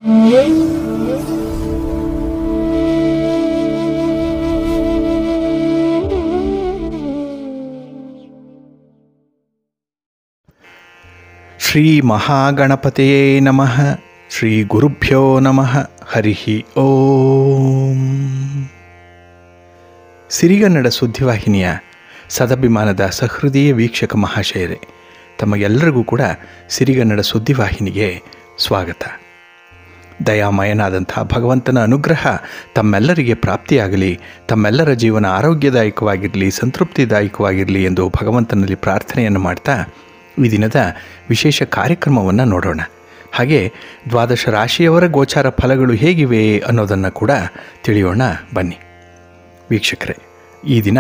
ಶ್ರೀ ಮಹಾಗಣಪತಿಯೇ ನಮಃ. ಶ್ರೀ ಗುರುಭ್ಯೋ ನಮಃ. ಹರಿ ಓಂ. ಸಿರಿಗನ್ನಡ ಸುದ್ದಿವಾಹಿನಿಯ ಸದಭಿಮಾನದ ಸಹೃದಯ ವೀಕ್ಷಕ ಮಹಾಶಯರೇ, ತಮಗೆಲ್ಲರಿಗೂ ಕೂಡ ಸಿರಿಗನ್ನಡ ಸುದ್ದಿವಾಹಿನಿಗೆ ಸ್ವಾಗತ. ದಯಾಮಯನಾದಂಥ ಭಗವಂತನ ಅನುಗ್ರಹ ತಮ್ಮೆಲ್ಲರಿಗೆ ಪ್ರಾಪ್ತಿಯಾಗಲಿ, ತಮ್ಮೆಲ್ಲರ ಜೀವನ ಆರೋಗ್ಯದಾಯಕವಾಗಿರಲಿ, ಸಂತೃಪ್ತಿದಾಯಕವಾಗಿರಲಿ ಎಂದು ಭಗವಂತನಲ್ಲಿ ಪ್ರಾರ್ಥನೆಯನ್ನು ಮಾಡ್ತಾ ಈ ದಿನದ ವಿಶೇಷ ಕಾರ್ಯಕ್ರಮವನ್ನು ನೋಡೋಣ. ಹಾಗೆ ದ್ವಾದಶ ರಾಶಿಯವರ ಗೋಚಾರ ಫಲಗಳು ಹೇಗಿವೆ ಅನ್ನೋದನ್ನು ಕೂಡ ತಿಳಿಯೋಣ ಬನ್ನಿ. ವೀಕ್ಷಕರೇ, ಈ ದಿನ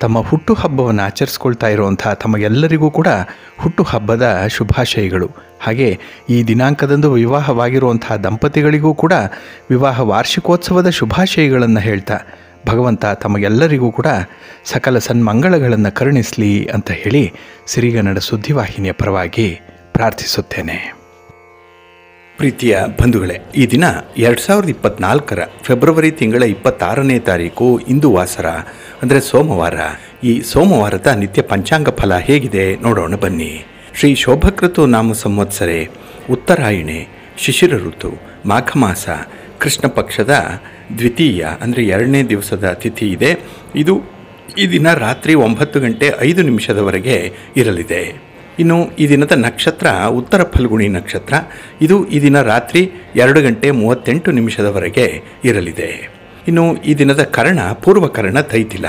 ತಮ್ಮ ಹುಟ್ಟುಹಬ್ಬವನ್ನು ಆಚರಿಸ್ಕೊಳ್ತಾ ಇರುವಂಥ ತಮಗೆಲ್ಲರಿಗೂ ಕೂಡ ಹುಟ್ಟುಹಬ್ಬದ ಶುಭಾಶಯಗಳು. ಹಾಗೆ ಈ ದಿನಾಂಕದಂದು ವಿವಾಹವಾಗಿರುವಂಥ ದಂಪತಿಗಳಿಗೂ ಕೂಡ ವಿವಾಹ ವಾರ್ಷಿಕೋತ್ಸವದ ಶುಭಾಶಯಗಳನ್ನು ಹೇಳ್ತಾ ಭಗವಂತ ತಮಗೆಲ್ಲರಿಗೂ ಕೂಡ ಸಕಲ ಸನ್ಮಂಗಳಗಳನ್ನು ಕರುಣಿಸಲಿ ಅಂತ ಹೇಳಿ ಸಿರಿಗನ್ನಡ ಸುದ್ದಿವಾಹಿನಿಯ ಪರವಾಗಿ ಪ್ರಾರ್ಥಿಸುತ್ತೇನೆ. ಪ್ರೀತಿಯ ಬಂಧುಗಳೇ, ಈ ದಿನ 2024 ಫೆಬ್ರವರಿ ತಿಂಗಳ 26ನೇ ತಾರೀಕು ಇಂದು ವಾಸರ ಅಂದರೆ ಸೋಮವಾರ. ಈ ಸೋಮವಾರದ ನಿತ್ಯ ಪಂಚಾಂಗ ಫಲ ಹೇಗಿದೆ ನೋಡೋಣ ಬನ್ನಿ. ಶ್ರೀ ಶೋಭಕೃತು ನಾಮ ಸಂವತ್ಸರೆ, ಉತ್ತರಾಯಣೆ, ಶಿಶಿರ ಋತು, ಮಾಘ ಮಾಸ, ಕೃಷ್ಣ ಪಕ್ಷದ ದ್ವಿತೀಯ ಅಂದರೆ 2ನೇ ದಿವಸದ ತಿಥಿ ಇದೆ. ಇದು ಈ ದಿನ ರಾತ್ರಿ 9:05 ಇರಲಿದೆ. ಇನ್ನು ಈ ದಿನದ ನಕ್ಷತ್ರ ಉತ್ತರ ಫಲ್ಗುಣಿ ನಕ್ಷತ್ರ. ಇದು ಈ ದಿನ ರಾತ್ರಿ 2:38 ಇರಲಿದೆ. ಇನ್ನು ಈ ದಿನದ ಕರ್ಣ ಪೂರ್ವಕರ್ಣ ತೈತಿಲ.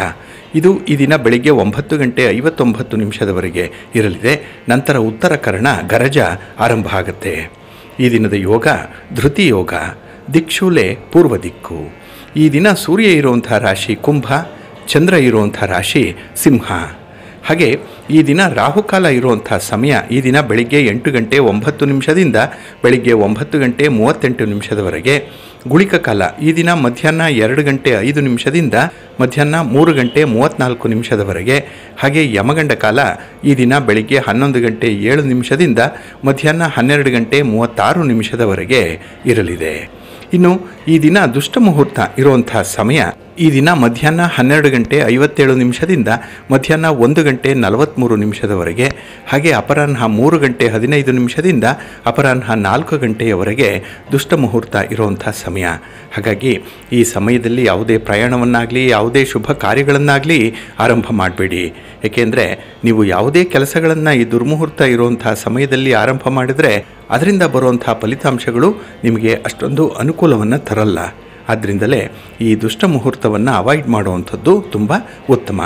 ಇದು ಈ ದಿನ ಬೆಳಿಗ್ಗೆ 9:59 ಇರಲಿದೆ. ನಂತರ ಉತ್ತರ ಕರ್ಣ ಗರಜ ಆರಂಭ ಆಗುತ್ತೆ. ಈ ದಿನದ ಯೋಗ ಧೃತಿ ಯೋಗ, ದಿಕ್ಷೂಲೆ ಪೂರ್ವ ದಿಕ್ಕು. ಈ ದಿನ ಸೂರ್ಯ ಇರುವಂಥ ರಾಶಿ ಕುಂಭ, ಚಂದ್ರ ಇರುವಂಥ ರಾಶಿ ಸಿಂಹ. ಹಾಗೆ ಈ ದಿನ ರಾಹುಕಾಲ ಇರುವಂಥ ಸಮಯ ಈ ದಿನ ಬೆಳಿಗ್ಗೆ 8:09 ಬೆಳಿಗ್ಗೆ 9:38 ಗುಳಿಕ ಕಾಲ ಈ ದಿನ ಮಧ್ಯಾಹ್ನ 2:05 ಮಧ್ಯಾಹ್ನ 3:34 ಹಾಗೆ ಯಮಗಂಡ ಕಾಲ ಈ ದಿನ ಬೆಳಿಗ್ಗೆ 11:07 ಮಧ್ಯಾಹ್ನ 12:36 ಇರಲಿದೆ. ಇನ್ನು ಈ ದಿನ ದುಷ್ಟ ಮುಹೂರ್ತ ಇರುವಂಥ ಸಮಯ ಈ ದಿನ ಮಧ್ಯಾಹ್ನ 12:57 ಮಧ್ಯಾಹ್ನ 1:43 ಹಾಗೆ ಅಪರಾಹ್ನ 3:15 ಅಪರಾಹ್ನ 4 ದುಷ್ಟ ಮುಹೂರ್ತ ಇರುವಂಥ ಸಮಯ. ಹಾಗಾಗಿ ಈ ಸಮಯದಲ್ಲಿ ಯಾವುದೇ ಪ್ರಯಾಣವನ್ನಾಗಲಿ ಯಾವುದೇ ಶುಭ ಕಾರ್ಯಗಳನ್ನಾಗಲಿ ಆರಂಭ ಮಾಡಬೇಡಿ. ಏಕೆಂದರೆ ನೀವು ಯಾವುದೇ ಕೆಲಸಗಳನ್ನು ಈ ದುರ್ಮುಹೂರ್ತ ಇರುವಂಥ ಸಮಯದಲ್ಲಿ ಆರಂಭ ಮಾಡಿದರೆ ಅದರಿಂದ ಬರುವಂಥ ಫಲಿತಾಂಶಗಳು ನಿಮಗೆ ಅಷ್ಟೊಂದು ಅನುಕೂಲವನ್ನು ತರಲ್ಲ. ಆದ್ದರಿಂದಲೇ ಈ ದುಷ್ಟ ಮುಹೂರ್ತವನ್ನು ಅವಾಯ್ಡ್ ಮಾಡುವಂಥದ್ದು ತುಂಬ ಉತ್ತಮ.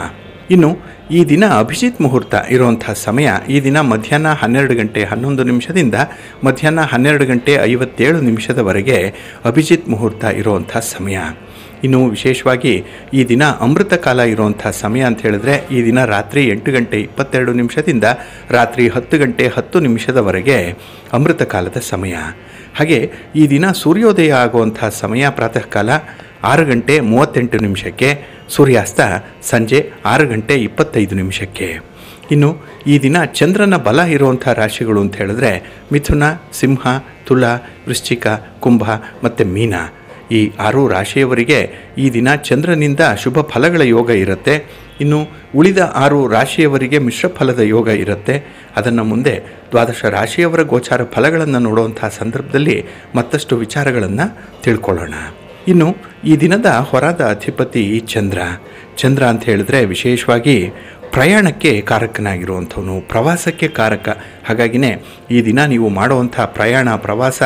ಇನ್ನು ಈ ದಿನ ಅಭಿಜಿತ್ ಮುಹೂರ್ತ ಇರುವಂಥ ಸಮಯ ಈ ದಿನ ಮಧ್ಯಾಹ್ನ 12:11 ಮಧ್ಯಾಹ್ನ 12:57 ಅಭಿಜಿತ್ ಮುಹೂರ್ತ ಇರುವಂಥ ಸಮಯ. ಇನ್ನು ವಿಶೇಷವಾಗಿ ಈ ದಿನ ಅಮೃತ ಕಾಲ ಇರುವಂಥ ಸಮಯ ಅಂತ ಹೇಳಿದ್ರೆ ಈ ದಿನ ರಾತ್ರಿ 8:22 ರಾತ್ರಿ 10:10 ಅಮೃತ ಕಾಲದ ಸಮಯ. ಹಾಗೆ ಈ ದಿನ ಸೂರ್ಯೋದಯ ಆಗುವಂಥ ಸಮಯ ಪ್ರಾತಃ ಕಾಲ 6:38 ಸೂರ್ಯಾಸ್ತ ಸಂಜೆ 6:25. ಇನ್ನು ಈ ದಿನ ಚಂದ್ರನ ಬಲ ಇರುವಂಥ ರಾಶಿಗಳು ಅಂತ ಹೇಳಿದ್ರೆ ಮಿಥುನ, ಸಿಂಹ, ತುಲ, ವೃಶ್ಚಿಕ, ಕುಂಭ ಮತ್ತು ಮೀನ. ಈ 6 ರಾಶಿಯವರಿಗೆ ಈ ದಿನ ಚಂದ್ರನಿಂದ ಶುಭ ಫಲಗಳ ಯೋಗ ಇರುತ್ತೆ. ಇನ್ನು ಉಳಿದ 6 ರಾಶಿಯವರಿಗೆ ಮಿಶ್ರ ಫಲದ ಯೋಗ ಇರುತ್ತೆ. ಅದನ್ನು ಮುಂದೆ ದ್ವಾದಶ ರಾಶಿಯವರ ಗೋಚಾರ ಫಲಗಳನ್ನು ನೋಡುವಂಥ ಸಂದರ್ಭದಲ್ಲಿ ಮತ್ತಷ್ಟು ವಿಚಾರಗಳನ್ನು ತಿಳ್ಕೊಳ್ಳೋಣ. ಇನ್ನು ಈ ದಿನದ ಹೊರದ ಅಧಿಪತಿ ಚಂದ್ರ. ಚಂದ್ರ ಅಂತ ಹೇಳಿದ್ರೆ ವಿಶೇಷವಾಗಿ ಪ್ರಯಾಣಕ್ಕೆ ಕಾರಕನಾಗಿರುವಂಥವನು, ಪ್ರವಾಸಕ್ಕೆ ಕಾರಕ. ಹಾಗಾಗಿನೇ ಈ ದಿನ ನೀವು ಮಾಡುವಂಥ ಪ್ರವಾಸ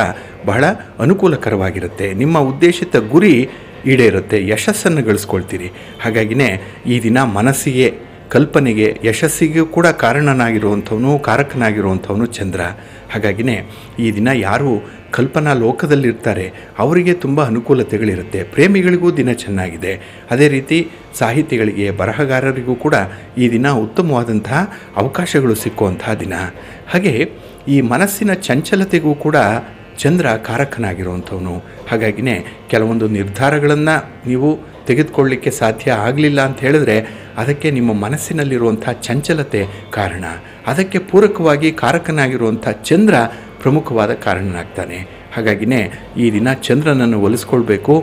ಬಹಳ ಅನುಕೂಲಕರವಾಗಿರುತ್ತೆ. ನಿಮ್ಮ ಉದ್ದೇಶಿತ ಗುರಿ ಈಡೇರುತ್ತೆ, ಯಶಸ್ಸನ್ನು ಗಳಿಸ್ಕೊಳ್ತೀರಿ. ಹಾಗಾಗಿನೇ ಈ ದಿನ ಮನಸ್ಸಿಗೆ, ಕಲ್ಪನೆಗೆ, ಯಶಸ್ಸಿಗೂ ಕೂಡ ಕಾರಕನಾಗಿರುವಂಥವನು ಚಂದ್ರ. ಹಾಗಾಗಿನೇ ಈ ದಿನ ಯಾರು ಕಲ್ಪನಾ ಲೋಕದಲ್ಲಿರ್ತಾರೆ ಅವರಿಗೆ ತುಂಬ ಅನುಕೂಲತೆಗಳಿರುತ್ತೆ. ಪ್ರೇಮಿಗಳಿಗೂ ದಿನ ಚೆನ್ನಾಗಿದೆ. ಅದೇ ರೀತಿ ಸಾಹಿತಿಗಳಿಗೆ, ಬರಹಗಾರರಿಗೂ ಕೂಡ ಈ ದಿನ ಉತ್ತಮವಾದಂತಹ ಅವಕಾಶಗಳು ಸಿಕ್ಕುವಂತಹ ದಿನ. ಹಾಗೆ ಈ ಮನಸ್ಸಿನ ಚಂಚಲತೆಗೂ ಕೂಡ ಚಂದ್ರ ಕಾರಕನಾಗಿರುವಂಥವನು. ಹಾಗಾಗಿನೇ ಕೆಲವೊಂದು ನಿರ್ಧಾರಗಳನ್ನು ನೀವು ತೆಗೆದುಕೊಳ್ಳಲಿಕ್ಕೆ ಸಾಧ್ಯ ಆಗಲಿಲ್ಲ ಅಂತ ಹೇಳಿದ್ರೆ ಅದಕ್ಕೆ ನಿಮ್ಮ ಮನಸ್ಸಿನಲ್ಲಿರುವಂಥ ಚಂಚಲತೆ ಕಾರಣ. ಅದಕ್ಕೆ ಪೂರಕವಾಗಿ ಕಾರಕನಾಗಿರುವಂಥ ಚಂದ್ರ ಪ್ರಮುಖವಾದ ಕಾರಣನಾಗ್ತಾನೆ. ಹಾಗಾಗಿನೇ ಈ ದಿನ ಚಂದ್ರನನ್ನು ಒಲಿಸ್ಕೊಳ್ಬೇಕು.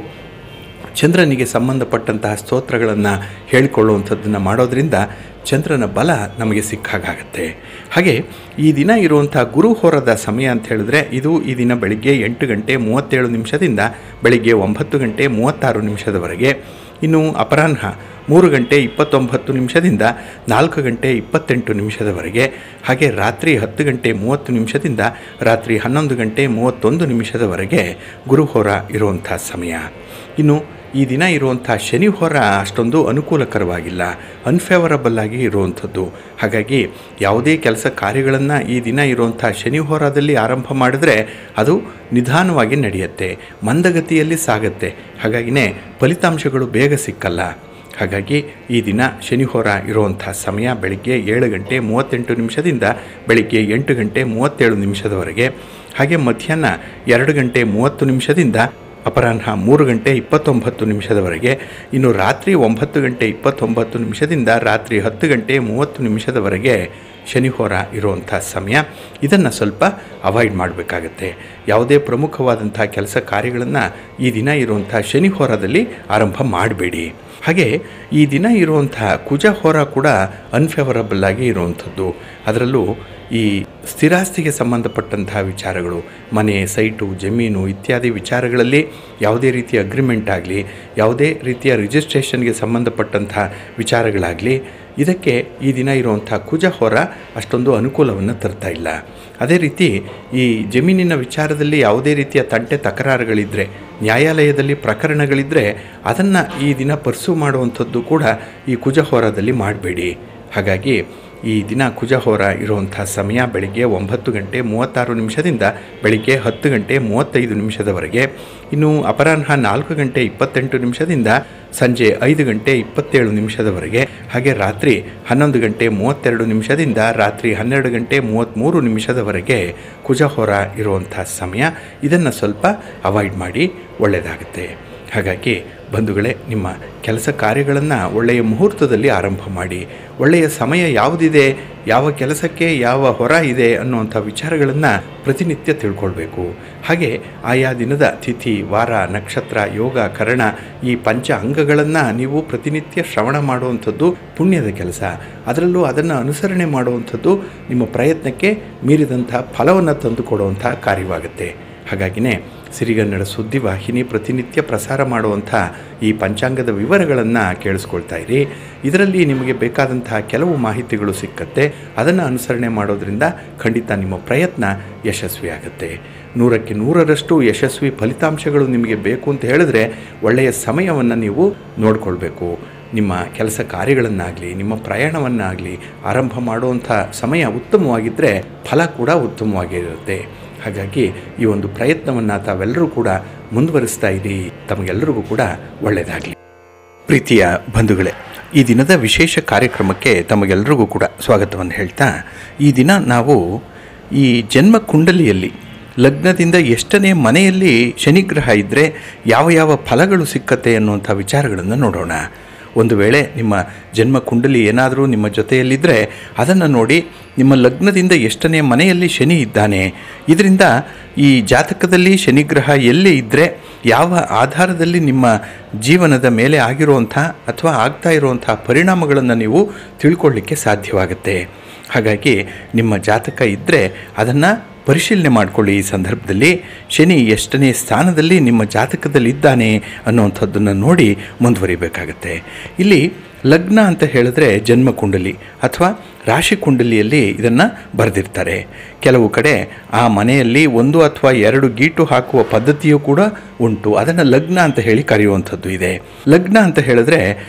ಚಂದ್ರನಿಗೆ ಸಂಬಂಧಪಟ್ಟಂತಹ ಸ್ತೋತ್ರಗಳನ್ನು ಹೇಳಿಕೊಳ್ಳುವಂಥದ್ದನ್ನು ಮಾಡೋದರಿಂದ ಚಂದ್ರನ ಬಲ ನಮಗೆ ಸಿಕ್ಕಾಗುತ್ತೆ. ಹಾಗೆ ಈ ದಿನ ಇರುವಂಥ ಗುರುಹೋರದ ಸಮಯ ಅಂತ ಹೇಳಿದ್ರೆ ಈ ದಿನ ಬೆಳಿಗ್ಗೆ 8 ಗಂಟೆ 37 ನಿಮಿಷದಿಂದ ಬೆಳಿಗ್ಗೆ 9 ಗಂಟೆ 36 ನಿಮಿಷದವರೆಗೆ. ಇನ್ನು ಅಪರಾಹ್ನ 3 ಗಂಟೆ 29 ನಿಮಿಷದಿಂದ 4 ಗಂಟೆ 28 ನಿಮಿಷದವರೆಗೆ. ಹಾಗೆ ರಾತ್ರಿ 10 ಗಂಟೆ 30 ನಿಮಿಷದಿಂದ ರಾತ್ರಿ 11 ಗಂಟೆ 31 ನಿಮಿಷದವರೆಗೆ ಗುರುಹೋರ ಇರುವಂಥ ಸಮಯ. ಇನ್ನು ಈ ದಿನ ಇರುವಂಥ ಶನಿ ಹೋರ ಅಷ್ಟೊಂದು ಅನುಕೂಲಕರವಾಗಿಲ್ಲ, ಅನ್ಫೇವರಬಲ್ ಆಗಿ ಇರುವಂಥದ್ದು. ಹಾಗಾಗಿ ಯಾವುದೇ ಕೆಲಸ ಕಾರ್ಯಗಳನ್ನು ಈ ದಿನ ಇರುವಂಥ ಶನಿ ಹೋರಾದಲ್ಲಿ ಆರಂಭ ಮಾಡಿದ್ರೆ ಅದು ನಿಧಾನವಾಗಿ ನಡೆಯುತ್ತೆ, ಮಂದಗತಿಯಲ್ಲಿ ಸಾಗುತ್ತೆ. ಹಾಗಾಗಿನೇ ಫಲಿತಾಂಶಗಳು ಬೇಗ ಸಿಕ್ಕಲ್ಲ. ಹಾಗಾಗಿ ಈ ದಿನ ಶನಿಹೋರ ಇರುವಂಥ ಸಮಯ ಬೆಳಿಗ್ಗೆ 7 ಗಂಟೆ 38 ನಿಮಿಷದಿಂದ ಬೆಳಿಗ್ಗೆ 8 ಗಂಟೆ 37 ನಿಮಿಷದವರೆಗೆ. ಹಾಗೆ ಮಧ್ಯಾಹ್ನ 2 ಗಂಟೆ 30 ನಿಮಿಷದಿಂದ ಅಪರಾಹ್ನ 3 ಗಂಟೆ 29 ನಿಮಿಷದವರೆಗೆ. ಇನ್ನು ರಾತ್ರಿ 9 ಗಂಟೆ 29 ನಿಮಿಷದಿಂದ ರಾತ್ರಿ 10 ಗಂಟೆ 30 ನಿಮಿಷದವರೆಗೆ ಶನಿಹೋರ ಇರುವಂಥ ಸಮಯ. ಇದನ್ನು ಸ್ವಲ್ಪ ಅವಾಯ್ಡ್ ಮಾಡಬೇಕಾಗತ್ತೆ. ಯಾವುದೇ ಪ್ರಮುಖವಾದಂಥ ಕೆಲಸ ಕಾರ್ಯಗಳನ್ನು ಈ ದಿನ ಇರುವಂಥ ಶನಿಹೋರದಲ್ಲಿ ಆರಂಭ ಮಾಡಬೇಡಿ. ಹಾಗೆ ಈ ದಿನ ಇರುವಂಥ ಕುಜಹೋರ ಕೂಡ ಅನ್ಫೇವರಬಲ್ ಆಗಿ ಇರುವಂಥದ್ದು. ಅದರಲ್ಲೂ ಈ ಸ್ಥಿರಾಸ್ತಿಗೆ ಸಂಬಂಧಪಟ್ಟಂತಹ ವಿಚಾರಗಳು, ಮನೆ, ಸೈಟು, ಜಮೀನು ಇತ್ಯಾದಿ ವಿಚಾರಗಳಲ್ಲಿ ಯಾವುದೇ ರೀತಿಯ ಅಗ್ರಿಮೆಂಟ್ ಆಗಲಿ, ಯಾವುದೇ ರೀತಿಯ ರಿಜಿಸ್ಟ್ರೇಷನ್ಗೆ ಸಂಬಂಧಪಟ್ಟಂತಹ ವಿಚಾರಗಳಾಗಲಿ, ಇದಕ್ಕೆ ಈ ದಿನ ಇರುವಂಥ ಕುಜಹೋರ ಅಷ್ಟೊಂದು ಅನುಕೂಲವನ್ನು ತರ್ತಾ ಇಲ್ಲ. ಅದೇ ರೀತಿ ಈ ಜಮೀನಿನ ವಿಚಾರದಲ್ಲಿ ಯಾವುದೇ ರೀತಿಯ ತಂಟೆ ತಕರಾರುಗಳಿದ್ದರೆ, ನ್ಯಾಯಾಲಯದಲ್ಲಿ ಪ್ರಕರಣಗಳಿದ್ದರೆ ಅದನ್ನು ಈ ದಿನ ಪರ್ಸೂ ಮಾಡುವಂಥದ್ದು ಕೂಡ ಈ ಕುಜಹೋರದಲ್ಲಿ ಮಾಡಬೇಡಿ. ಹಾಗಾಗಿ ಈ ದಿನ ಕುಜಹೋರ ಇರುವಂಥ ಸಮಯ ಬೆಳಿಗ್ಗೆ 9 ಗಂಟೆ 36 ನಿಮಿಷದಿಂದ ಬೆಳಿಗ್ಗೆ 10 ಗಂಟೆ 35 ನಿಮಿಷದವರೆಗೆ. ಇನ್ನು ಅಪರಾಹ್ನ 4 ಗಂಟೆ 28 ನಿಮಿಷದಿಂದ ಸಂಜೆ 5 ಗಂಟೆ 27 ನಿಮಿಷದವರೆಗೆ. ಹಾಗೆ ರಾತ್ರಿ 11 ಗಂಟೆ 32 ನಿಮಿಷದಿಂದ ರಾತ್ರಿ 12 ಗಂಟೆ 33 ನಿಮಿಷದವರೆಗೆ ಕುಜಹೋರ ಇರುವಂಥ ಸಮಯ. ಇದನ್ನು ಸ್ವಲ್ಪ ಅವಾಯ್ಡ್ ಮಾಡಿ ಒಳ್ಳೆಯದಾಗುತ್ತೆ. ಹಾಗಾಗಿ ಬಂಧುಗಳೇ, ನಿಮ್ಮ ಕೆಲಸ ಕಾರ್ಯಗಳನ್ನು ಒಳ್ಳೆಯ ಮುಹೂರ್ತದಲ್ಲಿ ಆರಂಭ ಮಾಡಿ. ಒಳ್ಳೆಯ ಸಮಯ ಯಾವುದಿದೆ, ಯಾವ ಕೆಲಸಕ್ಕೆ ಯಾವ ಹೊರ ಇದೆ ಅನ್ನುವಂಥ ವಿಚಾರಗಳನ್ನು ಪ್ರತಿನಿತ್ಯ ತಿಳ್ಕೊಳ್ಬೇಕು. ಹಾಗೆ ಆಯಾ ದಿನದ ತಿಥಿ, ವಾರ, ನಕ್ಷತ್ರ, ಯೋಗ, ಕರಣ ಈ ಪಂಚ ಅಂಗಗಳನ್ನು ನೀವು ಪ್ರತಿನಿತ್ಯ ಶ್ರವಣ ಮಾಡುವಂಥದ್ದು ಪುಣ್ಯದ ಕೆಲಸ. ಅದರಲ್ಲೂ ಅದನ್ನು ಅನುಸರಣೆ ಮಾಡುವಂಥದ್ದು ನಿಮ್ಮ ಪ್ರಯತ್ನಕ್ಕೆ ಮೀರಿದಂಥ ಫಲವನ್ನು ತಂದುಕೊಡುವಂಥ ಕಾರ್ಯವಾಗುತ್ತೆ. ಹಾಗಾಗಿನೇ ಸಿರಿಗನ್ನಡ ಸುದ್ದಿವಾಹಿನಿ ಪ್ರತಿನಿತ್ಯ ಪ್ರಸಾರ ಮಾಡುವಂಥ ಈ ಪಂಚಾಂಗದ ವಿವರಗಳನ್ನು ಕೇಳಿಸ್ಕೊಳ್ತಾ ಇರಿ. ಇದರಲ್ಲಿ ನಿಮಗೆ ಬೇಕಾದಂತಹ ಕೆಲವು ಮಾಹಿತಿಗಳು ಸಿಕ್ಕತ್ತೆ. ಅದನ್ನು ಅನುಸರಣೆ ಮಾಡೋದರಿಂದ ಖಂಡಿತ ನಿಮ್ಮ ಪ್ರಯತ್ನ ಯಶಸ್ವಿಯಾಗುತ್ತೆ. 100ಕ್ಕೆ 100ರಷ್ಟು ಯಶಸ್ವಿ ಫಲಿತಾಂಶಗಳು ನಿಮಗೆ ಬೇಕು ಅಂತ ಹೇಳಿದ್ರೆ ಒಳ್ಳೆಯ ಸಮಯವನ್ನು ನೀವು ನೋಡಿಕೊಳ್ಬೇಕು. ನಿಮ್ಮ ಕೆಲಸ ಕಾರ್ಯಗಳನ್ನಾಗಲಿ, ನಿಮ್ಮ ಪ್ರಯಾಣವನ್ನಾಗಲಿ ಆರಂಭ ಮಾಡುವಂಥ ಸಮಯ ಉತ್ತಮವಾಗಿದ್ದರೆ ಫಲ ಕೂಡ ಉತ್ತಮವಾಗಿರುತ್ತೆ. ಹಾಗಾಗಿ ಈ ಒಂದು ಪ್ರಯತ್ನವನ್ನು ತಾವೆಲ್ಲರೂ ಕೂಡ ಮುಂದುವರಿಸ್ತಾ ಇರಿ. ತಮಗೆಲ್ಲರಿಗೂ ಕೂಡ ಒಳ್ಳೆಯದಾಗಲಿ. ಪ್ರೀತಿಯ ಬಂಧುಗಳೇ, ಈ ದಿನದ ವಿಶೇಷ ಕಾರ್ಯಕ್ರಮಕ್ಕೆ ತಮಗೆಲ್ಲರಿಗೂ ಕೂಡ ಸ್ವಾಗತವನ್ನು ಹೇಳ್ತಾ, ಈ ದಿನ ನಾವು ಈ ಜನ್ಮ ಕುಂಡಲಿಯಲ್ಲಿ ಲಗ್ನದಿಂದ ಎಷ್ಟನೇ ಮನೆಯಲ್ಲಿ ಶನಿಗ್ರಹ ಇದ್ದರೆ ಯಾವ ಯಾವ ಫಲಗಳು ಸಿಕ್ಕತ್ತೆ ಅನ್ನುವಂಥ ವಿಚಾರಗಳನ್ನು ನೋಡೋಣ. ಒಂದು ವೇಳೆ ನಿಮ್ಮ ಜನ್ಮ ಕುಂಡಲಿ ಏನಾದರೂ ನಿಮ್ಮ ಜೊತೆಯಲ್ಲಿದ್ದರೆ ಅದನ್ನು ನೋಡಿ, ನಿಮ್ಮ ಲಗ್ನದಿಂದ ಎಷ್ಟನೇ ಮನೆಯಲ್ಲಿ ಶನಿ ಇದ್ದಾನೆ, ಇದರಿಂದ ಈ ಜಾತಕದಲ್ಲಿ ಶನಿಗ್ರಹ ಎಲ್ಲಿ ಇದ್ದರೆ ಯಾವ ಆಧಾರದಲ್ಲಿ ನಿಮ್ಮ ಜೀವನದ ಮೇಲೆ ಆಗಿರುವಂಥ ಅಥವಾ ಆಗ್ತಾ ಇರುವಂಥ ಪರಿಣಾಮಗಳನ್ನು ನೀವು ತಿಳ್ಕೊಳ್ಳಿಕ್ಕೆ ಸಾಧ್ಯವಾಗುತ್ತೆ. ಹಾಗಾಗಿ ನಿಮ್ಮ ಜಾತಕ ಇದ್ದರೆ ಅದನ್ನು ಪರಿಶೀಲನೆ ಮಾಡಿಕೊಳ್ಳಿ. ಈ ಸಂದರ್ಭದಲ್ಲಿ ಶನಿ ಎಷ್ಟನೇ ಸ್ಥಾನದಲ್ಲಿ ನಿಮ್ಮ ಜಾತಕದಲ್ಲಿ ಇದ್ದಾನೆ ಅನ್ನುವಂಥದ್ದನ್ನು ನೋಡಿ ಮುಂದುವರಿಬೇಕಾಗತ್ತೆ. ಇಲ್ಲಿ ಲಗ್ನ ಅಂತ ಹೇಳಿದ್ರೆ ಜನ್ಮ ಕುಂಡಲಿ ಅಥವಾ ರಾಶಿ ಕುಂಡಲಿಯಲ್ಲಿ ಇದನ್ನು ಬರೆದಿರ್ತಾರೆ. ಕೆಲವು ಕಡೆ ಆ ಮನೆಯಲ್ಲಿ 1 ಅಥವಾ 2 ಗೀಟು ಹಾಕುವ ಪದ್ಧತಿಯೂ ಕೂಡ ಉಂಟು. ಅದನ್ನು ಲಗ್ನ ಅಂತ ಹೇಳಿ ಕರೆಯುವಂಥದ್ದು ಇದೆ. ಲಗ್ನ ಅಂತ ಹೇಳಿದ್ರೆ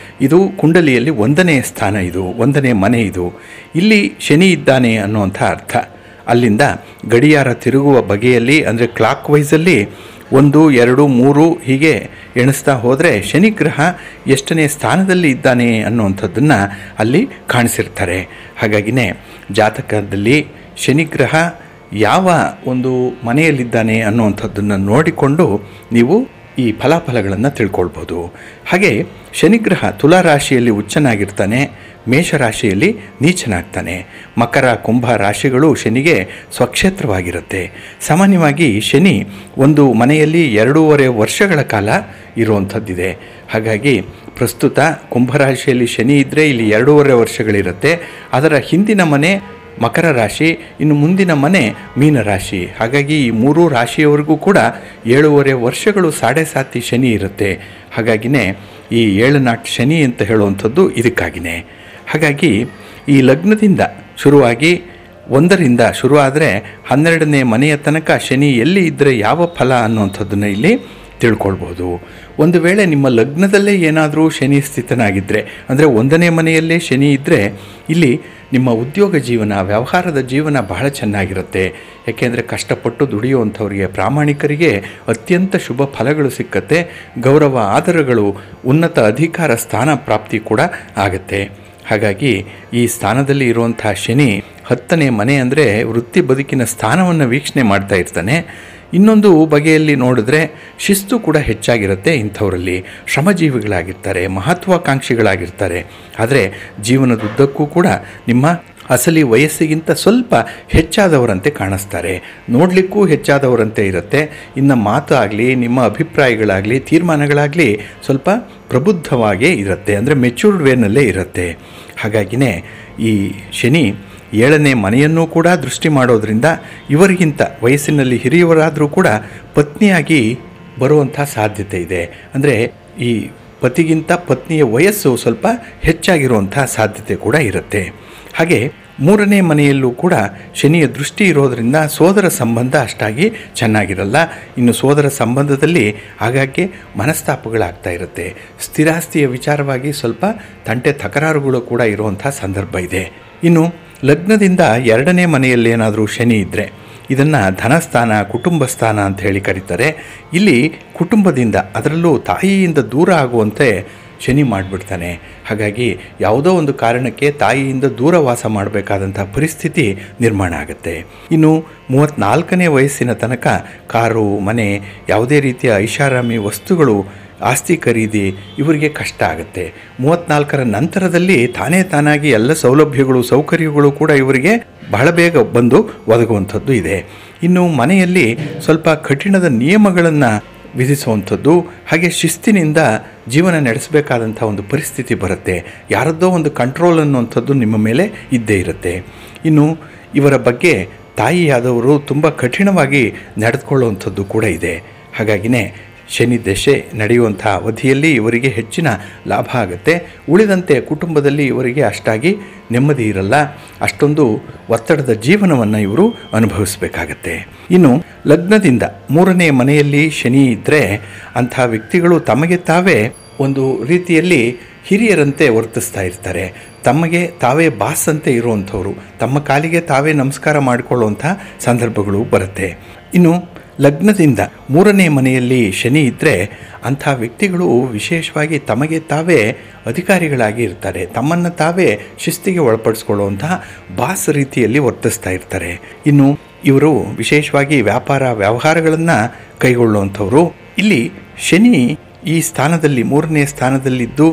ಇದು ಕುಂಡಲಿಯಲ್ಲಿ 1ನೇ ಸ್ಥಾನ, ಇದು 1ನೇ ಮನೆ. ಇದು ಇಲ್ಲಿ ಶನಿ ಇದ್ದಾನೆ ಅನ್ನುವಂಥ ಅರ್ಥ. ಅಲ್ಲಿಂದ ಗಡಿಯಾರ ತಿರುಗುವ ಬಗೆಯಲ್ಲಿ ಅಂದರೆ ಕ್ಲಾಕ್ ವೈಸಲ್ಲಿ 1, 2, 3 ಹೀಗೆ ಎಣಿಸ್ತಾ ಹೋದರೆ ಶನಿಗ್ರಹ ಎಷ್ಟನೇ ಸ್ಥಾನದಲ್ಲಿ ಇದ್ದಾನೆ ಅನ್ನುವಂಥದ್ದನ್ನು ಅಲ್ಲಿ ಕಾಣಿಸಿರ್ತಾರೆ. ಹಾಗಾಗಿನೇ ಜಾತಕದಲ್ಲಿ ಶನಿಗ್ರಹ ಯಾವ ಒಂದು ಮನೆಯಲ್ಲಿದ್ದಾನೆ ಅನ್ನುವಂಥದ್ದನ್ನು ನೋಡಿಕೊಂಡು ನೀವು ಈ ಫಲಾಫಲಗಳನ್ನು ತಿಳ್ಕೊಳ್ಬೋದು. ಹಾಗೆ ಶನಿಗ್ರಹ ತುಲಾ ರಾಶಿಯಲ್ಲಿ ಉಚ್ಚನಾಗಿರ್ತಾನೆ. ಮೇಷರಾಶಿಯಲ್ಲಿ ನೀಚನಾಗ್ತಾನೆ. ಮಕರ ಕುಂಭ ರಾಶಿಗಳು ಶನಿಗೆ ಸ್ವಕ್ಷೇತ್ರವಾಗಿರುತ್ತೆ. ಸಾಮಾನ್ಯವಾಗಿ ಶನಿ ಒಂದು ಮನೆಯಲ್ಲಿ 2.5 ವರ್ಷಗಳ ಕಾಲ ಇರುವಂಥದ್ದಿದೆ. ಹಾಗಾಗಿ ಪ್ರಸ್ತುತ ಕುಂಭರಾಶಿಯಲ್ಲಿ ಶನಿ ಇದ್ದರೆ ಇಲ್ಲಿ 2.5 ವರ್ಷಗಳಿರುತ್ತೆ. ಅದರ ಹಿಂದಿನ ಮನೆ ಮಕರ ರಾಶಿ, ಇನ್ನು ಮುಂದಿನ ಮನೆ ಮೀನರಾಶಿ. ಹಾಗಾಗಿ ಈ 3 ರಾಶಿಯವರೆಗೂ ಕೂಡ 7.5 ವರ್ಷಗಳು ಸಾಡೆ ಸಾತಿ ಶನಿ ಇರುತ್ತೆ. ಹಾಗಾಗಿನೇ ಈ 7 ನಾಟ್ ಶನಿ ಅಂತ ಹೇಳುವಂಥದ್ದು ಇದಕ್ಕಾಗಿಯೇ. ಹಾಗಾಗಿ ಈ ಲಗ್ನದಿಂದ ಶುರುವಾಗಿ 1ರಿಂದ ಶುರುವಾದರೆ 12ನೇ ಮನೆಯ ತನಕ ಶನಿ ಎಲ್ಲಿ ಇದ್ದರೆ ಯಾವ ಫಲ ಅನ್ನುವಂಥದ್ದನ್ನು ಇಲ್ಲಿ ತಿಳ್ಕೊಳ್ಬೋದು. ಒಂದು ವೇಳೆ ನಿಮ್ಮ ಲಗ್ನದಲ್ಲೇ ಏನಾದರೂ ಶನಿ ಸ್ಥಿತನಾಗಿದ್ದರೆ, ಅಂದರೆ 1ನೇ ಮನೆಯಲ್ಲೇ ಶನಿ ಇದ್ದರೆ ಇಲ್ಲಿ ನಿಮ್ಮ ಉದ್ಯೋಗ ಜೀವನ, ವ್ಯವಹಾರದ ಜೀವನ ಬಹಳ ಚೆನ್ನಾಗಿರುತ್ತೆ. ಯಾಕೆಂದರೆ ಕಷ್ಟಪಟ್ಟು ದುಡಿಯುವಂಥವ್ರಿಗೆ, ಪ್ರಾಮಾಣಿಕರಿಗೆ ಅತ್ಯಂತ ಶುಭ ಫಲಗಳು ಸಿಕ್ಕತ್ತೆ. ಗೌರವ, ಆದರಗಳು, ಉನ್ನತ ಅಧಿಕಾರ ಸ್ಥಾನ ಪ್ರಾಪ್ತಿ ಕೂಡ ಆಗುತ್ತೆ. ಹಾಗಾಗಿ ಈ ಸ್ಥಾನದಲ್ಲಿ ಇರುವಂಥ ಶನಿ 10ನೇ ಮನೆ ಅಂದರೆ ವೃತ್ತಿ ಬದುಕಿನ ಸ್ಥಾನವನ್ನು ವೀಕ್ಷಣೆ ಮಾಡ್ತಾ ಇರ್ತಾನೆ. ಇನ್ನೊಂದು ಬಗೆಯಲ್ಲಿ ನೋಡಿದ್ರೆ ಶಿಸ್ತು ಕೂಡ ಹೆಚ್ಚಾಗಿರುತ್ತೆ. ಇಂಥವರಲ್ಲಿ ಶ್ರಮಜೀವಿಗಳಾಗಿರ್ತಾರೆ, ಮಹತ್ವಾಕಾಂಕ್ಷಿಗಳಾಗಿರ್ತಾರೆ. ಆದರೆ ಜೀವನದುದ್ದಕ್ಕೂ ಕೂಡ ನಿಮ್ಮ ಅಸಲಿ ವಯಸ್ಸಿಗಿಂತ ಸ್ವಲ್ಪ ಹೆಚ್ಚಾದವರಂತೆ ಕಾಣಿಸ್ತಾರೆ, ನೋಡಲಿಕ್ಕೂ ಹೆಚ್ಚಾದವರಂತೆ ಇರುತ್ತೆ. ಇನ್ನು ಮಾತು ಆಗಲಿ, ನಿಮ್ಮ ಅಭಿಪ್ರಾಯಗಳಾಗಲಿ, ತೀರ್ಮಾನಗಳಾಗಲಿ ಸ್ವಲ್ಪ ಪ್ರಬುದ್ಧವಾಗೇ ಇರುತ್ತೆ, ಅಂದರೆ ಮೆಚೂರ್ಡ್ ವೇನಲ್ಲೇ ಇರುತ್ತೆ. ಹಾಗಾಗಿನೇ ಈ ಶನಿ 7ನೇ ಮನೆಯನ್ನೂ ಕೂಡ ದೃಷ್ಟಿ ಮಾಡೋದ್ರಿಂದ ಇವರಿಗಿಂತ ವಯಸ್ಸಿನಲ್ಲಿ ಹಿರಿಯವರಾದರೂ ಕೂಡ ಪತ್ನಿಯಾಗಿ ಬರುವಂಥ ಸಾಧ್ಯತೆ ಇದೆ. ಅಂದರೆ ಈ ಪತಿಗಿಂತ ಪತ್ನಿಯ ವಯಸ್ಸು ಸ್ವಲ್ಪ ಹೆಚ್ಚಾಗಿರುವಂಥ ಸಾಧ್ಯತೆ ಕೂಡ ಇರುತ್ತೆ. ಹಾಗೆ 3ನೇ ಮನೆಯಲ್ಲೂ ಕೂಡ ಶನಿಯ ದೃಷ್ಟಿ ಇರೋದರಿಂದ ಸೋದರ ಸಂಬಂಧ ಅಷ್ಟಾಗಿ ಚೆನ್ನಾಗಿರಲ್ಲ. ಇನ್ನು ಸೋದರ ಸಂಬಂಧದಲ್ಲಿ ಆಗಾಗ್ಗೆ ಮನಸ್ತಾಪಗಳಾಗ್ತಾ ಇರುತ್ತೆ. ಸ್ಥಿರಾಸ್ತಿಯ ವಿಚಾರವಾಗಿ ಸ್ವಲ್ಪ ತಂಟೆ ತಕರಾರುಗಳು ಕೂಡ ಇರುವಂಥ ಸಂದರ್ಭ ಇದೆ. ಇನ್ನು ಲಗ್ನದಿಂದ 2ನೇ ಮನೆಯಲ್ಲೇನಾದರೂ ಶನಿ ಇದ್ದರೆ ಇದನ್ನು ಧನಸ್ಥಾನ, ಕುಟುಂಬ ಸ್ಥಾನ ಅಂತ ಹೇಳಿ ಕರೀತಾರೆ. ಇಲ್ಲಿ ಕುಟುಂಬದಿಂದ, ಅದರಲ್ಲೂ ತಾಯಿಯಿಂದ ದೂರ ಆಗುವಂತೆ ಶನಿ ಮಾಡಿಬಿಡ್ತಾನೆ. ಹಾಗಾಗಿ ಯಾವುದೋ ಒಂದು ಕಾರಣಕ್ಕೆ ತಾಯಿಯಿಂದ ದೂರ ವಾಸ ಮಾಡಬೇಕಾದಂಥ ಪರಿಸ್ಥಿತಿ ನಿರ್ಮಾಣ ಆಗುತ್ತೆ. ಇನ್ನು 34ನೇ ವಯಸ್ಸಿನ ತನಕ ಕಾರು, ಮನೆ, ಯಾವುದೇ ರೀತಿಯ ಐಷಾರಾಮಿ ವಸ್ತುಗಳು, ಆಸ್ತಿ ಖರೀದಿ ಇವರಿಗೆ ಕಷ್ಟ ಆಗುತ್ತೆ. 34ರ ನಂತರದಲ್ಲಿ ತಾನಾಗಿ ಎಲ್ಲ ಸೌಲಭ್ಯಗಳು, ಸೌಕರ್ಯಗಳು ಕೂಡ ಇವರಿಗೆ ಬಹಳ ಬೇಗ ಬಂದು ಒದಗುವಂಥದ್ದು ಇದೆ. ಇನ್ನು ಮನೆಯಲ್ಲಿ ಸ್ವಲ್ಪ ಕಠಿಣದ ನಿಯಮಗಳನ್ನು ವಿಧಿಸುವಂಥದ್ದು, ಹಾಗೆ ಶಿಸ್ತಿನಿಂದ ಜೀವನ ನಡೆಸಬೇಕಾದಂಥ ಒಂದು ಪರಿಸ್ಥಿತಿ ಬರುತ್ತೆ. ಯಾರದ್ದೋ ಒಂದು ಕಂಟ್ರೋಲ್ ಅನ್ನುವಂಥದ್ದು ನಿಮ್ಮ ಮೇಲೆ ಇದ್ದೇ ಇರುತ್ತೆ. ಇನ್ನು ಇವರ ಬಗ್ಗೆ ತಾಯಿಯಾದವರು ತುಂಬ ಕಠಿಣವಾಗಿ ನಡೆದುಕೊಳ್ಳುವಂಥದ್ದು ಕೂಡ ಇದೆ. ಹಾಗಾಗಿನೇ ಶನಿ ದಶೆ ನಡೆಯುವಂಥ ಅವಧಿಯಲ್ಲಿ ಇವರಿಗೆ ಹೆಚ್ಚಿನ ಲಾಭ ಆಗುತ್ತೆ. ಉಳಿದಂತೆ ಕುಟುಂಬದಲ್ಲಿ ಇವರಿಗೆ ಅಷ್ಟಾಗಿ ನೆಮ್ಮದಿ ಇರಲ್ಲ, ಅಷ್ಟೊಂದು ಒತ್ತಡದ ಜೀವನವನ್ನು ಇವರು ಅನುಭವಿಸಬೇಕಾಗತ್ತೆ. ಇನ್ನು ಲಗ್ನದಿಂದ 3ನೇ ಮನೆಯಲ್ಲಿ ಶನಿ ಇದ್ದರೆ ಅಂಥ ವ್ಯಕ್ತಿಗಳು ತಮಗೆ ತಾವೇ ಒಂದು ರೀತಿಯಲ್ಲಿ ಹಿರಿಯರಂತೆ ವರ್ತಿಸ್ತಾ ಇರ್ತಾರೆ. ತಮಗೆ ತಾವೇ ಬಾಸ್ ಅಂತೆ ಇರುವಂಥವ್ರು, ತಮ್ಮ ಕಾಲಿಗೆ ತಾವೇ ನಮಸ್ಕಾರ ಮಾಡಿಕೊಳ್ಳುವಂಥ ಸಂದರ್ಭಗಳು ಬರುತ್ತೆ. ಇನ್ನು ಲಗ್ನದಿಂದ 3ನೇ ಮನೆಯಲ್ಲಿ ಶನಿ ಇದ್ದರೆ ಅಂಥ ವ್ಯಕ್ತಿಗಳು ವಿಶೇಷವಾಗಿ ತಮಗೆ ತಾವೇ ಅಧಿಕಾರಿಗಳಾಗಿ ಇರ್ತಾರೆ. ತಮ್ಮನ್ನು ತಾವೇ ಶಿಸ್ತಿಗೆ ಒಳಪಡಿಸ್ಕೊಳ್ಳುವಂತಹ ಬಾಸ್ ರೀತಿಯಲ್ಲಿ ವರ್ತಿಸ್ತಾ ಇರ್ತಾರೆ. ಇನ್ನು ಇವರು ವಿಶೇಷವಾಗಿ ವ್ಯಾಪಾರ ವ್ಯವಹಾರಗಳನ್ನು ಕೈಗೊಳ್ಳುವಂಥವ್ರು. ಇಲ್ಲಿ ಶನಿ ಈ ಸ್ಥಾನದಲ್ಲಿ 3ನೇ ಸ್ಥಾನದಲ್ಲಿದ್ದು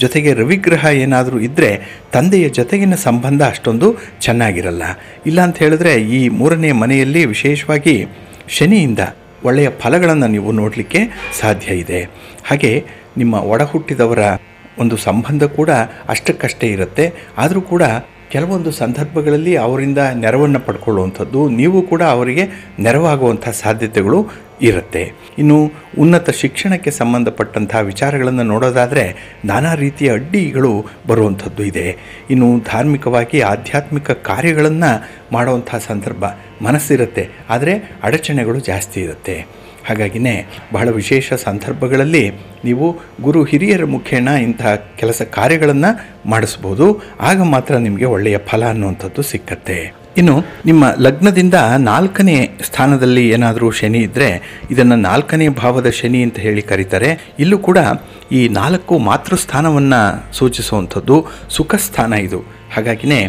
ಜೊತೆಗೆ ರವಿಗ್ರಹ ಏನಾದರೂ ಇದ್ದರೆ ತಂದೆಯ ಜೊತೆಗಿನ ಸಂಬಂಧ ಅಷ್ಟೊಂದು ಚೆನ್ನಾಗಿರಲ್ಲ. ಇಲ್ಲ ಅಂತ ಹೇಳಿದ್ರೆ ಈ 3ನೇ ಮನೆಯಲ್ಲಿ ವಿಶೇಷವಾಗಿ ಶನಿಯಿಂದ ಒಳ್ಳೆಯ ಫಲಗಳನ್ನು ನೀವು ನೋಡಲಿಕ್ಕೆ ಸಾಧ್ಯ ಇದೆ. ಹಾಗೆ ನಿಮ್ಮ ಒಡ ಹುಟ್ಟಿದವರ ಒಂದು ಸಂಬಂಧ ಕೂಡ ಅಷ್ಟಕ್ಕಷ್ಟೇ ಇರುತ್ತೆ. ಆದರೂ ಕೂಡ ಕೆಲವೊಂದು ಸಂದರ್ಭಗಳಲ್ಲಿ ಅವರಿಂದ ನೆರವನ್ನು ಪಡ್ಕೊಳ್ಳುವಂಥದ್ದು, ನೀವು ಕೂಡ ಅವರಿಗೆ ನೆರವಾಗುವಂಥ ಸಾಧ್ಯತೆಗಳು ಇರುತ್ತೆ. ಇನ್ನು ಉನ್ನತ ಶಿಕ್ಷಣಕ್ಕೆ ಸಂಬಂಧಪಟ್ಟಂಥ ವಿಚಾರಗಳನ್ನು ನೋಡೋದಾದರೆ ನಾನಾ ರೀತಿಯ ಅಡ್ಡಿಗಳು ಬರುವಂಥದ್ದು ಇದೆ. ಇನ್ನು ಧಾರ್ಮಿಕವಾಗಿ ಆಧ್ಯಾತ್ಮಿಕ ಕಾರ್ಯಗಳನ್ನು ಮಾಡುವಂಥ ಸಂದರ್ಭ ಮನಸ್ಸಿರುತ್ತೆ, ಆದರೆ ಅಡಚಣೆಗಳು ಜಾಸ್ತಿ ಇರುತ್ತೆ. ಹಾಗಾಗಿನೇ ಬಹಳ ವಿಶೇಷ ಸಂದರ್ಭಗಳಲ್ಲಿ ನೀವು ಗುರು ಹಿರಿಯರ ಮುಖೇನ ಇಂತಹ ಕೆಲಸ ಕಾರ್ಯಗಳನ್ನು ಮಾಡಿಸ್ಬೋದು. ಆಗ ಮಾತ್ರ ನಿಮಗೆ ಒಳ್ಳೆಯ ಫಲ ಅನ್ನುವಂಥದ್ದು ಸಿಕ್ಕತ್ತೆ. ಇನ್ನು ನಿಮ್ಮ ಲಗ್ನದಿಂದ 4ನೇ ಸ್ಥಾನದಲ್ಲಿ ಏನಾದರೂ ಶನಿ ಇದ್ದರೆ ಇದನ್ನು 4ನೇ ಭಾವದ ಶನಿ ಅಂತ ಹೇಳಿ ಕರೀತಾರೆ. ಇಲ್ಲೂ ಕೂಡ ಈ 4 ಮಾತೃಸ್ಥಾನವನ್ನು ಸೂಚಿಸುವಂಥದ್ದು ಸುಖ ಸ್ಥಾನ ಇದು. ಹಾಗಾಗಿನೇ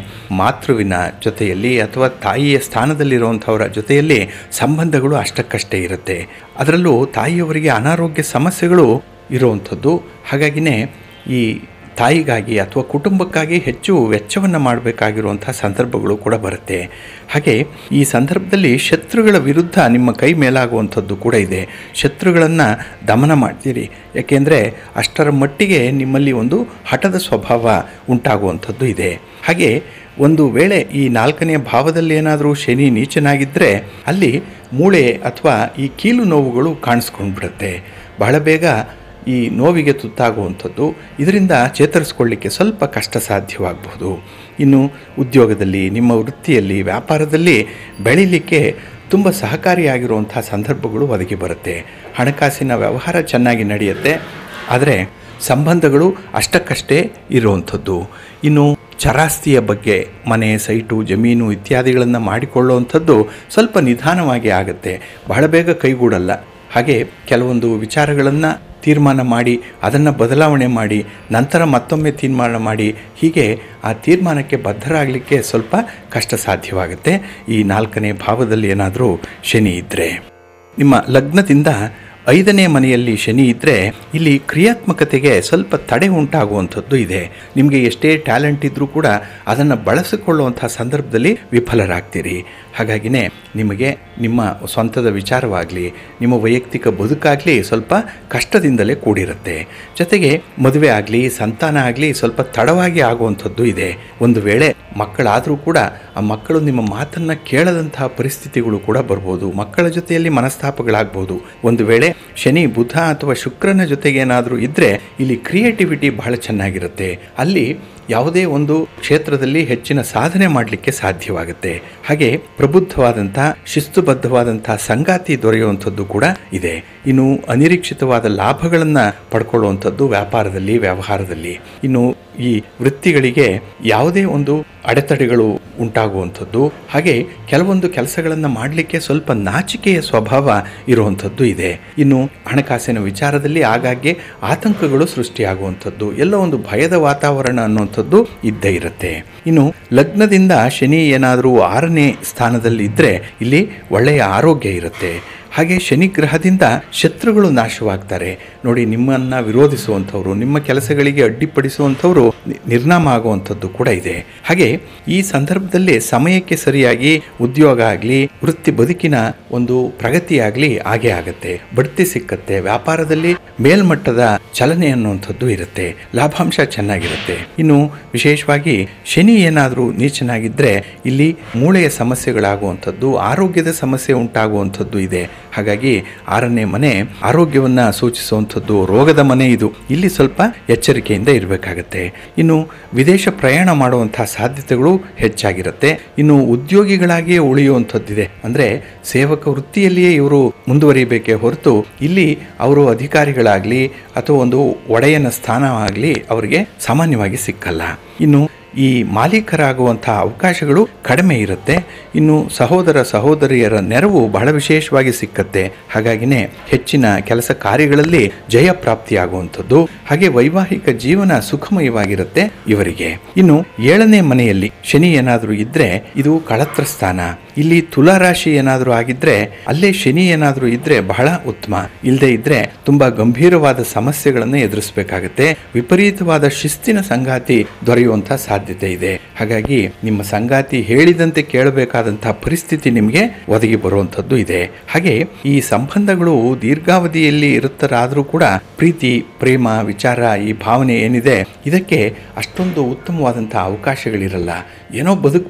ಮಾತೃವಿನ ಜೊತೆಯಲ್ಲಿ ಅಥವಾ ತಾಯಿಯ ಸ್ಥಾನದಲ್ಲಿರುವಂಥವರ ಜೊತೆಯಲ್ಲಿ ಸಂಬಂಧಗಳು ಅಷ್ಟಕ್ಕಷ್ಟೇ ಇರುತ್ತೆ. ಅದರಲ್ಲೂ ತಾಯಿಯವರಿಗೆ ಅನಾರೋಗ್ಯ ಸಮಸ್ಯೆಗಳು ಇರುವಂಥದ್ದು. ಹಾಗಾಗಿನೇ ಈ ತಾಯಿಗಾಗಿ ಅಥವಾ ಕುಟುಂಬಕ್ಕಾಗಿ ಹೆಚ್ಚು ವೆಚ್ಚವನ್ನು ಮಾಡಬೇಕಾಗಿರುವಂಥ ಸಂದರ್ಭಗಳು ಕೂಡ ಬರುತ್ತೆ. ಹಾಗೆ ಈ ಸಂದರ್ಭದಲ್ಲಿ ಶತ್ರುಗಳ ವಿರುದ್ಧ ನಿಮ್ಮ ಕೈ ಮೇಲಾಗುವಂಥದ್ದು ಕೂಡ ಇದೆ. ಶತ್ರುಗಳನ್ನು ದಮನ ಮಾಡ್ತೀರಿ, ಯಾಕೆಂದರೆ ಅಷ್ಟರ ಮಟ್ಟಿಗೆ ನಿಮ್ಮಲ್ಲಿ ಒಂದು ಹಠದ ಸ್ವಭಾವ ಉಂಟಾಗುವಂಥದ್ದು ಇದೆ. ಹಾಗೆ ಒಂದು ವೇಳೆ ಈ 4ನೇ ಭಾವದಲ್ಲಿ ಏನಾದರೂ ಶನಿ ನೀಚನಾಗಿದ್ದರೆ ಅಲ್ಲಿ ಮೂಳೆ ಅಥವಾ ಈ ಕೀಲು ನೋವುಗಳು ಕಾಣಿಸ್ಕೊಂಡ್ಬಿಡುತ್ತೆ. ಬಹಳ ಬೇಗ ಈ ನೋವಿಗೆ ತುತ್ತಾಗುವಂಥದ್ದು, ಇದರಿಂದ ಚೇತರಿಸ್ಕೊಳ್ಳಿಕ್ಕೆ ಸ್ವಲ್ಪ ಕಷ್ಟ ಸಾಧ್ಯವಾಗಬಹುದು. ಇನ್ನು ಉದ್ಯೋಗದಲ್ಲಿ, ನಿಮ್ಮ ವೃತ್ತಿಯಲ್ಲಿ, ವ್ಯಾಪಾರದಲ್ಲಿ ಬೆಳೀಲಿಕ್ಕೆ ತುಂಬ ಸಹಕಾರಿಯಾಗಿರುವಂಥ ಸಂದರ್ಭಗಳು ಒದಗಿ ಬರುತ್ತೆ. ಹಣಕಾಸಿನ ವ್ಯವಹಾರ ಚೆನ್ನಾಗಿ ನಡೆಯುತ್ತೆ, ಆದರೆ ಸಂಬಂಧಗಳು ಅಷ್ಟಕ್ಕಷ್ಟೇ ಇರುವಂಥದ್ದು. ಇನ್ನು ಚರಾಸ್ತಿಯ ಬಗ್ಗೆ, ಮನೆ, ಸೈಟು, ಜಮೀನು ಇತ್ಯಾದಿಗಳನ್ನು ಮಾಡಿಕೊಳ್ಳುವಂಥದ್ದು ಸ್ವಲ್ಪ ನಿಧಾನವಾಗಿ ಆಗುತ್ತೆ, ಬಹಳ ಬೇಗ ಕೈಗೂಡಲ್ಲ. ಹಾಗೆ ಕೆಲವೊಂದು ವಿಚಾರಗಳನ್ನು ತೀರ್ಮಾನ ಮಾಡಿ ಅದನ್ನು ಬದಲಾವಣೆ ಮಾಡಿ ನಂತರ ಮತ್ತೊಮ್ಮೆ ತೀರ್ಮಾನ ಮಾಡಿ, ಹೀಗೆ ಆ ತೀರ್ಮಾನಕ್ಕೆ ಬದ್ಧರಾಗಲಿಕ್ಕೆ ಸ್ವಲ್ಪ ಕಷ್ಟ ಸಾಧ್ಯವಾಗುತ್ತೆ ಈ 4ನೇ ಭಾವದಲ್ಲಿ ಏನಾದರೂ ಶನಿ ಇದ್ದರೆ. ನಿಮ್ಮ ಲಗ್ನದಿಂದ 5ನೇ ಮನೆಯಲ್ಲಿ ಶನಿ ಇದ್ದರೆ ಇಲ್ಲಿ ಕ್ರಿಯಾತ್ಮಕತೆಗೆ ಸ್ವಲ್ಪ ತಡೆ ಉಂಟಾಗುವಂಥದ್ದು ಇದೆ. ನಿಮಗೆ ಎಷ್ಟೇ ಟ್ಯಾಲೆಂಟ್ ಇದ್ದರೂ ಕೂಡ ಅದನ್ನು ಬಳಸಿಕೊಳ್ಳುವಂಥ ಸಂದರ್ಭದಲ್ಲಿ ವಿಫಲರಾಗ್ತೀರಿ. ಹಾಗಾಗಿನೇ ನಿಮಗೆ ನಿಮ್ಮ ಸ್ವಂತದ ವಿಚಾರವಾಗಲಿ, ನಿಮ್ಮ ವೈಯಕ್ತಿಕ ಬದುಕಾಗಲಿ ಸ್ವಲ್ಪ ಕಷ್ಟದಿಂದಲೇ ಕೂಡಿರುತ್ತೆ. ಜೊತೆಗೆ ಮದುವೆ ಆಗಲಿ, ಸಂತಾನ ಆಗಲಿ ಸ್ವಲ್ಪ ತಡವಾಗಿ ಆಗುವಂಥದ್ದು ಇದೆ. ಒಂದು ವೇಳೆ ಮಕ್ಕಳಾದರೂ ಕೂಡ ಆ ಮಕ್ಕಳು ನಿಮ್ಮ ಮಾತನ್ನು ಕೇಳದಂತಹ ಪರಿಸ್ಥಿತಿಗಳು ಕೂಡ ಬರ್ಬೋದು. ಮಕ್ಕಳ ಜೊತೆಯಲ್ಲಿ ಮನಸ್ತಾಪಗಳಾಗ್ಬೋದು. ಒಂದು ವೇಳೆ ಶನಿ, ಬುಧ ಅಥವಾ ಶುಕ್ರನ ಜೊತೆಗೇನಾದರೂ ಇದ್ದರೆ ಇಲ್ಲಿ ಕ್ರಿಯೇಟಿವಿಟಿ ಬಹಳ ಚೆನ್ನಾಗಿರುತ್ತೆ. ಅಲ್ಲಿ ಯಾವುದೇ ಒಂದು ಕ್ಷೇತ್ರದಲ್ಲಿ ಹೆಚ್ಚಿನ ಸಾಧನೆ ಮಾಡಲಿಕ್ಕೆ ಸಾಧ್ಯವಾಗುತ್ತೆ. ಹಾಗೆ ಪ್ರಬುದ್ಧವಾದಂಥ, ಶಿಸ್ತುಬದ್ಧವಾದಂಥ ಸಂಗಾತಿ ದೊರೆಯುವಂಥದ್ದು ಕೂಡ ಇದೆ. ಇನ್ನು ಅನಿರೀಕ್ಷಿತವಾದ ಲಾಭಗಳನ್ನು ಪಡ್ಕೊಳ್ಳುವಂಥದ್ದು ವ್ಯಾಪಾರದಲ್ಲಿ, ವ್ಯವಹಾರದಲ್ಲಿ. ಇನ್ನು ಈ ವೃತ್ತಿಗಳಿಗೆ ಯಾವುದೇ ಒಂದು ಅಡೆತಡೆಗಳು ಉಂಟಾಗುವಂಥದ್ದು, ಹಾಗೆ ಕೆಲವೊಂದು ಕೆಲಸಗಳನ್ನು ಮಾಡಲಿಕ್ಕೆ ಸ್ವಲ್ಪ ನಾಚಿಕೆಯ ಸ್ವಭಾವ ಇರುವಂಥದ್ದು ಇದೆ. ಇನ್ನು ಹಣಕಾಸಿನ ವಿಚಾರದಲ್ಲಿ ಆಗಾಗ್ಗೆ ಆತಂಕಗಳು ಸೃಷ್ಟಿಯಾಗುವಂಥದ್ದು, ಎಲ್ಲ ಒಂದು ಭಯದ ವಾತಾವರಣ ಅನ್ನುವಂಥದ್ದು ಇದ್ದೇ ಇರುತ್ತೆ. ಇನ್ನು ಲಗ್ನದಿಂದ ಶನಿ ಏನಾದರೂ 6ನೇ ಸ್ಥಾನದಲ್ಲಿ ಇದ್ದರೆ ಇಲ್ಲಿ ಒಳ್ಳೆಯ ಆರೋಗ್ಯ ಇರುತ್ತೆ. ಹಾಗೆ ಶನಿ ಗ್ರಹದಿಂದ ಶತ್ರುಗಳು ನಾಶವಾಗ್ತಾರೆ. ನೋಡಿ, ನಿಮ್ಮನ್ನು ವಿರೋಧಿಸುವಂಥವ್ರು, ನಿಮ್ಮ ಕೆಲಸಗಳಿಗೆ ಅಡ್ಡಿಪಡಿಸುವಂಥವ್ರು ನಿರ್ನಾಮ ಆಗುವಂಥದ್ದು ಕೂಡ ಇದೆ. ಹಾಗೆ ಈ ಸಂದರ್ಭದಲ್ಲಿ ಸಮಯಕ್ಕೆ ಸರಿಯಾಗಿ ಉದ್ಯೋಗ ಆಗಲಿ, ವೃತ್ತಿ ಬದುಕಿನ ಒಂದು ಪ್ರಗತಿಯಾಗಲಿ ಆಗೇ ಆಗುತ್ತೆ. ಬಡ್ತಿ ಸಿಕ್ಕತ್ತೆ, ವ್ಯಾಪಾರದಲ್ಲಿ ಮೇಲ್ಮಟ್ಟದ ಚಲನೆ ಅನ್ನುವಂಥದ್ದು ಇರುತ್ತೆ, ಲಾಭಾಂಶ ಚೆನ್ನಾಗಿರುತ್ತೆ. ಇನ್ನು ವಿಶೇಷವಾಗಿ ಶನಿ ಏನಾದರೂ ನೀಚನಾಗಿದ್ದರೆ ಇಲ್ಲಿ ಮೂಳೆಯ ಸಮಸ್ಯೆಗಳಾಗುವಂಥದ್ದು, ಆರೋಗ್ಯದ ಸಮಸ್ಯೆ ಉಂಟಾಗುವಂಥದ್ದು ಇದೆ. ಹಾಗಾಗಿ 6ನೇ ಮನೆ ಆರೋಗ್ಯವನ್ನು ಸೂಚಿಸುವಂಥದ್ದು, ರೋಗದ ಮನೆ ಇದು. ಇಲ್ಲಿ ಸ್ವಲ್ಪ ಎಚ್ಚರಿಕೆಯಿಂದ ಇರಬೇಕಾಗತ್ತೆ. ಇನ್ನು ವಿದೇಶ ಪ್ರಯಾಣ ಮಾಡುವಂಥ ಸಾಧ್ಯತೆಗಳು ಹೆಚ್ಚಾಗಿರುತ್ತೆ. ಇನ್ನು ಉದ್ಯೋಗಿಗಳಾಗಿಯೇ ಉಳಿಯುವಂಥದ್ದಿದೆ. ಅಂದರೆ ಸೇವಕ ವೃತ್ತಿಯಲ್ಲಿಯೇ ಇವರು ಮುಂದುವರಿಬೇಕೇ ಹೊರತು ಇಲ್ಲಿ ಅವರು ಅಧಿಕಾರಿಗಳಾಗಲಿ ಅಥವಾ ಒಂದು ಒಡೆಯನ ಸ್ಥಾನವಾಗಲಿ ಅವರಿಗೆ ಸಾಮಾನ್ಯವಾಗಿ ಸಿಕ್ಕಲ್ಲ. ಇನ್ನು ಈ ಮಾಲೀಕರಾಗುವಂಥ ಅವಕಾಶಗಳು ಕಡಿಮೆ ಇರುತ್ತೆ. ಇನ್ನು ಸಹೋದರ ಸಹೋದರಿಯರ ನೆರವು ಬಹಳ ವಿಶೇಷವಾಗಿ ಸಿಕ್ಕತ್ತೆ. ಹಾಗಾಗಿನೇ ಹೆಚ್ಚಿನ ಕೆಲಸ ಕಾರ್ಯಗಳಲ್ಲಿ ಜಯ ಪ್ರಾಪ್ತಿಯಾಗುವಂಥದ್ದು, ಹಾಗೆ ವೈವಾಹಿಕ ಜೀವನ ಸುಖಮಯವಾಗಿರುತ್ತೆ ಇವರಿಗೆ. ಇನ್ನು 7ನೇ ಮನೆಯಲ್ಲಿ ಶನಿ ಏನಾದರೂ ಇದ್ದರೆ ಇದು ಕಳತ್ರ ಸ್ಥಾನ. ಇಲ್ಲಿ ತುಲಾರಾಶಿ ಏನಾದರೂ ಆಗಿದ್ದರೆ ಅಲ್ಲೇ ಶನಿ ಏನಾದರೂ ಇದ್ದರೆ ಬಹಳ ಉತ್ತಮ. ಇಲ್ಲದೆ ಇದ್ದರೆ ತುಂಬ ಗಂಭೀರವಾದ ಸಮಸ್ಯೆಗಳನ್ನು ಎದುರಿಸಬೇಕಾಗುತ್ತೆ. ವಿಪರೀತವಾದ ಶಿಸ್ತಿನ ಸಂಗಾತಿ ದೊರೆಯುವಂಥ ಸಾಧ್ಯತೆ ಇದೆ. ಹಾಗಾಗಿ ನಿಮ್ಮ ಸಂಗಾತಿ ಹೇಳಿದಂತೆ ಕೇಳಬೇಕಾದಂತಹ ಪರಿಸ್ಥಿತಿ ನಿಮಗೆ ಒದಗಿ ಬರುವಂಥದ್ದು ಇದೆ. ಹಾಗೆ ಈ ಸಂಬಂಧಗಳು ದೀರ್ಘಾವಧಿಯಲ್ಲಿ ಇರುತ್ತಾರಾದರೂ ಕೂಡ ಪ್ರೀತಿ, ಪ್ರೇಮ, ವಿಚಾರ, ಈ ಭಾವನೆ ಏನಿದೆ ಇದಕ್ಕೆ ಅಷ್ಟೊಂದು ಉತ್ತಮವಾದಂಥ ಅವಕಾಶಗಳಿರಲ್ಲ. ಏನೋ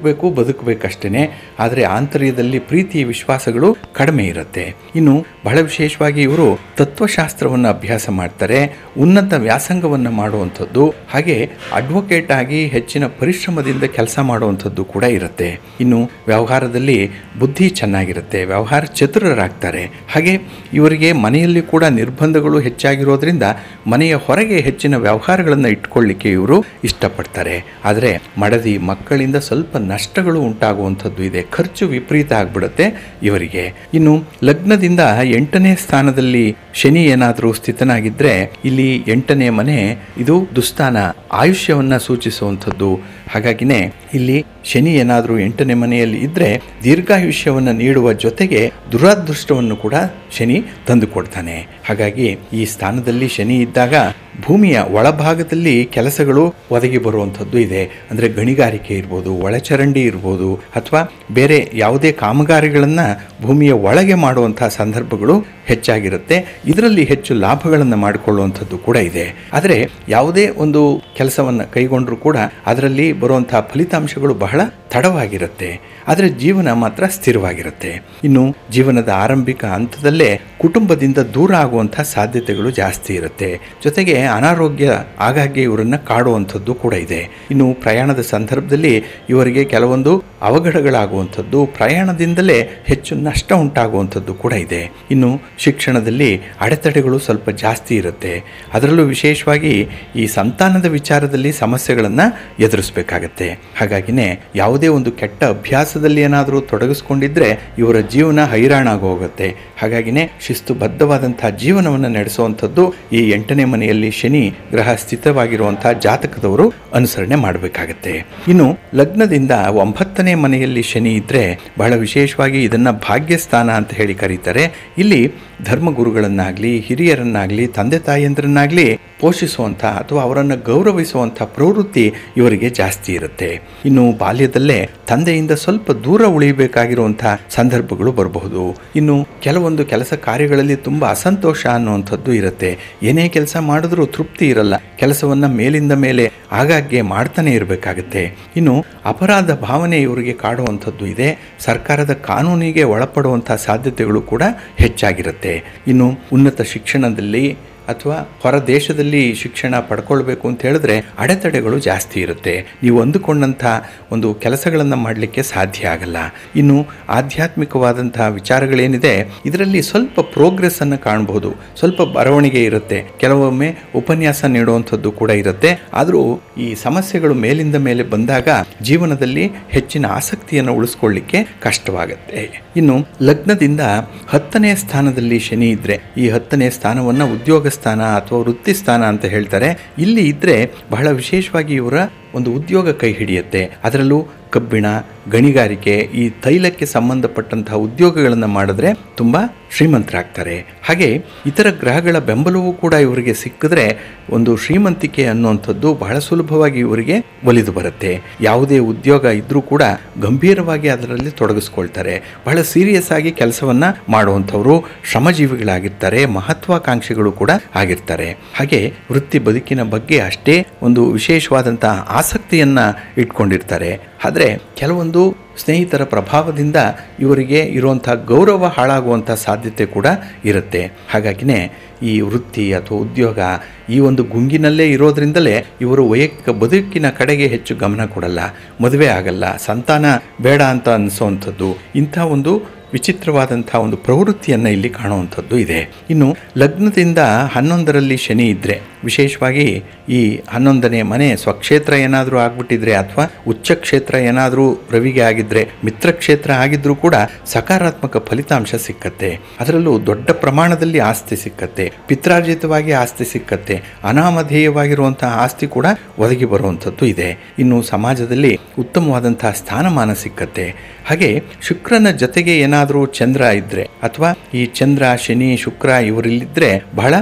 ಬದುಕಬೇಕಷ್ಟೇ, ಆದರೆ ಆಂತರ್ಯದಲ್ಲಿ ಪ್ರೀತಿ, ವಿಶ್ವಾಸಗಳು ಕಡಿಮೆ ಇರುತ್ತೆ. ಇನ್ನು ಬಹಳ ವಿಶೇಷವಾಗಿ ಇವರು ತತ್ವಶಾಸ್ತ್ರವನ್ನು ಅಭ್ಯಾಸ ಮಾಡ್ತಾರೆ, ಉನ್ನತ ವ್ಯಾಸಂಗವನ್ನು ಮಾಡುವಂಥದ್ದು, ಹಾಗೆ ಅಡ್ವೊಕೇಟ್ ಆಗಿ ಹೆಚ್ಚಿನ ಪರಿಶ್ರಮದಿಂದ ಕೆಲಸ ಮಾಡುವಂಥದ್ದು ಕೂಡ ಇರುತ್ತೆ. ಇನ್ನು ವ್ಯವಹಾರದಲ್ಲಿ ಬುದ್ಧಿ ಚೆನ್ನಾಗಿರುತ್ತೆ, ವ್ಯವಹಾರ ಚತುರರಾಗ್ತಾರೆ. ಹಾಗೆ ಇವರಿಗೆ ಮನೆಯಲ್ಲಿ ಕೂಡ ನಿರ್ಬಂಧಗಳು ಹೆಚ್ಚಾಗಿರೋದ್ರಿಂದ ಮನೆಯ ಹೊರಗೆ ಹೆಚ್ಚಿನ ವ್ಯವಹಾರಗಳನ್ನು ಇಟ್ಕೊಳ್ಳಿಕ್ಕೆ ಇವರು ಇಷ್ಟಪಡ್ತಾರೆ. ಆದರೆ ಮಡದಿ ಮಕ್ಕಳಿಂದ ಸ್ವಲ್ಪ ನಷ್ಟಗಳು ಉಂಟಾಗುವಂಥದ್ದು ಇದೆ, ಖರ್ಚು ವಿಪರೀತ ಆಗ್ಬಿಡುತ್ತೆ ಇವರಿಗೆ. ಇನ್ನು ಲಗ್ನದಿಂದ 8ನೇ ಸ್ಥಾನದಲ್ಲಿ ಶನಿ ಏನಾದರೂ ಸ್ಥಿತನಾಗಿದ್ದರೆ ಇಲ್ಲಿ 8ನೇ ಮನೆ ಇದು ದುಸ್ಥಾನ, ಆಯುಷ್ಯವನ್ನು ಸೂಚಿಸುವಂಥದ್ದು. ಹಾಗಾಗಿನೇ ಇಲ್ಲಿ ಶನಿ ಏನಾದರೂ 8ನೇ ಮನೆಯಲ್ಲಿ ಇದ್ದರೆ ದೀರ್ಘಾಯುಷ್ಯವನ್ನು ನೀಡುವ ಜೊತೆಗೆ ದುರಾದೃಷ್ಟವನ್ನು ಕೂಡ ಶನಿ ತಂದುಕೊಡ್ತಾನೆ. ಹಾಗಾಗಿ ಈ ಸ್ಥಾನದಲ್ಲಿ ಶನಿ ಇದ್ದಾಗ ಭೂಮಿಯ ಒಳಭಾಗದಲ್ಲಿ ಕೆಲಸಗಳು ಒದಗಿ ಬರುವಂಥದ್ದು ಇದೆ. ಅಂದರೆ ಗಣಿಗಾರಿಕೆ ಇರ್ಬೋದು, ಒಳಚರಂಡಿ ಇರ್ಬೋದು, ಅಥವಾ ಬೇರೆ ಯಾವುದೇ ಕಾಮಗಾರಿಗಳನ್ನು ಭೂಮಿಯ ಒಳಗೆ ಮಾಡುವಂಥ ಸಂದರ್ಭಗಳು ಹೆಚ್ಚಾಗಿರುತ್ತೆ. ಇದರಲ್ಲಿ ಹೆಚ್ಚು ಲಾಭಗಳನ್ನು ಮಾಡಿಕೊಳ್ಳುವಂಥದ್ದು ಕೂಡ ಇದೆ. ಆದರೆ ಯಾವುದೇ ಒಂದು ಕೆಲಸವನ್ನು ಕೈಗೊಂಡರೂ ಕೂಡ ಅದರಲ್ಲಿ ಬರುವಂಥ ಫಲಿತಾಂಶಗಳು ಬಹಳ ತಡವಾಗಿರುತ್ತೆ. ಆದರೆ ಜೀವನ ಮಾತ್ರ ಸ್ಥಿರವಾಗಿರುತ್ತೆ. ಇನ್ನು ಜೀವನದ ಆರಂಭಿಕ ಹಂತದಲ್ಲೇ ಕುಟುಂಬದಿಂದ ದೂರ ಆಗುವಂಥ ಸಾಧ್ಯತೆಗಳು ಜಾಸ್ತಿ ಇರುತ್ತೆ. ಜೊತೆಗೆ ಅನಾರೋಗ್ಯ ಆಗಾಗ್ಗೆ ಇವರನ್ನು ಕಾಡುವಂಥದ್ದು ಕೂಡ ಇದೆ. ಇನ್ನು ಪ್ರಯಾಣದ ಸಂದರ್ಭದಲ್ಲಿ ಇವರಿಗೆ ಕೆಲವೊಂದು ಅವಘಡಗಳಾಗುವಂಥದ್ದು, ಪ್ರಯಾಣದಿಂದಲೇ ಹೆಚ್ಚು ನಷ್ಟ ಉಂಟಾಗುವಂಥದ್ದು ಕೂಡ ಇದೆ. ಇನ್ನು ಶಿಕ್ಷಣದಲ್ಲಿ ಅಡೆತಡೆಗಳು ಸ್ವಲ್ಪ ಜಾಸ್ತಿ ಇರುತ್ತೆ. ಅದರಲ್ಲೂ ವಿಶೇಷವಾಗಿ ಈ ಸಂತಾನದ ವಿಚಾರದಲ್ಲಿ ಸಮಸ್ಯೆಗಳನ್ನು ಎದುರಿಸಬೇಕಾಗತ್ತೆ. ಹಾಗಾಗಿನೇ ಯಾವುದೇ ಒಂದು ಕೆಟ್ಟ ಅಭ್ಯಾಸದಲ್ಲಿ ಏನಾದರೂ ತೊಡಗಿಸ್ಕೊಂಡಿದ್ರೆ ಇವರ ಜೀವನ ಹೈರಾಣಾಗಿ ಹೋಗುತ್ತೆ. ಹಾಗಾಗಿನೇ ಶಿಸ್ತುಬದ್ಧವಾದಂಥ ಜೀವನವನ್ನು ನಡೆಸುವಂಥದ್ದು ಈ 8ನೇ ಮನೆಯಲ್ಲಿ ಶನಿ ಗ್ರಹ ಸ್ಥಿತವಾಗಿರುವಂಥ ಜಾತಕದವರು ಅನುಸರಣೆ ಮಾಡಬೇಕಾಗತ್ತೆ. ಇನ್ನು ಲಗ್ನದಿಂದ 9ನೇ ಮನೆಯಲ್ಲಿ ಶನಿ ಇದ್ದರೆ ಬಹಳ ವಿಶೇಷವಾಗಿ ಇದನ್ನು ಭಾಗ್ಯಸ್ಥಾನ ಅಂತ ಹೇಳಿ ಕರೀತಾರೆ. ಇಲ್ಲಿ ಧರ್ಮಗುರುಗಳನ್ನಾಗಲಿ, ಹಿರಿಯರನ್ನಾಗಲಿ, ತಂದೆ ತಾಯಿಯಂದ್ರನ್ನಾಗಲಿ ಪೋಷಿಸುವಂಥ ಅಥವಾ ಅವರನ್ನು ಗೌರವಿಸುವಂಥ ಪ್ರವೃತ್ತಿ ಇವರಿಗೆ ಜಾಸ್ತಿ ಇರುತ್ತೆ. ಇನ್ನು ಬಾಲ್ಯದಲ್ಲೇ ತಂದೆಯಿಂದ ಸ್ವಲ್ಪ ದೂರ ಉಳಿಯಬೇಕಾಗಿರುವಂಥ ಸಂದರ್ಭಗಳು ಬರಬಹುದು. ಇನ್ನು ಕೆಲವೊಂದು ಕೆಲಸ ಕಾರ್ಯಗಳಲ್ಲಿ ತುಂಬ ಅಸಂತೋಷ ಅನ್ನುವಂಥದ್ದು ಇರುತ್ತೆ. ಏನೇ ಕೆಲಸ ಮಾಡಿದ್ರೂ ತೃಪ್ತಿ ಇರಲ್ಲ. ಕೆಲಸವನ್ನು ಮೇಲಿಂದ ಮೇಲೆ ಆಗಾಗ್ಗೆ ಮಾಡ್ತಾನೆ ಇರಬೇಕಾಗತ್ತೆ. ಇನ್ನು ಅಪರಾಧ ಭಾವನೆ ಇವರಿಗೆ ಕಾಡುವಂಥದ್ದು ಇದೆ. ಸರ್ಕಾರದ ಕಾನೂನಿಗೆ ಒಳಪಡುವಂಥ ಸಾಧ್ಯತೆಗಳು ಕೂಡ ಹೆಚ್ಚಾಗಿರುತ್ತೆ. ಇನ್ನು ಉನ್ನತ ಶಿಕ್ಷಣದಲ್ಲಿ ಅಥವಾ ಹೊರ ದೇಶದಲ್ಲಿ ಶಿಕ್ಷಣ ಪಡ್ಕೊಳ್ಬೇಕು ಅಂತ ಹೇಳಿದ್ರೆ ಅಡೆತಡೆಗಳು ಜಾಸ್ತಿ ಇರುತ್ತೆ. ನೀವು ಅಂದುಕೊಂಡಂಥ ಒಂದು ಕೆಲಸಗಳನ್ನು ಮಾಡಲಿಕ್ಕೆ ಸಾಧ್ಯ ಆಗಲ್ಲ. ಇನ್ನು ಆಧ್ಯಾತ್ಮಿಕವಾದಂಥ ವಿಚಾರಗಳೇನಿದೆ ಇದರಲ್ಲಿ ಸ್ವಲ್ಪ ಪ್ರೋಗ್ರೆಸ್ಸನ್ನು ಕಾಣಬಹುದು. ಸ್ವಲ್ಪ ಬರವಣಿಗೆ ಇರುತ್ತೆ, ಕೆಲವೊಮ್ಮೆ ಉಪನ್ಯಾಸ ನೀಡುವಂಥದ್ದು ಕೂಡ ಇರುತ್ತೆ. ಆದರೂ ಈ ಸಮಸ್ಯೆಗಳು ಮೇಲಿಂದ ಮೇಲೆ ಬಂದಾಗ ಜೀವನದಲ್ಲಿ ಹೆಚ್ಚಿನ ಆಸಕ್ತಿಯನ್ನು ಉಳಿಸ್ಕೊಳ್ಳಿಕ್ಕೆ ಕಷ್ಟವಾಗುತ್ತೆ. ಇನ್ನು ಲಗ್ನದಿಂದ 10ನೇ ಸ್ಥಾನದಲ್ಲಿ ಶನಿ ಇದ್ದರೆ ಈ 10ನೇ ಸ್ಥಾನವನ್ನು ಉದ್ಯೋಗ ಸ್ಥಾನ ಅಥವಾ ವೃತ್ತಿ ಸ್ಥಾನ ಅಂತ ಹೇಳ್ತಾರೆ. ಇಲ್ಲಿ ಇದ್ದರೆ ಬಹಳ ವಿಶೇಷವಾಗಿ ಇವರ ಒಂದು ಉದ್ಯೋಗ ಕೈ ಹಿಡಿಯುತ್ತೆ. ಅದರಲ್ಲೂ ಕಬ್ಬಿಣ, ಗಣಿಗಾರಿಕೆ, ಈ ತೈಲಕ್ಕೆ ಸಂಬಂಧಪಟ್ಟಂತಹ ಉದ್ಯೋಗಗಳನ್ನು ಮಾಡಿದ್ರೆ ತುಂಬ ಶ್ರೀಮಂತರಾಗ್ತಾರೆ. ಹಾಗೆ ಇತರ ಗ್ರಹಗಳ ಬೆಂಬಲವೂ ಕೂಡ ಇವರಿಗೆ ಸಿಕ್ಕಿದ್ರೆ ಒಂದು ಶ್ರೀಮಂತಿಕೆ ಅನ್ನುವಂಥದ್ದು ಬಹಳ ಸುಲಭವಾಗಿ ಇವರಿಗೆ ಒಲಿದು ಬರುತ್ತೆ. ಯಾವುದೇ ಉದ್ಯೋಗ ಇದ್ದರೂ ಕೂಡ ಗಂಭೀರವಾಗಿ ಅದರಲ್ಲಿ ತೊಡಗಿಸ್ಕೊಳ್ತಾರೆ. ಬಹಳ ಸೀರಿಯಸ್ ಆಗಿ ಕೆಲಸವನ್ನು ಮಾಡುವಂಥವರು ಶ್ರಮಜೀವಿಗಳಾಗಿರ್ತಾರೆ, ಮಹತ್ವಾಕಾಂಕ್ಷಿಗಳು ಕೂಡ ಆಗಿರ್ತಾರೆ. ಹಾಗೆ ವೃತ್ತಿ ಬದುಕಿನ ಬಗ್ಗೆ ಅಷ್ಟೇ ಒಂದು ವಿಶೇಷವಾದಂಥ ಆಸಕ್ತಿಯನ್ನು ಇಟ್ಕೊಂಡಿರ್ತಾರೆ. ಆದರೆ ಕೆಲವೊಂದು ಸ್ನೇಹಿತರ ಪ್ರಭಾವದಿಂದ ಇವರಿಗೆ ಇರುವಂಥ ಗೌರವ ಹಾಳಾಗುವಂಥ ಸಾಧ್ಯತೆ ಕೂಡ ಇರುತ್ತೆ. ಹಾಗಾಗಿನೇ ಈ ವೃತ್ತಿ ಅಥವಾ ಉದ್ಯೋಗ ಈ ಒಂದು ಗುಂಗಿನಲ್ಲೇ ಇರೋದ್ರಿಂದಲೇ ಇವರು ವೈಯಕ್ತಿಕ ಬದುಕಿನ ಕಡೆಗೆ ಹೆಚ್ಚು ಗಮನ ಕೊಡಲ್ಲ, ಮದುವೆ ಆಗಲ್ಲ, ಸಂತಾನ ಬೇಡ ಅಂತ ಅನಿಸೋವಂಥದ್ದು, ಇಂಥ ಒಂದು ವಿಚಿತ್ರವಾದಂಥ ಒಂದು ಪ್ರವೃತ್ತಿಯನ್ನು ಇಲ್ಲಿ ಕಾಣುವಂಥದ್ದು ಇದೆ. ಇನ್ನು ಲಗ್ನದಿಂದ 11ರಲ್ಲಿ ಶನಿ ಇದ್ದರೆ ವಿಶೇಷವಾಗಿ ಈ 11ನೇ ಮನೆ ಸ್ವಕ್ಷೇತ್ರ ಏನಾದರೂ ಆಗ್ಬಿಟ್ಟಿದ್ರೆ ಅಥವಾ ಉಚ್ಚ ಕ್ಷೇತ್ರ ಏನಾದರೂ ರವಿಗೆ ಆಗಿದ್ದರೆ, ಮಿತ್ರಕ್ಷೇತ್ರ ಆಗಿದ್ರೂ ಕೂಡ ಸಕಾರಾತ್ಮಕ ಫಲಿತಾಂಶ ಸಿಕ್ಕತ್ತೆ. ಅದರಲ್ಲೂ ದೊಡ್ಡ ಪ್ರಮಾಣದಲ್ಲಿ ಆಸ್ತಿ ಸಿಕ್ಕತ್ತೆ, ಪಿತ್ರಾರ್ಜಿತವಾಗಿ ಆಸ್ತಿ ಸಿಕ್ಕತ್ತೆ, ಅನಾಮಧೇಯವಾಗಿರುವಂಥ ಆಸ್ತಿ ಕೂಡ ಒದಗಿ ಬರುವಂಥದ್ದು ಇದೆ. ಇನ್ನು ಸಮಾಜದಲ್ಲಿ ಉತ್ತಮವಾದಂಥ ಸ್ಥಾನಮಾನ ಸಿಕ್ಕತ್ತೆ. ಹಾಗೆ ಶುಕ್ರನ ಜೊತೆಗೆ ಏನಾದರೂ ಚಂದ್ರ ಇದ್ದರೆ ಅಥವಾ ಈ ಚಂದ್ರ, ಶನಿ, ಶುಕ್ರ ಇವರಿಲ್ಲಿದ್ದರೆ ಬಹಳ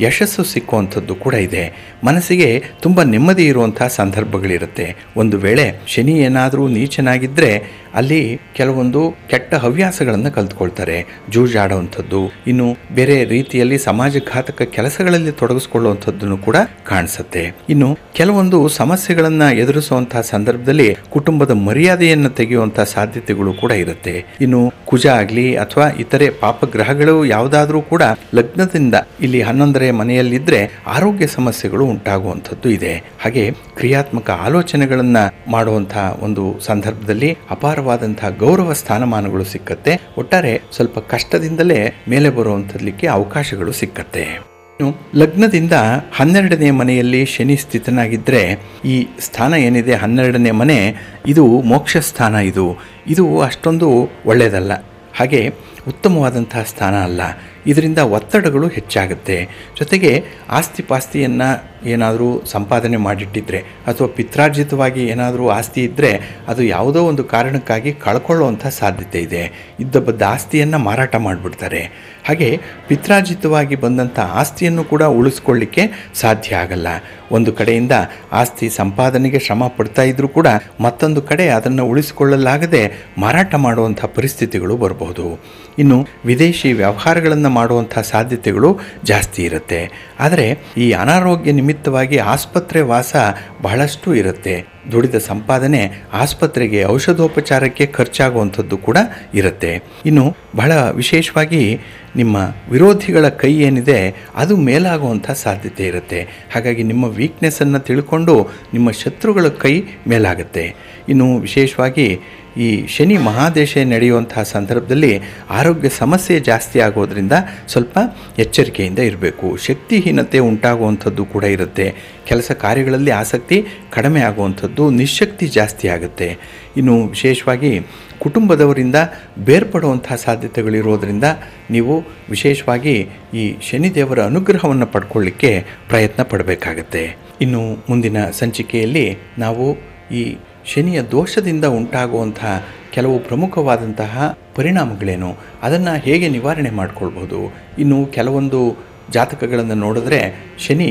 ಯಶಸ್ಸು ಸಿಕ್ಕುವಂಥದ್ದು ಕೂಡ ಇದೆ. ಮನಸ್ಸಿಗೆ ತುಂಬ ನೆಮ್ಮದಿ ಇರುವಂಥ ಸಂದರ್ಭಗಳಿರುತ್ತೆ. ಒಂದು ವೇಳೆ ಶನಿ ಏನಾದರೂ ನೀಚನಾಗಿದ್ದರೆ ಅಲ್ಲಿ ಕೆಲವೊಂದು ಕೆಟ್ಟ ಹವ್ಯಾಸಗಳನ್ನು ಕಲ್ತ್ಕೊಳ್ತಾರೆ, ಜೂಜಾಡುವಂಥದ್ದು, ಇನ್ನು ಬೇರೆ ರೀತಿಯಲ್ಲಿ ಸಮಾಜಘಾತಕ ಕೆಲಸಗಳಲ್ಲಿ ತೊಡಗಿಸ್ಕೊಳ್ಳುವಂಥದ್ದನ್ನು ಕೂಡ ಕಾಣಿಸುತ್ತೆ. ಇನ್ನು ಕೆಲವೊಂದು ಸಮಸ್ಯೆಗಳನ್ನು ಎದುರಿಸುವಂಥ ಸಂದರ್ಭದಲ್ಲಿ ಕುಟುಂಬದ ಮರ್ಯಾದೆಯನ್ನು ತೆಗೆಯುವಂಥ ಸಾಧ್ಯತೆಗಳು ಕೂಡ ಇರುತ್ತೆ. ಇನ್ನು ಕುಜ ಆಗಲಿ ಅಥವಾ ಇತರೆ ಪಾಪಗ್ರಹಗಳು ಯಾವುದಾದ್ರೂ ಕೂಡ ಲಗ್ನದಿಂದ ಇಲ್ಲಿ 11ನೇ ಮನೆಯಲ್ಲಿದ್ದರೆ ಆರೋಗ್ಯ ಸಮಸ್ಯೆಗಳು ಉಂಟಾಗುವಂಥದ್ದು ಇದೆ. ಹಾಗೆ ಕ್ರಿಯಾತ್ಮಕ ಆಲೋಚನೆಗಳನ್ನು ಮಾಡುವಂಥ ಒಂದು ಸಂದರ್ಭದಲ್ಲಿ ಅಪಾರವಾದಂತಹ ಗೌರವ ಸ್ಥಾನಮಾನಗಳು ಸಿಕ್ಕತ್ತೆ. ಒಟ್ಟಾರೆ ಸ್ವಲ್ಪ ಕಷ್ಟದಿಂದಲೇ ಮೇಲೆ ಬರುವಂಥದ್ದಕ್ಕೆ ಅವಕಾಶಗಳು ಸಿಕ್ಕತ್ತೆ. ಲಗ್ನದಿಂದ 12ನೇ ಮನೆಯಲ್ಲಿ ಶನಿ ಸ್ಥಿತನಾಗಿದ್ದರೆ ಈ ಸ್ಥಾನ ಏನಿದೆ 12ನೇ ಮನೆ ಇದು ಮೋಕ್ಷ ಸ್ಥಾನ. ಇದು ಅಷ್ಟೊಂದು ಒಳ್ಳೆಯದಲ್ಲ. ಹಾಗೆ ಉತ್ತಮವಾದಂತಹ ಸ್ಥಾನ ಅಲ್ಲ. ಇದರಿಂದ ಒತ್ತಡಗಳು ಹೆಚ್ಚಾಗುತ್ತೆ. ಜೊತೆಗೆ ಆಸ್ತಿ ಪಾಸ್ತಿಯನ್ನು ಏನಾದರೂ ಸಂಪಾದನೆ ಮಾಡಿಟ್ಟಿದ್ರೆ ಅಥವಾ ಪಿತ್ರಾರ್ಜಿತವಾಗಿ ಏನಾದರೂ ಆಸ್ತಿ ಇದ್ದರೆ ಅದು ಯಾವುದೋ ಒಂದು ಕಾರಣಕ್ಕಾಗಿ ಕಳ್ಕೊಳ್ಳುವಂಥ ಸಾಧ್ಯತೆ ಇದೆ. ಇದ್ದಬದ್ದ ಆಸ್ತಿಯನ್ನು ಮಾರಾಟ ಮಾಡಿಬಿಡ್ತಾರೆ. ಹಾಗೆ ಪಿತ್ರಾರ್ಜಿತವಾಗಿ ಬಂದಂಥ ಆಸ್ತಿಯನ್ನು ಕೂಡ ಉಳಿಸ್ಕೊಳ್ಳಿಕ್ಕೆ ಸಾಧ್ಯ ಆಗಲ್ಲ. ಒಂದು ಕಡೆಯಿಂದ ಆಸ್ತಿ ಸಂಪಾದನೆಗೆ ಶ್ರಮ ಪಡ್ತಾ ಇದ್ದರೂ ಕೂಡ ಮತ್ತೊಂದು ಕಡೆ ಅದನ್ನು ಉಳಿಸಿಕೊಳ್ಳಲಾಗದೆ ಮಾರಾಟ ಮಾಡುವಂಥ ಪರಿಸ್ಥಿತಿಗಳು ಬರಬಹುದು. ಇನ್ನು ವಿದೇಶಿ ವ್ಯವಹಾರಗಳನ್ನು ಮಾಡುವಂಥ ಸಾಧ್ಯತೆಗಳು ಜಾಸ್ತಿ ಇರುತ್ತೆ. ಆದರೆ ಈ ಅನಾರೋಗ್ಯ ನಿಮಿತ್ತವಾಗಿ ಆಸ್ಪತ್ರೆ ವಾಸ ಬಹಳಷ್ಟು ಇರುತ್ತೆ. ದುಡಿದ ಸಂಪಾದನೆ ಆಸ್ಪತ್ರೆಗೆ ಔಷಧೋಪಚಾರಕ್ಕೆ ಖರ್ಚಾಗುವಂಥದ್ದು ಕೂಡ ಇರುತ್ತೆ. ಇನ್ನು ಬಹಳ ವಿಶೇಷವಾಗಿ ನಿಮ್ಮ ವಿರೋಧಿಗಳ ಕೈ ಏನಿದೆ ಅದು ಮೇಲಾಗುವಂಥ ಸಾಧ್ಯತೆ ಇರುತ್ತೆ. ಹಾಗಾಗಿ ನಿಮ್ಮ ವೀಕ್ನೆಸ್ಸನ್ನು ತಿಳ್ಕೊಂಡು ನಿಮ್ಮ ಶತ್ರುಗಳ ಕೈ ಮೇಲಾಗುತ್ತೆ. ಇನ್ನು ವಿಶೇಷವಾಗಿ ಈ ಶನಿ ಮಹಾದೇಶ ನಡೆಯುವಂತಹ ಸಂದರ್ಭದಲ್ಲಿ ಆರೋಗ್ಯ ಸಮಸ್ಯೆ ಜಾಸ್ತಿ ಆಗೋದ್ರಿಂದ ಸ್ವಲ್ಪ ಎಚ್ಚರಿಕೆಯಿಂದ ಇರಬೇಕು. ಶಕ್ತಿಹೀನತೆ ಉಂಟಾಗುವಂಥದ್ದು ಕೂಡ ಇರುತ್ತೆ. ಕೆಲಸ ಕಾರ್ಯಗಳಲ್ಲಿ ಆಸಕ್ತಿ ಕಡಿಮೆ ಆಗುವಂಥದ್ದು, ನಿಶ್ಶಕ್ತಿ ಜಾಸ್ತಿ ಆಗುತ್ತೆ. ಇನ್ನು ವಿಶೇಷವಾಗಿ ಕುಟುಂಬದವರಿಂದ ಬೇರ್ಪಡುವಂಥ ಸಾಧ್ಯತೆಗಳಿರೋದರಿಂದ ನೀವು ವಿಶೇಷವಾಗಿ ಈ ಶನಿದೇವರ ಅನುಗ್ರಹವನ್ನು ಪಡ್ಕೊಳ್ಳಿಕ್ಕೆ ಪ್ರಯತ್ನ ಪಡಬೇಕಾಗತ್ತೆ. ಇನ್ನು ಮುಂದಿನ ಸಂಚಿಕೆಯಲ್ಲಿ ನಾವು ಈ ಶನಿಯ ದೋಷದಿಂದ ಉಂಟಾಗುವಂಥ ಕೆಲವು ಪ್ರಮುಖವಾದಂತಹ ಪರಿಣಾಮಗಳೇನು, ಅದನ್ನು ಹೇಗೆ ನಿವಾರಣೆ ಮಾಡಿಕೊಳ್ಬೋದು. ಇನ್ನು ಕೆಲವೊಂದು ಜಾತಕಗಳನ್ನು ನೋಡಿದ್ರೆ ಶನಿ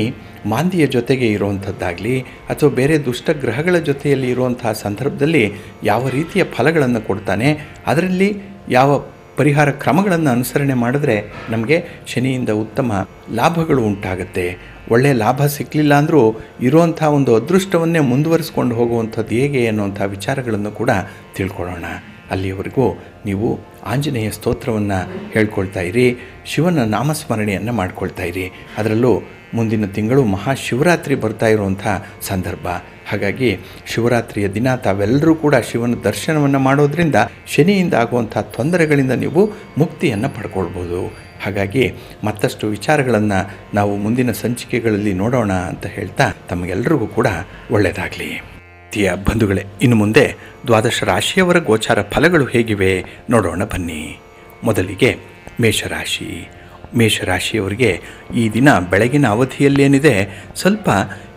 ಮಾಂದಿಯ ಜೊತೆಗೆ ಇರುವಂಥದ್ದಾಗಲಿ ಅಥವಾ ಬೇರೆ ದುಷ್ಟ ಗ್ರಹಗಳ ಜೊತೆಯಲ್ಲಿ ಇರುವಂತಹ ಸಂದರ್ಭದಲ್ಲಿ ಯಾವ ರೀತಿಯ ಫಲಗಳನ್ನು ಕೊಡ್ತಾನೆ, ಅದರಲ್ಲಿ ಯಾವ ಪರಿಹಾರ ಕ್ರಮಗಳನ್ನು ಅನುಸರಣೆ ಮಾಡಿದ್ರೆ ನಮಗೆ ಶನಿಯಿಂದ ಉತ್ತಮ ಲಾಭಗಳು ಉಂಟಾಗುತ್ತೆ. ಒಳ್ಳೆಯ ಲಾಭ ಸಿಕ್ಕಲಿಲ್ಲ ಅಂದರೂ ಇರುವಂಥ ಒಂದು ಅದೃಷ್ಟವನ್ನೇ ಮುಂದುವರಿಸ್ಕೊಂಡು ಹೋಗುವಂಥದ್ದು ಹೇಗೆ ಅನ್ನುವಂಥ ವಿಚಾರಗಳನ್ನು ಕೂಡ ತಿಳ್ಕೊಳ್ಳೋಣ. ಅಲ್ಲಿಯವರೆಗೂ ನೀವು ಆಂಜನೇಯ ಸ್ತೋತ್ರವನ್ನು ಹೇಳ್ಕೊಳ್ತಾ ಇರಿ, ಶಿವನ ನಾಮಸ್ಮರಣೆಯನ್ನು ಮಾಡ್ಕೊಳ್ತಾ ಇರಿ. ಅದರಲ್ಲೂ ಮುಂದಿನ ತಿಂಗಳು ಮಹಾಶಿವರಾತ್ರಿ ಬರ್ತಾ ಇರುವಂಥ ಸಂದರ್ಭ. ಹಾಗಾಗಿ ಶಿವರಾತ್ರಿಯ ದಿನ ತಾವೆಲ್ಲರೂ ಕೂಡ ಶಿವನ ದರ್ಶನವನ್ನು ಮಾಡೋದ್ರಿಂದ ಶನಿಯಿಂದ ಆಗುವಂಥ ತೊಂದರೆಗಳಿಂದ ನೀವು ಮುಕ್ತಿಯನ್ನು ಪಡ್ಕೊಳ್ಬೋದು. ಹಾಗಾಗಿ ಮತ್ತಷ್ಟು ವಿಚಾರಗಳನ್ನು ನಾವು ಮುಂದಿನ ಸಂಚಿಕೆಗಳಲ್ಲಿ ನೋಡೋಣ ಅಂತ ಹೇಳ್ತಾ ತಮಗೆಲ್ಲರಿಗೂ ಕೂಡ ಒಳ್ಳೆಯದಾಗಲಿ. ಪ್ರಿಯ ಬಂಧುಗಳೇ, ಇನ್ನು ಮುಂದೆ ದ್ವಾದಶ ರಾಶಿಯವರ ಗೋಚಾರ ಫಲಗಳು ಹೇಗಿವೆ ನೋಡೋಣ ಬನ್ನಿ. ಮೊದಲಿಗೆ ಮೇಷರಾಶಿ. ಮೇಷರಾಶಿಯವರಿಗೆ ಈ ದಿನ ಬೆಳಗಿನ ಅವಧಿಯಲ್ಲೇನಿದೆ ಸ್ವಲ್ಪ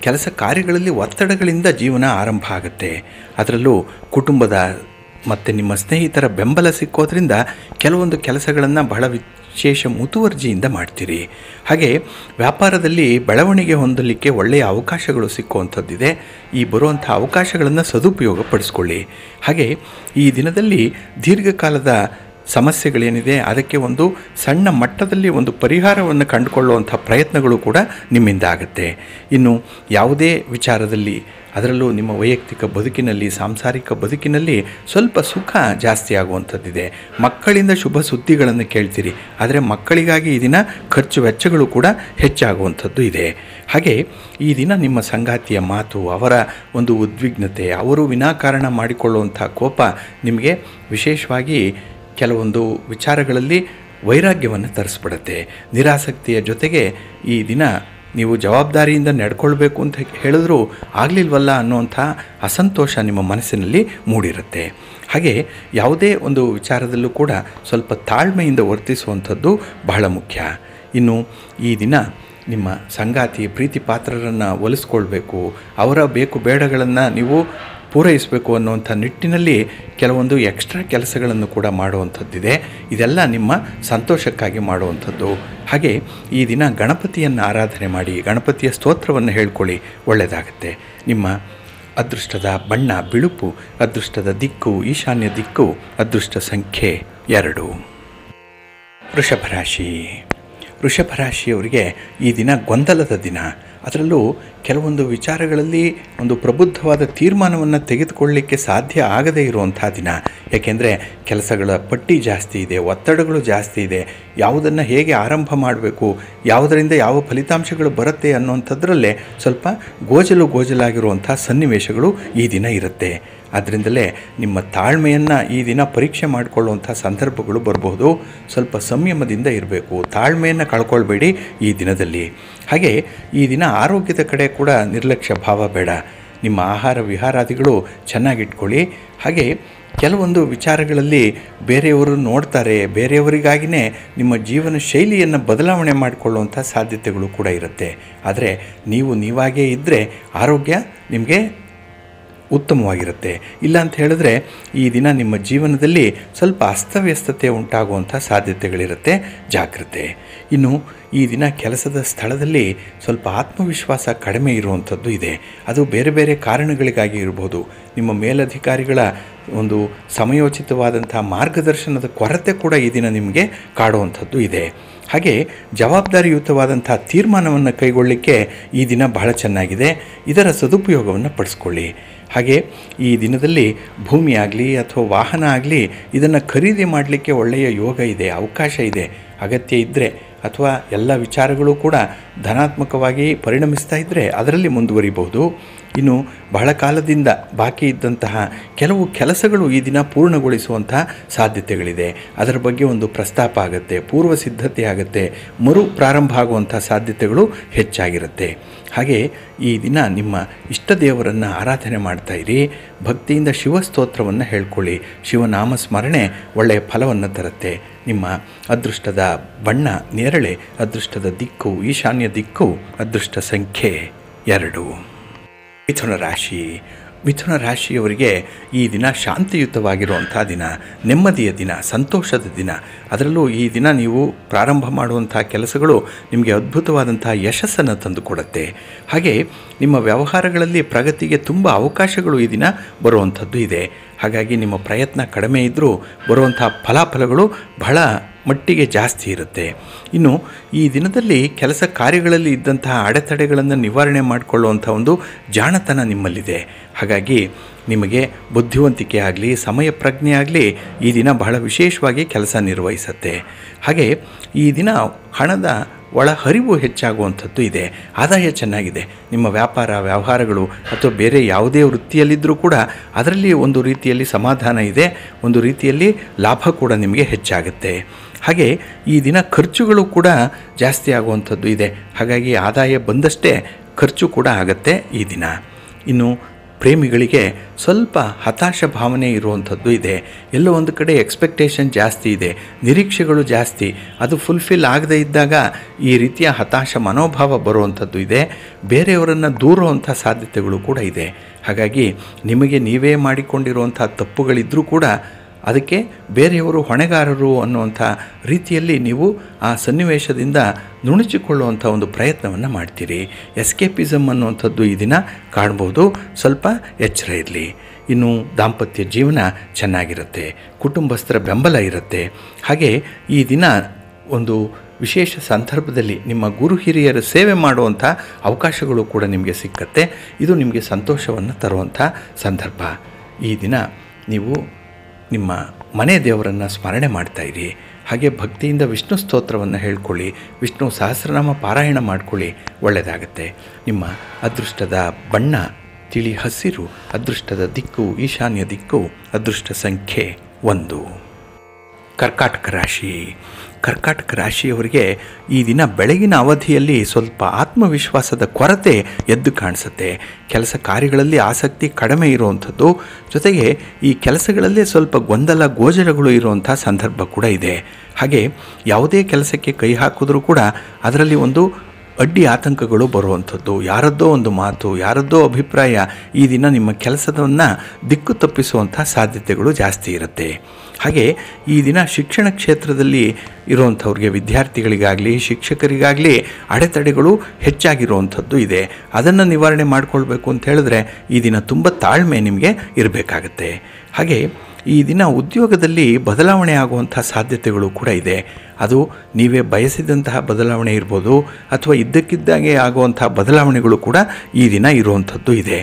ಕೆಲಸ ಕಾರ್ಯಗಳಲ್ಲಿ ಒತ್ತಡಗಳಿಂದ ಜೀವನ ಆರಂಭ ಆಗುತ್ತೆ. ಅದರಲ್ಲೂ ಕುಟುಂಬದ ಮತ್ತು ನಿಮ್ಮ ಸ್ನೇಹಿತರ ಬೆಂಬಲ ಸಿಕ್ಕೋದ್ರಿಂದ ಕೆಲವೊಂದು ಕೆಲಸಗಳನ್ನು ಬಹಳ ವಿಶೇಷ ಮುತುವರ್ಜಿಯಿಂದ ಮಾಡ್ತೀರಿ. ಹಾಗೆ ವ್ಯಾಪಾರದಲ್ಲಿ ಬೆಳವಣಿಗೆ ಹೊಂದಲಿಕ್ಕೆ ಒಳ್ಳೆಯ ಅವಕಾಶಗಳು ಸಿಕ್ಕುವಂಥದ್ದಿದೆ. ಈ ಬರುವಂಥ ಅವಕಾಶಗಳನ್ನು ಸದುಪಯೋಗ ಪಡಿಸ್ಕೊಳ್ಳಿ. ಹಾಗೆ ಈ ದಿನದಲ್ಲಿ ದೀರ್ಘಕಾಲದ ಸಮಸ್ಯೆಗಳೇನಿದೆ ಅದಕ್ಕೆ ಒಂದು ಸಣ್ಣ ಮಟ್ಟದಲ್ಲಿ ಒಂದು ಪರಿಹಾರವನ್ನು ಕಂಡುಕೊಳ್ಳುವಂಥ ಪ್ರಯತ್ನಗಳು ಕೂಡ ನಿಮ್ಮಿಂದ ಆಗುತ್ತೆ. ಇನ್ನು ಯಾವುದೇ ವಿಚಾರದಲ್ಲಿ, ಅದರಲ್ಲೂ ನಿಮ್ಮ ವೈಯಕ್ತಿಕ ಬದುಕಿನಲ್ಲಿ, ಸಾಂಸಾರಿಕ ಬದುಕಿನಲ್ಲಿ ಸ್ವಲ್ಪ ಸುಖ ಜಾಸ್ತಿ ಆಗುವಂಥದ್ದಿದೆ. ಮಕ್ಕಳಿಂದ ಶುಭ ಸುದ್ದಿಗಳನ್ನು ಕೇಳ್ತೀರಿ, ಆದರೆ ಮಕ್ಕಳಿಗಾಗಿ ಈ ದಿನ ಖರ್ಚು ವೆಚ್ಚಗಳು ಕೂಡ ಹೆಚ್ಚಾಗುವಂಥದ್ದು ಇದೆ. ಹಾಗೆ ಈ ದಿನ ನಿಮ್ಮ ಸಂಗಾತಿಯ ಮಾತು, ಅವರ ಒಂದು ಉದ್ವಿಗ್ನತೆ, ಅವರು ವಿನಾಕಾರಣ ಮಾಡಿಕೊಳ್ಳುವಂಥ ಕೋಪ ನಿಮಗೆ ವಿಶೇಷವಾಗಿ ಕೆಲವೊಂದು ವಿಚಾರಗಳಲ್ಲಿ ವೈರಾಗ್ಯವನ್ನು ತರಿಸ್ಬಿಡುತ್ತೆ. ನಿರಾಸಕ್ತಿಯ ಜೊತೆಗೆ ಈ ದಿನ ನೀವು ಜವಾಬ್ದಾರಿಯಿಂದ ನಡ್ಕೊಳ್ಬೇಕು ಅಂತ ಹೇಳಿದ್ರೂ ಆಗಲಿಲ್ವಲ್ಲ ಅನ್ನುವಂಥ ಅಸಂತೋಷ ನಿಮ್ಮ ಮನಸ್ಸಿನಲ್ಲಿ ಮೂಡಿರುತ್ತೆ. ಹಾಗೆ ಯಾವುದೇ ಒಂದು ವಿಚಾರದಲ್ಲೂ ಕೂಡ ಸ್ವಲ್ಪ ತಾಳ್ಮೆಯಿಂದ ವರ್ತಿಸುವಂಥದ್ದು ಬಹಳ ಮುಖ್ಯ. ಇನ್ನು ಈ ದಿನ ನಿಮ್ಮ ಸಂಗಾತಿ ಪ್ರೀತಿ ಪಾತ್ರರನ್ನು ಒಲಿಸ್ಕೊಳ್ಬೇಕು, ಅವರ ಬೇಕು ಬೇಡಗಳನ್ನು ನೀವು ಪೂರೈಸಬೇಕು ಅನ್ನುವಂಥ ನಿಟ್ಟಿನಲ್ಲಿ ಕೆಲವೊಂದು ಎಕ್ಸ್ಟ್ರಾ ಕೆಲಸಗಳನ್ನು ಕೂಡ ಮಾಡುವಂಥದ್ದಿದೆ. ಇದೆಲ್ಲ ನಿಮ್ಮ ಸಂತೋಷಕ್ಕಾಗಿ ಮಾಡುವಂಥದ್ದು. ಹಾಗೆ ಈ ದಿನ ಗಣಪತಿಯನ್ನು ಆರಾಧನೆ ಮಾಡಿ, ಗಣಪತಿಯ ಸ್ತೋತ್ರವನ್ನು ಹೇಳ್ಕೊಳ್ಳಿ, ಒಳ್ಳೆಯದಾಗುತ್ತೆ. ನಿಮ್ಮ ಅದೃಷ್ಟದ ಬಣ್ಣ ಬಿಳುಪು, ಅದೃಷ್ಟದ ದಿಕ್ಕು ಈಶಾನ್ಯ ದಿಕ್ಕು, ಅದೃಷ್ಟ ಸಂಖ್ಯೆ 2. ವೃಷಭರಾಶಿ. ವೃಷಭರಾಶಿಯವರಿಗೆ ಈ ದಿನ ಗೊಂದಲದ ದಿನ. ಅದರಲ್ಲೂ ಕೆಲವೊಂದು ವಿಚಾರಗಳಲ್ಲಿ ಒಂದು ಪ್ರಬುದ್ಧವಾದ ತೀರ್ಮಾನವನ್ನು ತೆಗೆದುಕೊಳ್ಳಲಿಕ್ಕೆ ಸಾಧ್ಯ ಆಗದೇ ಇರುವಂಥ ದಿನ. ಯಾಕೆಂದರೆ ಕೆಲಸಗಳ ಪಟ್ಟಿ ಜಾಸ್ತಿ ಇದೆ, ಒತ್ತಡಗಳು ಜಾಸ್ತಿ ಇದೆ. ಯಾವುದನ್ನು ಹೇಗೆ ಆರಂಭ ಮಾಡಬೇಕು, ಯಾವುದರಿಂದ ಯಾವ ಫಲಿತಾಂಶಗಳು ಬರುತ್ತೆ ಅನ್ನುವಂಥದ್ರಲ್ಲೇ ಸ್ವಲ್ಪ ಗೋಜಲಾಗಿರುವಂಥ ಸನ್ನಿವೇಶಗಳು ಈ ದಿನ ಇರುತ್ತೆ. ಅದರಿಂದಲೇ ನಿಮ್ಮ ತಾಳ್ಮೆಯನ್ನು ಈ ದಿನ ಪರೀಕ್ಷೆ ಮಾಡಿಕೊಳ್ಳುವಂಥ ಸಂದರ್ಭಗಳು ಬರಬಹುದು. ಸ್ವಲ್ಪ ಸಂಯಮದಿಂದ ಇರಬೇಕು, ತಾಳ್ಮೆಯನ್ನು ಕಳ್ಕೊಳ್ಬೇಡಿ ಈ ದಿನದಲ್ಲಿ. ಹಾಗೆ ಈ ದಿನ ಆರೋಗ್ಯದ ಕಡೆ ಕೂಡ ನಿರ್ಲಕ್ಷ್ಯ ಭಾವ ಬೇಡ. ನಿಮ್ಮ ಆಹಾರ ವಿಹಾರಾದಿಗಳು ಚೆನ್ನಾಗಿಟ್ಕೊಳ್ಳಿ. ಹಾಗೆ ಕೆಲವೊಂದು ವಿಚಾರಗಳಲ್ಲಿ ಬೇರೆಯವರು ನೋಡ್ತಾರೆ, ಬೇರೆಯವರಿಗಾಗಿಯೇ ನಿಮ್ಮ ಜೀವನ ಶೈಲಿಯನ್ನು ಬದಲಾವಣೆ ಮಾಡಿಕೊಳ್ಳುವಂಥ ಸಾಧ್ಯತೆಗಳು ಕೂಡ ಇರುತ್ತೆ. ಆದರೆ ನೀವು ನೀವಾಗೇ ಇದ್ದರೆ ಆರೋಗ್ಯ ನಿಮಗೆ ಉತ್ತಮವಾಗಿರುತ್ತೆ. ಇಲ್ಲ ಅಂತ ಹೇಳಿದ್ರೆ ಈ ದಿನ ನಿಮ್ಮ ಜೀವನದಲ್ಲಿ ಸ್ವಲ್ಪ ಅಸ್ತವ್ಯಸ್ತತೆ ಉಂಟಾಗುವಂಥ ಸಾಧ್ಯತೆಗಳಿರುತ್ತೆ. ಜಾಗ್ರತೆ. ಇನ್ನು ಈ ದಿನ ಕೆಲಸದ ಸ್ಥಳದಲ್ಲಿ ಸ್ವಲ್ಪ ಆತ್ಮವಿಶ್ವಾಸ ಕಡಿಮೆ ಇರುವಂಥದ್ದು ಇದೆ. ಅದು ಬೇರೆ ಬೇರೆ ಕಾರಣಗಳಿಗಾಗಿ ಇರ್ಬೋದು. ನಿಮ್ಮ ಮೇಲಧಿಕಾರಿಗಳ ಒಂದು ಸಮಯೋಚಿತವಾದಂಥ ಮಾರ್ಗದರ್ಶನದ ಕೊರತೆ ಕೂಡ ಈ ದಿನ ನಿಮಗೆ ಕಾಡುವಂಥದ್ದು ಇದೆ. ಹಾಗೆ ಜವಾಬ್ದಾರಿಯುತವಾದಂಥ ತೀರ್ಮಾನವನ್ನು ಕೈಗೊಳ್ಳಲಿಕ್ಕೆ ಈ ದಿನ ಬಹಳ ಚೆನ್ನಾಗಿದೆ. ಇದರ ಸದುಪಯೋಗವನ್ನು ಪಡಿಸ್ಕೊಳ್ಳಿ. ಹಾಗೆ ಈ ದಿನದಲ್ಲಿ ಭೂಮಿ ಆಗಲಿ ಅಥವಾ ವಾಹನ ಆಗಲಿ ಇದನ್ನು ಖರೀದಿ ಮಾಡಲಿಕ್ಕೆ ಒಳ್ಳೆಯ ಯೋಗ ಇದೆ, ಅವಕಾಶ ಇದೆ. ಅಗತ್ಯ ಇದ್ದರೆ ಅಥವಾ ಎಲ್ಲ ವಿಚಾರಗಳು ಕೂಡ ಧನಾತ್ಮಕವಾಗಿ ಪರಿಣಮಿಸ್ತಾ ಇದ್ದರೆ ಅದರಲ್ಲಿ ಮುಂದುವರಿಬಹುದು. ಇನ್ನು ಬಹಳ ಕಾಲದಿಂದ ಬಾಕಿ ಇದ್ದಂತಹ ಕೆಲವು ಕೆಲಸಗಳು ಈ ದಿನ ಪೂರ್ಣಗೊಳಿಸುವಂಥ ಸಾಧ್ಯತೆಗಳಿದೆ. ಅದರ ಬಗ್ಗೆ ಒಂದು ಪ್ರಸ್ತಾಪ ಆಗುತ್ತೆ, ಪೂರ್ವ ಸಿದ್ಧತೆ ಆಗುತ್ತೆ, ಮರು ಪ್ರಾರಂಭ ಆಗುವಂಥ ಸಾಧ್ಯತೆಗಳು ಹೆಚ್ಚಾಗಿರುತ್ತೆ. ಹಾಗೆ ಈ ದಿನ ನಿಮ್ಮ ಇಷ್ಟ ದೇವರನ್ನು ಆರಾಧನೆ ಮಾಡ್ತಾಯಿರಿ. ಭಕ್ತಿಯಿಂದ ಶಿವಸ್ತೋತ್ರವನ್ನು ಹೇಳ್ಕೊಳ್ಳಿ. ಶಿವನಾಮ ಸ್ಮರಣೆ ಒಳ್ಳೆಯ ಫಲವನ್ನು ತರುತ್ತೆ. ನಿಮ್ಮ ಅದೃಷ್ಟದ ಬಣ್ಣ ನೇರಳೆ, ಅದೃಷ್ಟದ ದಿಕ್ಕು ಈಶಾನ್ಯ ದಿಕ್ಕು, ಅದೃಷ್ಟ ಸಂಖ್ಯೆ 2. ಮಿಥುನ ರಾಶಿ. ಮಿಥುನ ರಾಶಿಯವರಿಗೆ ಈ ದಿನ ಶಾಂತಿಯುತವಾಗಿರುವಂಥ ದಿನ, ನೆಮ್ಮದಿಯ ದಿನ, ಸಂತೋಷದ ದಿನ. ಅದರಲ್ಲೂ ಈ ದಿನ ನೀವು ಪ್ರಾರಂಭ ಮಾಡುವಂಥ ಕೆಲಸಗಳು ನಿಮಗೆ ಅದ್ಭುತವಾದಂಥ ಯಶಸ್ಸನ್ನು ತಂದುಕೊಡುತ್ತೆ. ಹಾಗೆ ನಿಮ್ಮ ವ್ಯವಹಾರಗಳಲ್ಲಿ ಪ್ರಗತಿಗೆ ತುಂಬ ಅವಕಾಶಗಳು ಈ ದಿನ ಬರುವಂಥದ್ದು ಇದೆ. ಹಾಗಾಗಿ ನಿಮ್ಮ ಪ್ರಯತ್ನ ಕಡಿಮೆ ಇದ್ದರೂ ಬರುವಂಥ ಫಲಾಫಲಗಳು ಬಹಳ ಮಟ್ಟಿಗೆ ಜಾಸ್ತಿ ಇರುತ್ತೆ. ಇನ್ನು ಈ ದಿನದಲ್ಲಿ ಕೆಲಸ ಕಾರ್ಯಗಳಲ್ಲಿ ಇದ್ದಂತಹ ಅಡೆತಡೆಗಳನ್ನು ನಿವಾರಣೆ ಮಾಡಿಕೊಳ್ಳುವಂಥ ಒಂದು ಜಾಣತನ ನಿಮ್ಮಲ್ಲಿದೆ. ಹಾಗಾಗಿ ನಿಮಗೆ ಬುದ್ಧಿವಂತಿಕೆ ಆಗಲಿ ಸಮಯ ಪ್ರಜ್ಞೆ ಆಗಲಿ ಈ ದಿನ ಬಹಳ ವಿಶೇಷವಾಗಿ ಕೆಲಸ ನಿರ್ವಹಿಸುತ್ತೆ. ಹಾಗೆ ಈ ದಿನ ಹಣದ ಒಳಹರಿವು ಹೆಚ್ಚಾಗುವಂಥದ್ದು ಇದೆ. ಆದಾಯ ಚೆನ್ನಾಗಿದೆ. ನಿಮ್ಮ ವ್ಯಾಪಾರ ವ್ಯವಹಾರಗಳು ಅಥವಾ ಬೇರೆ ಯಾವುದೇ ವೃತ್ತಿಯಲ್ಲಿದ್ದರೂ ಕೂಡ ಅದರಲ್ಲಿ ಒಂದು ರೀತಿಯಲ್ಲಿ ಸಮಾಧಾನ ಇದೆ, ಒಂದು ರೀತಿಯಲ್ಲಿ ಲಾಭ ಕೂಡ ನಿಮಗೆ ಹೆಚ್ಚಾಗುತ್ತೆ. ಹಾಗೆ ಈ ದಿನ ಖರ್ಚುಗಳು ಕೂಡ ಜಾಸ್ತಿ ಆಗುವಂಥದ್ದು ಇದೆ. ಹಾಗಾಗಿ ಆದಾಯ ಬಂದಷ್ಟೇ ಖರ್ಚು ಕೂಡ ಆಗುತ್ತೆ ಈ ದಿನ. ಇನ್ನು ಪ್ರೇಮಿಗಳಿಗೆ ಸ್ವಲ್ಪ ಹತಾಶ ಭಾವನೆ ಇರುವಂಥದ್ದು ಇದೆ. ಎಲ್ಲೋ ಒಂದು ಕಡೆ ಎಕ್ಸ್ಪೆಕ್ಟೇಷನ್ ಜಾಸ್ತಿ ಇದೆ, ನಿರೀಕ್ಷೆಗಳು ಜಾಸ್ತಿ. ಅದು ಫುಲ್ಫಿಲ್ ಆಗದೇ ಇದ್ದಾಗ ಈ ರೀತಿಯ ಹತಾಶ ಮನೋಭಾವ ಬರುವಂಥದ್ದು ಇದೆ. ಬೇರೆಯವರನ್ನು ದೂರುವಂಥ ಸಾಧ್ಯತೆಗಳು ಕೂಡ ಇದೆ. ಹಾಗಾಗಿ ನಿಮಗೆ ನೀವೇ ಮಾಡಿಕೊಂಡಿರುವಂಥ ತಪ್ಪುಗಳಿದ್ದರೂ ಕೂಡ ಅದಕ್ಕೆ ಬೇರೆಯವರು ಹೊಣೆಗಾರರು ಅನ್ನುವಂಥ ರೀತಿಯಲ್ಲಿ ನೀವು ಆ ಸನ್ನಿವೇಶದಿಂದ ನುಣುಚಿಕೊಳ್ಳುವಂಥ ಒಂದು ಪ್ರಯತ್ನವನ್ನು ಮಾಡ್ತೀರಿ. ಎಸ್ಕೇಪಿಸಮ್ ಅನ್ನುವಂಥದ್ದು ಈ ದಿನ ಕಾಣ್ಬೋದು. ಸ್ವಲ್ಪ ಎಚ್ಚರ ಇರಲಿ. ಇನ್ನು ದಾಂಪತ್ಯ ಜೀವನ ಚೆನ್ನಾಗಿರುತ್ತೆ, ಕುಟುಂಬಸ್ಥರ ಬೆಂಬಲ ಇರುತ್ತೆ. ಹಾಗೆ ಈ ದಿನ ಒಂದು ವಿಶೇಷ ಸಂದರ್ಭದಲ್ಲಿ ನಿಮ್ಮ ಗುರು ಹಿರಿಯರ ಸೇವೆ ಮಾಡುವಂಥ ಅವಕಾಶಗಳು ಕೂಡ ನಿಮಗೆ ಸಿಕ್ಕತ್ತೆ. ಇದು ನಿಮಗೆ ಸಂತೋಷವನ್ನು ತರುವಂಥ ಸಂದರ್ಭ. ಈ ದಿನ ನೀವು ನಿಮ್ಮ ಮನೆ ದೇವರನ್ನು ಸ್ಮರಣೆ ಮಾಡ್ತಾಯಿರಿ. ಹಾಗೆ ಭಕ್ತಿಯಿಂದ ವಿಷ್ಣು ಸ್ತೋತ್ರವನ್ನು ಹೇಳ್ಕೊಳ್ಳಿ, ವಿಷ್ಣು ಸಹಸ್ರನಾಮ ಪಾರಾಯಣ ಮಾಡ್ಕೊಳ್ಳಿ, ಒಳ್ಳೆಯದಾಗತ್ತೆ. ನಿಮ್ಮ ಅದೃಷ್ಟದ ಬಣ್ಣ ತಿಳಿ ಹಸಿರು, ಅದೃಷ್ಟದ ದಿಕ್ಕು ಈಶಾನ್ಯ ದಿಕ್ಕು, ಅದೃಷ್ಟ ಸಂಖ್ಯೆ 1. ಕರ್ಕಾಟಕ ರಾಶಿ. ಕರ್ಕಾಟಕ ರಾಶಿಯವರಿಗೆ ಈ ದಿನ ಬೆಳಗಿನ ಅವಧಿಯಲ್ಲಿ ಸ್ವಲ್ಪ ಆತ್ಮವಿಶ್ವಾಸದ ಕೊರತೆ ಎದ್ದು ಕಾಣಿಸುತ್ತೆ. ಕೆಲಸ ಕಾರ್ಯಗಳಲ್ಲಿ ಆಸಕ್ತಿ ಕಡಿಮೆ ಇರುವಂಥದ್ದು, ಜೊತೆಗೆ ಈ ಕೆಲಸಗಳಲ್ಲೇ ಸ್ವಲ್ಪ ಗೊಂದಲ ಗೋಜಲಗಳು ಇರುವಂಥ ಸಂದರ್ಭ ಕೂಡ ಇದೆ. ಹಾಗೆ ಯಾವುದೇ ಕೆಲಸಕ್ಕೆ ಕೈ ಹಾಕಿದ್ರೂ ಕೂಡ ಅದರಲ್ಲಿ ಒಂದು ಅಡ್ಡಿ ಆತಂಕಗಳು ಬರುವಂಥದ್ದು, ಯಾರದ್ದೋ ಒಂದು ಮಾತು, ಯಾರದ್ದೋ ಅಭಿಪ್ರಾಯ ಈ ದಿನ ನಿಮ್ಮ ಕೆಲಸವನ್ನು ದಿಕ್ಕು ತಪ್ಪಿಸುವಂಥ ಸಾಧ್ಯತೆಗಳು ಜಾಸ್ತಿ ಇರುತ್ತೆ. ಹಾಗೆ ಈ ದಿನ ಶಿಕ್ಷಣ ಕ್ಷೇತ್ರದಲ್ಲಿ ಇರುವಂಥವ್ರಿಗೆ, ವಿದ್ಯಾರ್ಥಿಗಳಿಗಾಗಲಿ ಶಿಕ್ಷಕರಿಗಾಗಲಿ ಅಡೆತಡೆಗಳು ಹೆಚ್ಚಾಗಿರುವಂಥದ್ದು ಇದೆ. ಅದನ್ನು ನಿವಾರಣೆ ಮಾಡಿಕೊಳ್ಬೇಕು ಅಂತ ಹೇಳಿದ್ರೆ ಈ ದಿನ ತುಂಬ ತಾಳ್ಮೆ ನಿಮಗೆ ಇರಬೇಕಾಗತ್ತೆ. ಹಾಗೆ ಈ ದಿನ ಉದ್ಯೋಗದಲ್ಲಿ ಬದಲಾವಣೆ ಆಗುವಂಥ ಸಾಧ್ಯತೆಗಳು ಕೂಡ ಇದೆ. ಅದು ನೀವೇ ಬಯಸಿದಂತಹ ಬದಲಾವಣೆ ಇರ್ಬೋದು ಅಥವಾ ಇದ್ದಕ್ಕಿದ್ದಾಗೆ ಆಗುವಂಥ ಬದಲಾವಣೆಗಳು ಕೂಡ ಈ ದಿನ ಇರುವಂಥದ್ದು ಇದೆ.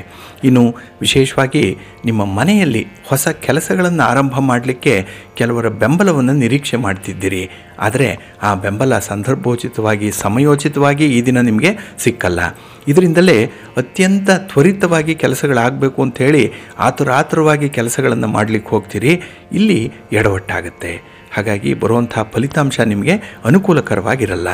ಇನ್ನು ವಿಶೇಷವಾಗಿ ನಿಮ್ಮ ಮನೆಯಲ್ಲಿ ಹೊಸ ಕೆಲಸಗಳನ್ನು ಆರಂಭ ಮಾಡಲಿಕ್ಕೆ ಕೆಲವರ ಬೆಂಬಲವನ್ನು ನಿರೀಕ್ಷೆ ಮಾಡ್ತಿದ್ದೀರಿ. ಆದರೆ ಆ ಬೆಂಬಲ ಸಂದರ್ಭೋಚಿತವಾಗಿ ಸಮಯೋಚಿತವಾಗಿ ಈ ದಿನ ನಿಮಗೆ ಸಿಕ್ಕಲ್ಲ. ಇದರಿಂದಲೇ ಅತ್ಯಂತ ತ್ವರಿತವಾಗಿ ಕೆಲಸಗಳಾಗಬೇಕು ಅಂಥೇಳಿ ಆತುರಾತುರವಾಗಿ ಕೆಲಸಗಳನ್ನು ಮಾಡಲಿಕ್ಕೆ ಹೋಗ್ತೀರಿ. ಇಲ್ಲಿ ಎಡವಟ್ಟಾಗುತ್ತೆ. ಹಾಗಾಗಿ ಬರುವಂಥ ಫಲಿತಾಂಶ ನಿಮಗೆ ಅನುಕೂಲಕರವಾಗಿರಲ್ಲ.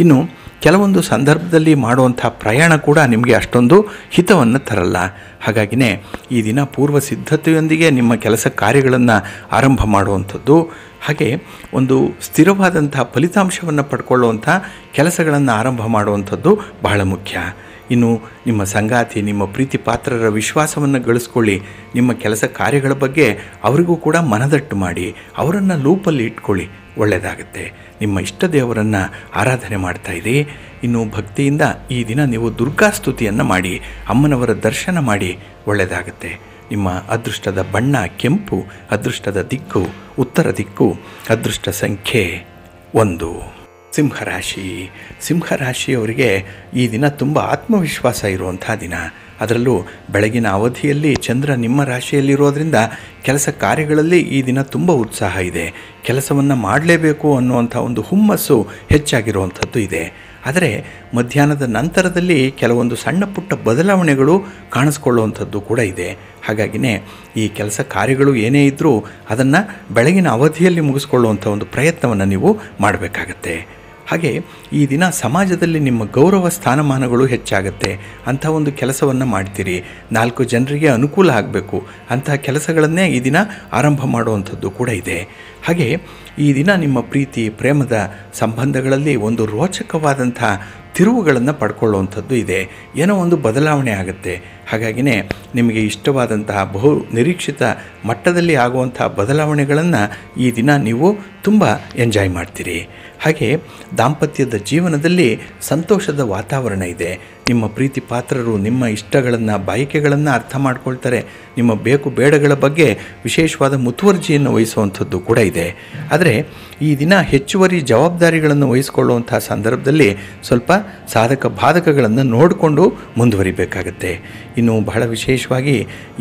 ಇನ್ನು ಕೆಲವೊಂದು ಸಂದರ್ಭದಲ್ಲಿ ಮಾಡುವಂಥ ಪ್ರಯಾಣ ಕೂಡ ನಿಮಗೆ ಅಷ್ಟೊಂದು ಹಿತವನ್ನು ತರಲ್ಲ. ಹಾಗಾಗಿನೇ ಈ ದಿನ ಪೂರ್ವ ಸಿದ್ಧತೆಯೊಂದಿಗೆ ನಿಮ್ಮ ಕೆಲಸ ಕಾರ್ಯಗಳನ್ನು ಆರಂಭ ಮಾಡುವಂಥದ್ದು, ಹಾಗೆ ಒಂದು ಸ್ಥಿರವಾದಂಥ ಫಲಿತಾಂಶವನ್ನು ಪಡ್ಕೊಳ್ಳುವಂಥ ಕೆಲಸಗಳನ್ನು ಆರಂಭ ಮಾಡುವಂಥದ್ದು ಬಹಳ ಮುಖ್ಯ. ಇನ್ನು ನಿಮ್ಮ ಸಂಗಾತಿ, ನಿಮ್ಮ ಪ್ರೀತಿ ಪಾತ್ರರ ವಿಶ್ವಾಸವನ್ನು ಗಳಿಸ್ಕೊಳ್ಳಿ. ನಿಮ್ಮ ಕೆಲಸ ಕಾರ್ಯಗಳ ಬಗ್ಗೆ ಅವರಿಗೂ ಕೂಡ ಮನದಟ್ಟು ಮಾಡಿ ಅವರನ್ನು ಲೂಪಲ್ಲಿ ಇಟ್ಕೊಳ್ಳಿ, ಒಳ್ಳೆಯದಾಗುತ್ತೆ. ನಿಮ್ಮ ಇಷ್ಟ ದೇವರನ್ನು ಆರಾಧನೆ ಮಾಡ್ತಾಯಿರಿ. ಇನ್ನು ಭಕ್ತಿಯಿಂದ ಈ ದಿನ ನೀವು ದುರ್ಗಾಸ್ತುತಿಯನ್ನು ಮಾಡಿ, ಅಮ್ಮನವರ ದರ್ಶನ ಮಾಡಿ, ಒಳ್ಳೆಯದಾಗುತ್ತೆ. ನಿಮ್ಮ ಅದೃಷ್ಟದ ಬಣ್ಣ ಕೆಂಪು, ಅದೃಷ್ಟದ ದಿಕ್ಕು ಉತ್ತರ ದಿಕ್ಕು, ಅದೃಷ್ಟ ಸಂಖ್ಯೆ 1. ಸಿಂಹರಾಶಿಯವರಿಗೆ ಈ ದಿನ ತುಂಬ ಆತ್ಮವಿಶ್ವಾಸ ಇರುವಂಥ ದಿನ. ಅದರಲ್ಲೂ ಬೆಳಗಿನ ಅವಧಿಯಲ್ಲಿ ಚಂದ್ರ ನಿಮ್ಮ ರಾಶಿಯಲ್ಲಿರೋದ್ರಿಂದ ಕೆಲಸ ಕಾರ್ಯಗಳಲ್ಲಿ ಈ ದಿನ ತುಂಬ ಉತ್ಸಾಹ ಇದೆ. ಕೆಲಸವನ್ನು ಮಾಡಲೇಬೇಕು ಅನ್ನುವಂಥ ಒಂದು ಹುಮ್ಮಸ್ಸು ಹೆಚ್ಚಾಗಿರುವಂಥದ್ದು ಇದೆ. ಆದರೆ ಮಧ್ಯಾಹ್ನದ ನಂತರದಲ್ಲಿ ಕೆಲವೊಂದು ಸಣ್ಣ ಪುಟ್ಟ ಬದಲಾವಣೆಗಳು ಕಾಣಿಸ್ಕೊಳ್ಳುವಂಥದ್ದು ಕೂಡ ಇದೆ. ಹಾಗಾಗಿನೇ ಈ ಕೆಲಸ ಕಾರ್ಯಗಳು ಏನೇ ಇದ್ದರೂ ಅದನ್ನು ಬೆಳಗಿನ ಅವಧಿಯಲ್ಲಿ ಮುಗಿಸ್ಕೊಳ್ಳುವಂಥ ಒಂದು ಪ್ರಯತ್ನವನ್ನು ನೀವು ಮಾಡಬೇಕಾಗತ್ತೆ. ಹಾಗೆ ಈ ದಿನ ಸಮಾಜದಲ್ಲಿ ನಿಮ್ಮ ಗೌರವ ಸ್ಥಾನಮಾನಗಳು ಹೆಚ್ಚಾಗುತ್ತೆ. ಅಂಥ ಒಂದು ಕೆಲಸವನ್ನು ಮಾಡ್ತೀರಿ, 4 ಜನರಿಗೆ ಅನುಕೂಲ ಆಗಬೇಕು ಅಂತಹ ಕೆಲಸಗಳನ್ನೇ ಈ ದಿನ ಆರಂಭ ಮಾಡುವಂಥದ್ದು ಕೂಡ ಇದೆ. ಹಾಗೆ ಈ ದಿನ ನಿಮ್ಮ ಪ್ರೀತಿ ಪ್ರೇಮದ ಸಂಬಂಧಗಳಲ್ಲಿ ಒಂದು ರೋಚಕವಾದಂಥ ತಿರುವುಗಳನ್ನು ಪಡ್ಕೊಳ್ಳುವಂಥದ್ದು ಇದೆ. ಏನೋ ಒಂದು ಬದಲಾವಣೆ ಆಗುತ್ತೆ. ಹಾಗಾಗಿನೇ ನಿಮಗೆ ಇಷ್ಟವಾದಂತಹ ಬಹು ನಿರೀಕ್ಷಿತ ಮಟ್ಟದಲ್ಲಿ ಆಗುವಂಥ ಬದಲಾವಣೆಗಳನ್ನು ಈ ದಿನ ನೀವು ತುಂಬ ಎಂಜಾಯ್ ಮಾಡ್ತೀರಿ. ಹಾಗೆ ದಾಂಪತ್ಯದ ಜೀವನದಲ್ಲಿ ಸಂತೋಷದ ವಾತಾವರಣ ಇದೆ. ನಿಮ್ಮ ಪ್ರೀತಿ ಪಾತ್ರರು ನಿಮ್ಮ ಇಷ್ಟಗಳನ್ನು ಬಯಕೆಗಳನ್ನು ಅರ್ಥ ಮಾಡ್ಕೊಳ್ತಾರೆ. ನಿಮ್ಮ ಬೇಕು ಬೇಡಗಳ ಬಗ್ಗೆ ವಿಶೇಷವಾದ ಮುತುವರ್ಜಿಯನ್ನು ವಹಿಸುವಂಥದ್ದು ಕೂಡ ಇದೆ. ಆದರೆ ಈ ದಿನ ಹೆಚ್ಚುವರಿ ಜವಾಬ್ದಾರಿಗಳನ್ನು ವಹಿಸಿಕೊಳ್ಳುವಂಥ ಸಂದರ್ಭದಲ್ಲಿ ಸ್ವಲ್ಪ ಸಾಧಕ ಬಾಧಕಗಳನ್ನು ನೋಡಿಕೊಂಡು ಮುಂದುವರಿಬೇಕಾಗತ್ತೆ. ಇನ್ನು ಬಹಳ ವಿಶೇಷವಾಗಿ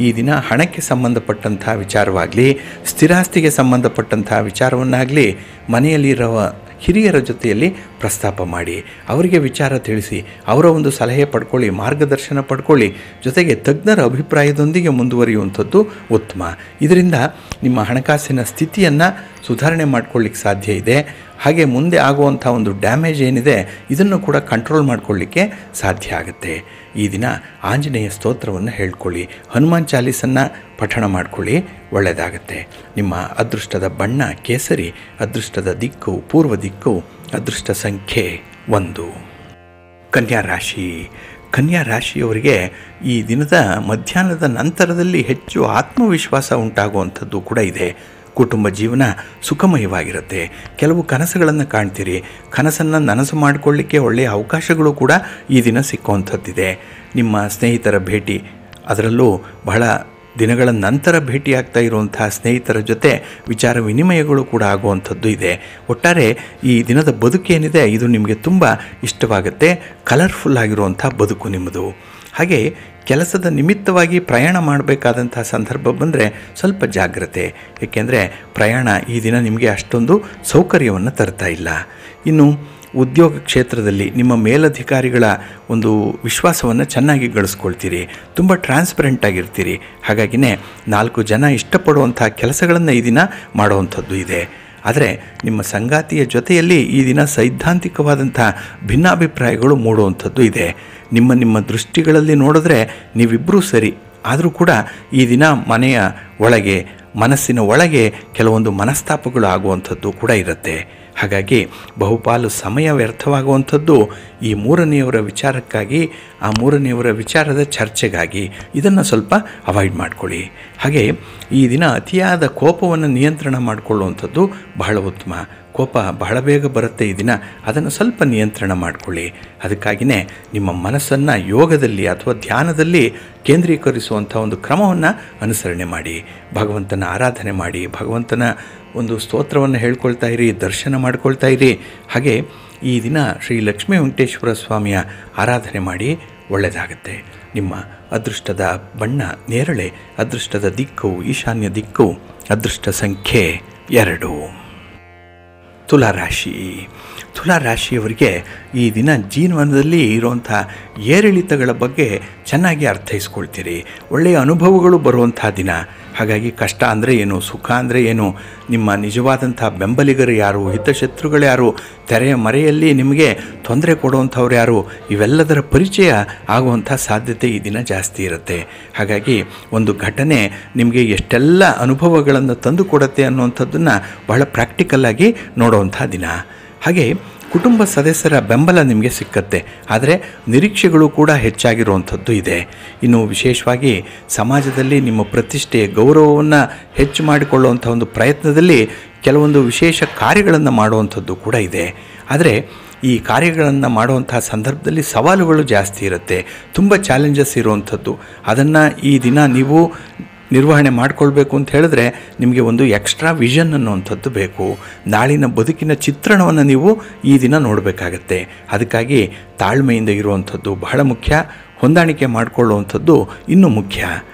ಈ ದಿನ ಹಣಕ್ಕೆ ಸಂಬಂಧಪಟ್ಟಂಥ ವಿಚಾರವಾಗಲಿ, ಸ್ಥಿರಾಸ್ತಿಗೆ ಸಂಬಂಧಪಟ್ಟಂಥ ವಿಚಾರವನ್ನಾಗಲಿ ಮನೆಯಲ್ಲಿರುವ ಹಿರಿಯರ ಜೊತೆಯಲ್ಲಿ ಪ್ರಸ್ತಾಪ ಮಾಡಿ, ಅವರಿಗೆ ವಿಚಾರ ತಿಳಿಸಿ, ಅವರ ಒಂದು ಸಲಹೆ ಪಡ್ಕೊಳ್ಳಿ, ಮಾರ್ಗದರ್ಶನ ಪಡ್ಕೊಳ್ಳಿ. ಜೊತೆಗೆ ತಜ್ಞರ ಅಭಿಪ್ರಾಯದೊಂದಿಗೆ ಮುಂದುವರಿಯುವಂಥದ್ದು ಉತ್ತಮ. ಇದರಿಂದ ನಿಮ್ಮ ಹಣಕಾಸಿನ ಸ್ಥಿತಿಯನ್ನು ಸುಧಾರಣೆ ಮಾಡ್ಕೊಳ್ಳಿಕ್ಕೆ ಸಾಧ್ಯ ಇದೆ. ಹಾಗೆ ಮುಂದೆ ಆಗುವಂಥ ಒಂದು ಡ್ಯಾಮೇಜ್ ಏನಿದೆ ಇದನ್ನು ಕೂಡ ಕಂಟ್ರೋಲ್ ಮಾಡ್ಕೊಳ್ಳಿಕ್ಕೆ ಸಾಧ್ಯ ಆಗುತ್ತೆ. ಈ ದಿನ ಆಂಜನೇಯ ಸ್ತೋತ್ರವನ್ನು ಹೇಳ್ಕೊಳ್ಳಿ, ಹನುಮಾನ್ ಚಾಲೀಸನ್ನು ಪಠಣ ಮಾಡ್ಕೊಳ್ಳಿ, ಒಳ್ಳೆಯದಾಗತ್ತೆ. ನಿಮ್ಮ ಅದೃಷ್ಟದ ಬಣ್ಣ ಕೇಸರಿ, ಅದೃಷ್ಟದ ದಿಕ್ಕು ಪೂರ್ವ ದಿಕ್ಕು, ಅದೃಷ್ಟ ಸಂಖ್ಯೆ 1. ಕನ್ಯಾ ರಾಶಿಯವರಿಗೆ ಈ ದಿನದ ಮಧ್ಯಾಹ್ನದ ನಂತರದಲ್ಲಿ ಹೆಚ್ಚು ಆತ್ಮವಿಶ್ವಾಸ ಉಂಟಾಗುವಂಥದ್ದು ಕೂಡ ಇದೆ. ಕುಟುಂಬ ಜೀವನ ಸುಖಮಯವಾಗಿರುತ್ತೆ. ಕೆಲವು ಕನಸುಗಳನ್ನು ಕಾಣ್ತೀರಿ. ಕನಸನ್ನು ನನಸು ಮಾಡಿಕೊಳ್ಳಿಕ್ಕೆ ಒಳ್ಳೆಯ ಅವಕಾಶಗಳು ಕೂಡ ಈ ದಿನ ಸಿಕ್ಕುವಂಥದ್ದಿದೆ. ನಿಮ್ಮ ಸ್ನೇಹಿತರ ಭೇಟಿ, ಅದರಲ್ಲೂ ಬಹಳ ದಿನಗಳ ನಂತರ ಭೇಟಿಯಾಗ್ತಾ ಇರುವಂಥ ಸ್ನೇಹಿತರ ಜೊತೆ ವಿಚಾರ ವಿನಿಮಯಗಳು ಕೂಡ ಆಗುವಂಥದ್ದು ಇದೆ. ಒಟ್ಟಾರೆ ಈ ದಿನದ ಬದುಕೇನಿದೆ ಇದು ನಿಮಗೆ ತುಂಬ ಇಷ್ಟವಾಗುತ್ತೆ. ಕಲರ್ಫುಲ್ ಆಗಿರುವಂಥ ಬದುಕು ನಿಮ್ಮದು. ಹಾಗೆ ಕೆಲಸದ ನಿಮಿತ್ತವಾಗಿ ಪ್ರಯಾಣ ಮಾಡಬೇಕಾದಂಥ ಸಂದರ್ಭ ಬಂದರೆ ಸ್ವಲ್ಪ ಜಾಗ್ರತೆ, ಏಕೆಂದರೆ ಪ್ರಯಾಣ ಈ ದಿನ ನಿಮಗೆ ಅಷ್ಟೊಂದು ಸೌಕರ್ಯವನ್ನು ತರ್ತಾ ಇಲ್ಲ. ಇನ್ನು ಉದ್ಯೋಗ ಕ್ಷೇತ್ರದಲ್ಲಿ ನಿಮ್ಮ ಮೇಲಧಿಕಾರಿಗಳ ಒಂದು ವಿಶ್ವಾಸವನ್ನು ಚೆನ್ನಾಗಿ ಗಳಿಸ್ಕೊಳ್ತೀರಿ. ತುಂಬ ಟ್ರಾನ್ಸ್ಪರೆಂಟ್ ಆಗಿರ್ತೀರಿ. ಹಾಗಾಗಿನೇ 4 ಜನ ಇಷ್ಟಪಡುವಂಥ ಕೆಲಸಗಳನ್ನು ಈ ದಿನ ಮಾಡುವಂಥದ್ದು ಇದೆ. ಆದರೆ ನಿಮ್ಮ ಸಂಗಾತಿಯ ಜೊತೆಯಲ್ಲಿ ಈ ದಿನ ಸೈದ್ಧಾಂತಿಕವಾದಂಥ ಭಿನ್ನಾಭಿಪ್ರಾಯಗಳು ಮೂಡುವಂಥದ್ದು ಇದೆ. ನಿಮ್ಮ ದೃಷ್ಟಿಗಳಲ್ಲಿ ನೋಡಿದ್ರೆ ನೀವಿಬ್ಬರೂ ಸರಿ, ಆದರೂ ಕೂಡ ಈ ದಿನ ಮನೆಯ ಒಳಗೆ ಮನಸ್ಸಿನ ಒಳಗೆ ಕೆಲವೊಂದು ಮನಸ್ತಾಪಗಳು ಆಗುವಂಥದ್ದು ಕೂಡ ಇರುತ್ತೆ. ಹಾಗಾಗಿ ಬಹುಪಾಲು ಸಮಯ ವ್ಯರ್ಥವಾಗುವಂಥದ್ದು ಈ ಮೂರನೆಯವರ ವಿಚಾರಕ್ಕಾಗಿ, ಆ ಮೂರನೆಯವರ ವಿಚಾರದ ಚರ್ಚೆಗಾಗಿ. ಇದನ್ನು ಸ್ವಲ್ಪ ಅವಾಯ್ಡ್ ಮಾಡ್ಕೊಳ್ಳಿ. ಹಾಗೆ ಈ ದಿನ ಅತಿಯಾದ ಕೋಪವನ್ನು ನಿಯಂತ್ರಣ ಮಾಡಿಕೊಳ್ಳುವಂಥದ್ದು ಬಹಳ ಉತ್ತಮ. ಕೋಪ ಬಹಳ ಬೇಗ ಬರುತ್ತೆ ಈ ದಿನ, ಅದನ್ನು ಸ್ವಲ್ಪ ನಿಯಂತ್ರಣ ಮಾಡಿಕೊಳ್ಳಿ. ಅದಕ್ಕಾಗಿಯೇ ನಿಮ್ಮ ಮನಸ್ಸನ್ನು ಯೋಗದಲ್ಲಿ ಅಥವಾ ಧ್ಯಾನದಲ್ಲಿ ಕೇಂದ್ರೀಕರಿಸುವಂಥ ಒಂದು ಕ್ರಮವನ್ನು ಅನುಸರಣೆ ಮಾಡಿ. ಭಗವಂತನ ಆರಾಧನೆ ಮಾಡಿ, ಭಗವಂತನ ಒಂದು ಸ್ತೋತ್ರವನ್ನು ಹೇಳ್ಕೊಳ್ತಾ ಇರಿ, ದರ್ಶನ ಮಾಡ್ಕೊಳ್ತಾ ಇರಿ. ಹಾಗೆ ಈ ದಿನ ಶ್ರೀ ಲಕ್ಷ್ಮೀ ವೆಂಕಟೇಶ್ವರ ಸ್ವಾಮಿಯ ಆರಾಧನೆ ಮಾಡಿ, ಒಳ್ಳೆಯದಾಗುತ್ತೆ. ನಿಮ್ಮ ಅದೃಷ್ಟದ ಬಣ್ಣ ನೇರಳೆ, ಅದೃಷ್ಟದ ದಿಕ್ಕು ಈಶಾನ್ಯ ದಿಕ್ಕು, ಅದೃಷ್ಟ ಸಂಖ್ಯೆ 2. ತುಲಾರಾಶಿಯವರಿಗೆ ಈ ದಿನ ಜೀವನದಲ್ಲಿ ಇರುವಂಥ ಏರಿಳಿತಗಳ ಬಗ್ಗೆ ಚೆನ್ನಾಗಿ ಅರ್ಥೈಸ್ಕೊಳ್ತೀರಿ. ಒಳ್ಳೆಯ ಅನುಭವಗಳು ಬರುವಂಥ ದಿನ. ಹಾಗಾಗಿ ಕಷ್ಟ ಅಂದರೆ ಏನು, ಸುಖ ಅಂದರೆ ಏನು, ನಿಮ್ಮ ನಿಜವಾದಂಥ ಬೆಂಬಲಿಗರು ಯಾರು, ಹಿತಶತ್ರುಗಳು ಯಾರು, ತೆರೆಯ ಮರೆಯಲ್ಲಿ ನಿಮಗೆ ತೊಂದರೆ ಕೊಡುವಂಥವ್ರು ಯಾರು, ಇವೆಲ್ಲದರ ಪರಿಚಯ ಆಗುವಂಥ ಸಾಧ್ಯತೆ ಈ ದಿನ ಜಾಸ್ತಿ ಇರುತ್ತೆ. ಹಾಗಾಗಿ ಒಂದು ಘಟನೆ ನಿಮಗೆ ಎಷ್ಟೆಲ್ಲ ಅನುಭವಗಳನ್ನು ತಂದು ಕೊಡುತ್ತೆ ಅನ್ನುವಂಥದ್ದನ್ನು ಬಹಳ ಪ್ರಾಕ್ಟಿಕಲ್ಲಾಗಿ ನೋಡುವಂಥ ದಿನ. ಹಾಗೆ ಕುಟುಂಬ ಸದಸ್ಯರ ಬೆಂಬಲ ನಿಮಗೆ ಸಿಕ್ಕತ್ತೆ, ಆದರೆ ನಿರೀಕ್ಷೆಗಳು ಕೂಡ ಹೆಚ್ಚಾಗಿರುವಂಥದ್ದು ಇದೆ. ಇನ್ನು ವಿಶೇಷವಾಗಿ ಸಮಾಜದಲ್ಲಿ ನಿಮ್ಮ ಪ್ರತಿಷ್ಠೆ ಗೌರವವನ್ನು ಹೆಚ್ಚು ಮಾಡಿಕೊಳ್ಳುವಂಥ ಒಂದು ಪ್ರಯತ್ನದಲ್ಲಿ ಕೆಲವೊಂದು ವಿಶೇಷ ಕಾರ್ಯಗಳನ್ನು ಮಾಡುವಂಥದ್ದು ಕೂಡ ಇದೆ. ಆದರೆ ಈ ಕಾರ್ಯಗಳನ್ನು ಮಾಡುವಂಥ ಸಂದರ್ಭದಲ್ಲಿ ಸವಾಲುಗಳು ಜಾಸ್ತಿ ಇರುತ್ತೆ, ತುಂಬ ಚಾಲೆಂಜಸ್ ಇರುವಂಥದ್ದು. ಅದನ್ನು ಈ ದಿನ ನೀವು ನಿರ್ವಹಣೆ ಮಾಡಿಕೊಳ್ಬೇಕು ಅಂತ ಹೇಳಿದ್ರೆ ನಿಮಗೆ ಒಂದು ಎಕ್ಸ್ಟ್ರಾ ವಿಷನ್ ಅನ್ನುವಂಥದ್ದು ಬೇಕು. ನಾಳಿನ ಬದುಕಿನ ಚಿತ್ರಣವನ್ನು ನೀವು ಈ ದಿನ ನೋಡಬೇಕಾಗತ್ತೆ. ಅದಕ್ಕಾಗಿ ತಾಳ್ಮೆಯಿಂದ ಇರುವಂಥದ್ದು ಬಹಳ ಮುಖ್ಯ, ಹೊಂದಾಣಿಕೆ ಮಾಡಿಕೊಳ್ಳುವಂಥದ್ದು ಇನ್ನೂ ಮುಖ್ಯ.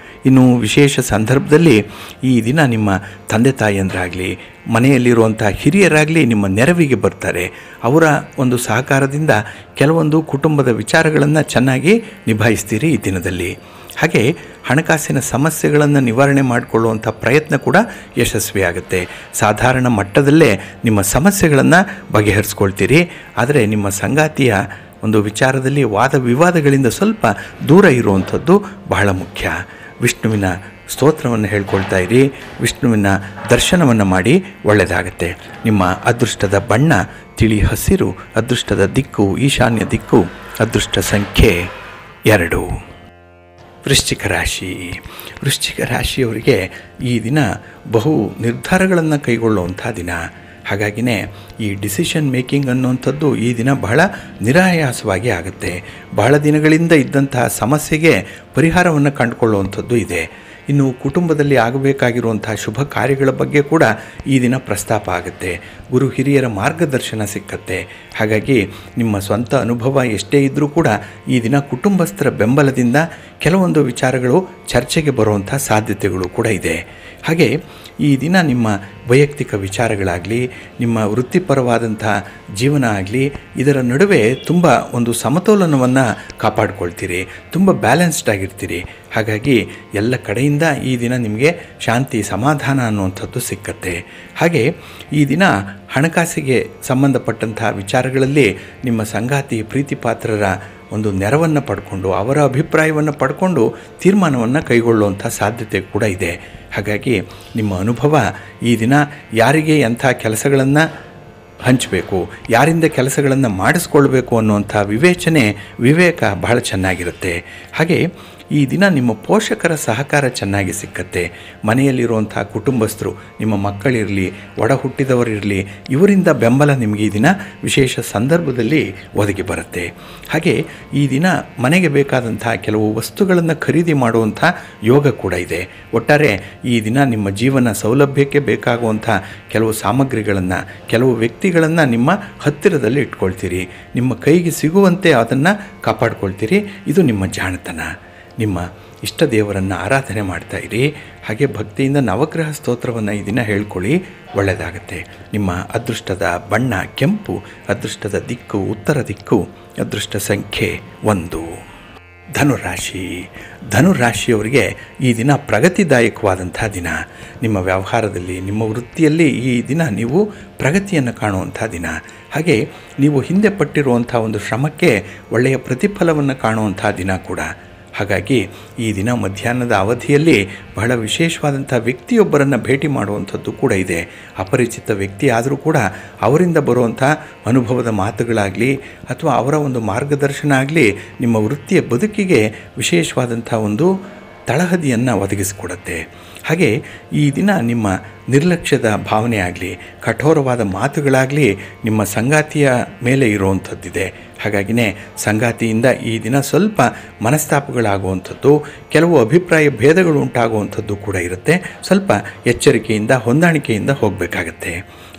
ಇನ್ನು ವಿಶೇಷ ಸಂದರ್ಭದಲ್ಲಿ ಈ ದಿನ ನಿಮ್ಮ ತಂದೆ ತಾಯಿಯಂದ್ರಾಗಲಿ ಮನೆಯಲ್ಲಿರುವಂಥ ಹಿರಿಯರಾಗಲಿ ನಿಮ್ಮ ನೆರವಿಗೆ ಬರ್ತಾರೆ. ಅವರ ಒಂದು ಸಹಕಾರದಿಂದ ಕೆಲವೊಂದು ಕುಟುಂಬದ ವಿಚಾರಗಳನ್ನು ಚೆನ್ನಾಗಿ ನಿಭಾಯಿಸ್ತೀರಿ ಈ ದಿನದಲ್ಲಿ. ಹಾಗೆ ಹಣಕಾಸಿನ ಸಮಸ್ಯೆಗಳನ್ನು ನಿವಾರಣೆ ಮಾಡಿಕೊಳ್ಳುವಂಥ ಪ್ರಯತ್ನ ಕೂಡ ಯಶಸ್ವಿಯಾಗುತ್ತೆ. ಸಾಧಾರಣ ಮಟ್ಟದಲ್ಲೇ ನಿಮ್ಮ ಸಮಸ್ಯೆಗಳನ್ನು ಬಗೆಹರಿಸ್ಕೊಳ್ತೀರಿ. ಆದರೆ ನಿಮ್ಮ ಸಂಗಾತಿಯ ಒಂದು ವಿಚಾರದಲ್ಲಿ ವಾದ ವಿವಾದಗಳಿಂದ ಸ್ವಲ್ಪ ದೂರ ಇರುವಂಥದ್ದು ಬಹಳ ಮುಖ್ಯ. ವಿಷ್ಣುವಿನ ಸ್ತೋತ್ರವನ್ನು ಹೇಳ್ಕೊಳ್ತಾ ಇರಿ, ವಿಷ್ಣುವಿನ ದರ್ಶನವನ್ನು ಮಾಡಿ ಒಳ್ಳೆಯದಾಗತ್ತೆ. ನಿಮ್ಮ ಅದೃಷ್ಟದ ಬಣ್ಣ ತಿಳಿ ಹಸಿರು, ಅದೃಷ್ಟದ ದಿಕ್ಕು ಈಶಾನ್ಯ ದಿಕ್ಕು, ಅದೃಷ್ಟ ಸಂಖ್ಯೆ 2. ವೃಶ್ಚಿಕ ರಾಶಿ. ವೃಶ್ಚಿಕ ರಾಶಿಯವರಿಗೆ ಈ ದಿನ ಬಹು ನಿರ್ಧಾರಗಳನ್ನು ಕೈಗೊಳ್ಳುವಂಥ ದಿನ. ಹಾಗಾಗಿನೇ ಈ ಡಿಸಿಷನ್ ಮೇಕಿಂಗ್ ಅನ್ನುವಂಥದ್ದು ಈ ದಿನ ಬಹಳ ನಿರಾಯಾಸವಾಗಿ ಆಗುತ್ತೆ. ಬಹಳ ದಿನಗಳಿಂದ ಇದ್ದಂತಹ ಸಮಸ್ಯೆಗೆ ಪರಿಹಾರವನ್ನು ಕಂಡುಕೊಳ್ಳುವಂಥದ್ದು ಇದೆ. ಇನ್ನು ಕುಟುಂಬದಲ್ಲಿ ಆಗಬೇಕಾಗಿರುವಂಥ ಶುಭ ಕಾರ್ಯಗಳ ಬಗ್ಗೆ ಕೂಡ ಈ ದಿನ ಪ್ರಸ್ತಾಪ ಆಗುತ್ತೆ. ಗುರು ಹಿರಿಯರ ಮಾರ್ಗದರ್ಶನ ಸಿಕ್ಕತ್ತೆ. ಹಾಗಾಗಿ ನಿಮ್ಮ ಸ್ವಂತ ಅನುಭವ ಎಷ್ಟೇ ಇದ್ದರೂ ಕೂಡ ಈ ದಿನ ಕುಟುಂಬಸ್ಥರ ಬೆಂಬಲದಿಂದ ಕೆಲವೊಂದು ವಿಚಾರಗಳು ಚರ್ಚೆಗೆ ಬರುವಂಥ ಸಾಧ್ಯತೆಗಳು ಕೂಡ ಇದೆ. ಹಾಗೆ ಈ ದಿನ ನಿಮ್ಮ ವೈಯಕ್ತಿಕ ವಿಚಾರಗಳಾಗಲಿ, ನಿಮ್ಮ ವೃತ್ತಿಪರವಾದಂಥ ಜೀವನ ಆಗಲಿ, ಇದರ ನಡುವೆ ತುಂಬ ಒಂದು ಸಮತೋಲನವನ್ನು ಕಾಪಾಡಿಕೊಳ್ತೀರಿ, ತುಂಬ ಬ್ಯಾಲೆನ್ಸ್ಡ್ ಆಗಿರ್ತೀರಿ. ಹಾಗಾಗಿ ಎಲ್ಲ ಕಡೆಯಿಂದ ಈ ದಿನ ನಿಮಗೆ ಶಾಂತಿ ಸಮಾಧಾನ ಅನ್ನುವಂಥದ್ದು ಸಿಕ್ಕತ್ತೆ. ಹಾಗೆ ಈ ದಿನ ಹಣಕಾಸಿಗೆ ಸಂಬಂಧಪಟ್ಟಂಥ ವಿಚಾರಗಳಲ್ಲಿ ನಿಮ್ಮ ಸಂಗಾತಿ ಪ್ರೀತಿಪಾತ್ರರ ಒಂದು ನೆರವನ್ನು ಪಡ್ಕೊಂಡು ಅವರ ಅಭಿಪ್ರಾಯವನ್ನು ಪಡ್ಕೊಂಡು ತೀರ್ಮಾನವನ್ನು ಕೈಗೊಳ್ಳುವಂಥ ಸಾಧ್ಯತೆ ಕೂಡ ಇದೆ. ಹಾಗಾಗಿ ನಿಮ್ಮ ಅನುಭವ ಈ ದಿನ ಯಾರಿಗೆ ಎಂಥ ಕೆಲಸಗಳನ್ನು ಹಂಚಬೇಕು, ಯಾರಿಂದ ಕೆಲಸಗಳನ್ನು ಮಾಡಿಸ್ಕೊಳ್ಬೇಕು ಅನ್ನುವಂಥ ವಿವೇಕ ಬಹಳ ಚೆನ್ನಾಗಿರುತ್ತೆ. ಹಾಗೆ ಈ ದಿನ ನಿಮ್ಮ ಪೋಷಕರ ಸಹಕಾರ ಚೆನ್ನಾಗಿ ಸಿಕ್ಕತ್ತೆ. ಮನೆಯಲ್ಲಿರುವಂಥ ಕುಟುಂಬಸ್ಥರು, ನಿಮ್ಮ ಮಕ್ಕಳಿರಲಿ, ಒಡ ಹುಟ್ಟಿದವರಿರಲಿ, ಇವರಿಂದ ಬೆಂಬಲ ನಿಮಗೆ ಈ ದಿನ ವಿಶೇಷ ಸಂದರ್ಭದಲ್ಲಿ ಒದಗಿ ಬರುತ್ತೆ. ಹಾಗೆ ಈ ದಿನ ಮನೆಗೆ ಬೇಕಾದಂಥ ಕೆಲವು ವಸ್ತುಗಳನ್ನು ಖರೀದಿ ಮಾಡುವಂಥ ಯೋಗ ಕೂಡ ಇದೆ. ಒಟ್ಟಾರೆ ಈ ದಿನ ನಿಮ್ಮ ಜೀವನ ಸೌಲಭ್ಯಕ್ಕೆ ಬೇಕಾಗುವಂಥ ಕೆಲವು ಸಾಮಗ್ರಿಗಳನ್ನು, ಕೆಲವು ವ್ಯಕ್ತಿಗಳನ್ನು ನಿಮ್ಮ ಹತ್ತಿರದಲ್ಲಿ ಇಟ್ಕೊಳ್ತೀರಿ. ನಿಮ್ಮ ಕೈಗೆ ಸಿಗುವಂತೆ ಅದನ್ನು ಕಾಪಾಡ್ಕೊಳ್ತೀರಿ. ಇದು ನಿಮ್ಮ ಜಾಣತನ. ನಿಮ್ಮ ಇಷ್ಟ ದೇವರನ್ನು ಆರಾಧನೆ ಮಾಡ್ತಾ ಇರಿ. ಹಾಗೆ ಭಕ್ತಿಯಿಂದ ನವಗ್ರಹ ಸ್ತೋತ್ರವನ್ನು ಈ ದಿನ ಹೇಳ್ಕೊಳ್ಳಿ, ಒಳ್ಳೆಯದಾಗತ್ತೆ. ನಿಮ್ಮ ಅದೃಷ್ಟದ ಬಣ್ಣ ಕೆಂಪು, ಅದೃಷ್ಟದ ದಿಕ್ಕು ಉತ್ತರ ದಿಕ್ಕು, ಅದೃಷ್ಟ ಸಂಖ್ಯೆ 1. ಧನುರಾಶಿ. ಧನುರಾಶಿಯವರಿಗೆ ಈ ದಿನ ಪ್ರಗತಿದಾಯಕವಾದಂಥ ದಿನ. ನಿಮ್ಮ ವ್ಯವಹಾರದಲ್ಲಿ, ನಿಮ್ಮ ವೃತ್ತಿಯಲ್ಲಿ ಈ ದಿನ ನೀವು ಪ್ರಗತಿಯನ್ನು ಕಾಣುವಂಥ ದಿನ. ಹಾಗೆ ನೀವು ಹಿಂದೆ ಪಟ್ಟಿರುವಂಥ ಒಂದು ಶ್ರಮಕ್ಕೆ ಒಳ್ಳೆಯ ಪ್ರತಿಫಲವನ್ನು ಕಾಣುವಂಥ ದಿನ ಕೂಡ. ಹಾಗಾಗಿ ಈ ದಿನ ಮಧ್ಯಾಹ್ನದ ಅವಧಿಯಲ್ಲಿ ಬಹಳ ವಿಶೇಷವಾದಂಥ ವ್ಯಕ್ತಿಯೊಬ್ಬರನ್ನು ಭೇಟಿ ಮಾಡುವಂಥದ್ದು ಕೂಡ ಇದೆ. ಅಪರಿಚಿತ ವ್ಯಕ್ತಿ ಆದರೂ ಕೂಡ ಅವರಿಂದ ಬರುವಂಥ ಅನುಭವದ ಮಾತುಗಳಾಗಲಿ ಅಥವಾ ಅವರ ಒಂದು ಮಾರ್ಗದರ್ಶನ ಆಗಲಿ ನಿಮ್ಮ ವೃತ್ತಿಯ ಬದುಕಿಗೆ ವಿಶೇಷವಾದಂಥ ಒಂದು ತಳಹದಿಯನ್ನು ಒದಗಿಸಿಕೊಡುತ್ತೆ. ಹಾಗೆ ಈ ದಿನ ನಿಮ್ಮ ನಿರ್ಲಕ್ಷ್ಯದ ಭಾವನೆ ಆಗಲಿ, ಕಠೋರವಾದ ಮಾತುಗಳಾಗಲಿ ನಿಮ್ಮ ಸಂಗಾತಿಯ ಮೇಲೆ ಇರುವಂಥದ್ದಿದೆ. ಹಾಗಾಗಿನೇ ಸಂಗಾತಿಯಿಂದ ಈ ದಿನ ಸ್ವಲ್ಪ ಮನಸ್ತಾಪಗಳಾಗುವಂಥದ್ದು, ಕೆಲವು ಅಭಿಪ್ರಾಯ ಭೇದಗಳು ಉಂಟಾಗುವಂಥದ್ದು ಕೂಡ ಇರುತ್ತೆ. ಸ್ವಲ್ಪ ಎಚ್ಚರಿಕೆಯಿಂದ ಹೊಂದಾಣಿಕೆಯಿಂದ ಹೋಗಬೇಕಾಗತ್ತೆ.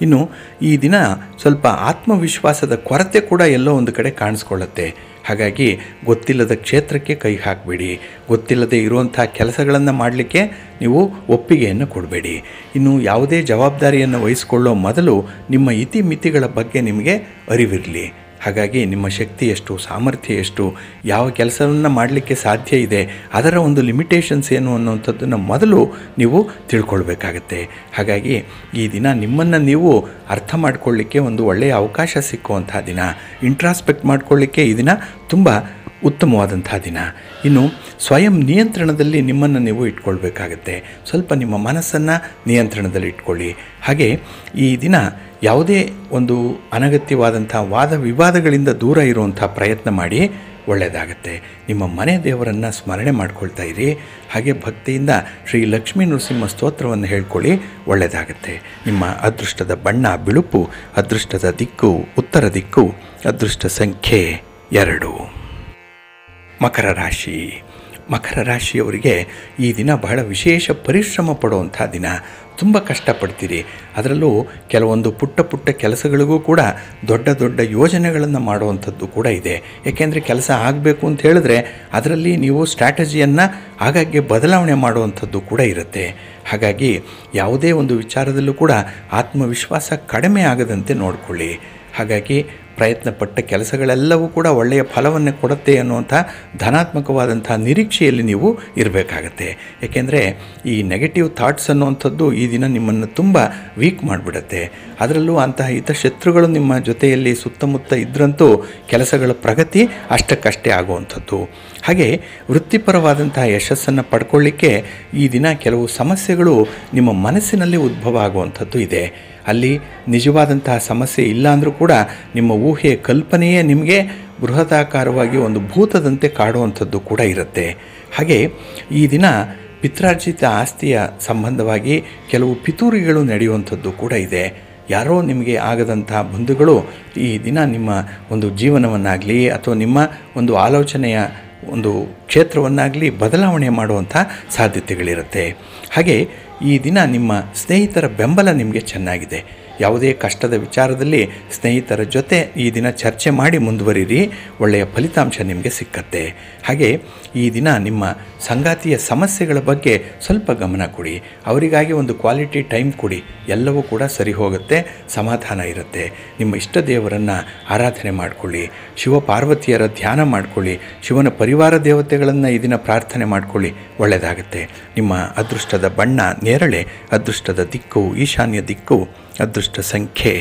ಇನ್ನು ಈ ದಿನ ಸ್ವಲ್ಪ ಆತ್ಮವಿಶ್ವಾಸದ ಕೊರತೆ ಕೂಡ ಎಲ್ಲೋ ಒಂದು ಕಡೆ ಕಾಣಿಸ್ಕೊಳ್ಳುತ್ತೆ. ಹಾಗಾಗಿ ಗೊತ್ತಿಲ್ಲದ ಕ್ಷೇತ್ರಕ್ಕೆ ಕೈ ಹಾಕಬೇಡಿ. ಗೊತ್ತಿಲ್ಲದೆ ಇರುವಂಥ ಕೆಲಸಗಳನ್ನು ಮಾಡಲಿಕ್ಕೆ ನೀವು ಒಪ್ಪಿಗೆಯನ್ನು ಕೊಡಬೇಡಿ. ಇನ್ನು ಯಾವುದೇ ಜವಾಬ್ದಾರಿಯನ್ನು ವಹಿಸಿಕೊಳ್ಳೋ ಮೊದಲು ನಿಮ್ಮ ಇತಿಮಿತಿಗಳ ಬಗ್ಗೆ ನಿಮಗೆ ಅರಿವಿರಲಿ. ಹಾಗಾಗಿ ನಿಮ್ಮ ಶಕ್ತಿ ಎಷ್ಟು, ಸಾಮರ್ಥ್ಯ ಎಷ್ಟು, ಯಾವ ಕೆಲಸವನ್ನು ಮಾಡಲಿಕ್ಕೆ ಸಾಧ್ಯ ಇದೆ, ಅದರ ಒಂದು ಲಿಮಿಟೇಷನ್ಸ್ ಏನು ಅನ್ನುವಂಥದ್ದನ್ನು ಮೊದಲು ನೀವು ತಿಳ್ಕೊಳ್ಬೇಕಾಗತ್ತೆ. ಹಾಗಾಗಿ ಈ ದಿನ ನಿಮ್ಮನ್ನು ನೀವು ಅರ್ಥ ಮಾಡಿಕೊಳ್ಳಿಕ್ಕೆ ಒಂದು ಒಳ್ಳೆಯ ಅವಕಾಶ ಸಿಕ್ಕುವಂಥ ದಿನ. ಇಂಟ್ರಾಸ್ಪೆಕ್ಟ್ ಮಾಡಿಕೊಳ್ಳಿಕ್ಕೆ ಈ ದಿನ ತುಂಬ ಉತ್ತಮವಾದಂಥ ದಿನ. ಇನ್ನು ಸ್ವಯಂ ನಿಯಂತ್ರಣದಲ್ಲಿ ನಿಮ್ಮನ್ನು ನೀವು ಇಟ್ಕೊಳ್ಬೇಕಾಗತ್ತೆ. ಸ್ವಲ್ಪ ನಿಮ್ಮ ಮನಸ್ಸನ್ನು ನಿಯಂತ್ರಣದಲ್ಲಿ ಇಟ್ಕೊಳ್ಳಿ. ಹಾಗೆ ಈ ದಿನ ಯಾವುದೇ ಒಂದು ಅನಗತ್ಯವಾದಂಥ ವಾದ ವಿವಾದಗಳಿಂದ ದೂರ ಇರುವಂಥ ಪ್ರಯತ್ನ ಮಾಡಿ, ಒಳ್ಳೆಯದಾಗತ್ತೆ. ನಿಮ್ಮ ಮನೆ ದೇವರನ್ನು ಸ್ಮರಣೆ ಮಾಡ್ಕೊಳ್ತಾ ಇರಿ. ಹಾಗೆ ಭಕ್ತಿಯಿಂದ ಶ್ರೀ ಲಕ್ಷ್ಮೀ ನರಸಿಂಹ ಸ್ತೋತ್ರವನ್ನು ಹೇಳ್ಕೊಳ್ಳಿ, ಒಳ್ಳೆಯದಾಗತ್ತೆ. ನಿಮ್ಮ ಅದೃಷ್ಟದ ಬಣ್ಣ ಬಿಳುಪು, ಅದೃಷ್ಟದ ದಿಕ್ಕು ಉತ್ತರ ದಿಕ್ಕು, ಅದೃಷ್ಟ ಸಂಖ್ಯೆ 2. ಮಕರ ರಾಶಿ. ಮಕರ ರಾಶಿಯವರಿಗೆ ಈ ದಿನ ಬಹಳ ವಿಶೇಷ ಪರಿಶ್ರಮ ಪಡುವಂಥ ದಿನ. ತುಂಬ ಕಷ್ಟಪಡ್ತೀರಿ. ಅದರಲ್ಲೂ ಕೆಲವೊಂದು ಪುಟ್ಟ ಪುಟ್ಟ ಕೆಲಸಗಳಿಗೂ ಕೂಡ ದೊಡ್ಡ ದೊಡ್ಡ ಯೋಜನೆಗಳನ್ನು ಮಾಡುವಂಥದ್ದು ಕೂಡ ಇದೆ. ಏಕೆಂದರೆ ಕೆಲಸ ಆಗಬೇಕು ಅಂತ ಹೇಳಿದ್ರೆ ಅದರಲ್ಲಿ ನೀವು ಸ್ಟ್ರಾಟಜಿಯನ್ನು ಆಗಾಗ್ಗೆ ಬದಲಾವಣೆ ಮಾಡುವಂಥದ್ದು ಕೂಡ ಇರುತ್ತೆ. ಹಾಗಾಗಿ ಯಾವುದೇ ಒಂದು ವಿಚಾರದಲ್ಲೂ ಕೂಡ ಆತ್ಮವಿಶ್ವಾಸ ಕಡಿಮೆ ಆಗದಂತೆ ನೋಡಿಕೊಳ್ಳಿ. ಹಾಗಾಗಿ ಪ್ರಯತ್ನಪಟ್ಟ ಕೆಲಸಗಳೆಲ್ಲವೂ ಕೂಡ ಒಳ್ಳೆಯ ಫಲವನ್ನು ಕೊಡುತ್ತೆ ಅನ್ನುವಂಥ ಧನಾತ್ಮಕವಾದಂಥ ನಿರೀಕ್ಷೆಯಲ್ಲಿ ನೀವು ಇರಬೇಕಾಗತ್ತೆ. ಏಕೆಂದರೆ ಈ ನೆಗೆಟಿವ್ ಥಾಟ್ಸ್ ಅನ್ನುವಂಥದ್ದು ಈ ದಿನ ನಿಮ್ಮನ್ನು ತುಂಬ ವೀಕ್ ಮಾಡಿಬಿಡುತ್ತೆ. ಅದರಲ್ಲೂ ಅಂತಹ ಹಿತಶತ್ರುಗಳು ನಿಮ್ಮ ಜೊತೆಯಲ್ಲಿ ಸುತ್ತಮುತ್ತ ಇದ್ರಂತೂ ಕೆಲಸಗಳ ಪ್ರಗತಿ ಅಷ್ಟಕ್ಕಷ್ಟೇ ಆಗುವಂಥದ್ದು. ಹಾಗೆ ವೃತ್ತಿಪರವಾದಂಥ ಯಶಸ್ಸನ್ನು ಪಡ್ಕೊಳ್ಳಿಕ್ಕೆ ಈ ದಿನ ಕೆಲವು ಸಮಸ್ಯೆಗಳು ನಿಮ್ಮ ಮನಸ್ಸಿನಲ್ಲಿ ಉದ್ಭವ ಆಗುವಂಥದ್ದು ಇದೆ. ಅಲ್ಲಿ ನಿಜವಾದಂತಹ ಸಮಸ್ಯೆ ಇಲ್ಲ ಅಂದರೂ ಕೂಡ ನಿಮ್ಮ ಊಹೆಯ ಕಲ್ಪನೆಯೇ ನಿಮಗೆ ಬೃಹದಾಕಾರವಾಗಿ ಒಂದು ಭೂತದಂತೆ ಕಾಡುವಂಥದ್ದು ಕೂಡ ಇರುತ್ತೆ. ಹಾಗೆ ಈ ದಿನ ಪಿತ್ರಾರ್ಜಿತ ಆಸ್ತಿಯ ಸಂಬಂಧವಾಗಿ ಕೆಲವು ಪಿತೂರಿಗಳು ನಡೆಯುವಂಥದ್ದು ಕೂಡ ಇದೆ. ಯಾರೋ ನಿಮಗೆ ಆಗದಂಥ ಬಂಧುಗಳು ಈ ದಿನ ನಿಮ್ಮ ಒಂದು ಜೀವನವನ್ನಾಗಲಿ ಅಥವಾ ನಿಮ್ಮ ಒಂದು ಆಲೋಚನೆಯ ಒಂದು ಕ್ಷೇತ್ರವನ್ನಾಗಲಿ ಬದಲಾವಣೆ ಮಾಡುವಂಥ ಸಾಧ್ಯತೆಗಳಿರುತ್ತೆ. ಹಾಗೆ ಈ ದಿನ ನಿಮ್ಮ ಸ್ನೇಹಿತರ ಬೆಂಬಲ ನಿಮಗೆ ಚೆನ್ನಾಗಿದೆ. ಯಾವುದೇ ಕಷ್ಟದ ವಿಚಾರದಲ್ಲಿ ಸ್ನೇಹಿತರ ಜೊತೆ ಈ ದಿನ ಚರ್ಚೆ ಮಾಡಿ ಮುಂದುವರಿರಿ, ಒಳ್ಳೆಯ ಫಲಿತಾಂಶ ನಿಮಗೆ ಸಿಕ್ಕತ್ತೆ. ಹಾಗೆ ಈ ದಿನ ನಿಮ್ಮ ಸಂಗಾತಿಯ ಸಮಸ್ಯೆಗಳ ಬಗ್ಗೆ ಸ್ವಲ್ಪ ಗಮನ ಕೊಡಿ, ಅವರಿಗಾಗಿ ಒಂದು ಕ್ವಾಲಿಟಿ ಟೈಮ್ ಕೊಡಿ, ಎಲ್ಲವೂ ಕೂಡ ಸರಿ ಹೋಗುತ್ತೆ, ಸಮಾಧಾನ ಇರುತ್ತೆ. ನಿಮ್ಮ ಇಷ್ಟ ದೇವರನ್ನು ಆರಾಧನೆ ಮಾಡಿಕೊಳ್ಳಿ, ಶಿವ ಪಾರ್ವತಿಯರ ಧ್ಯಾನ ಮಾಡಿಕೊಳ್ಳಿ, ಶಿವನ ಪರಿವಾರ ದೇವತೆಗಳನ್ನು ಈ ದಿನ ಪ್ರಾರ್ಥನೆ ಮಾಡಿಕೊಳ್ಳಿ, ಒಳ್ಳೆಯದಾಗುತ್ತೆ. ನಿಮ್ಮ ಅದೃಷ್ಟದ ಬಣ್ಣ ನೇರಳೆ, ಅದೃಷ್ಟದ ದಿಕ್ಕು ಈಶಾನ್ಯ ದಿಕ್ಕು, ಅದೃಷ್ಟ ಸಂಖ್ಯೆ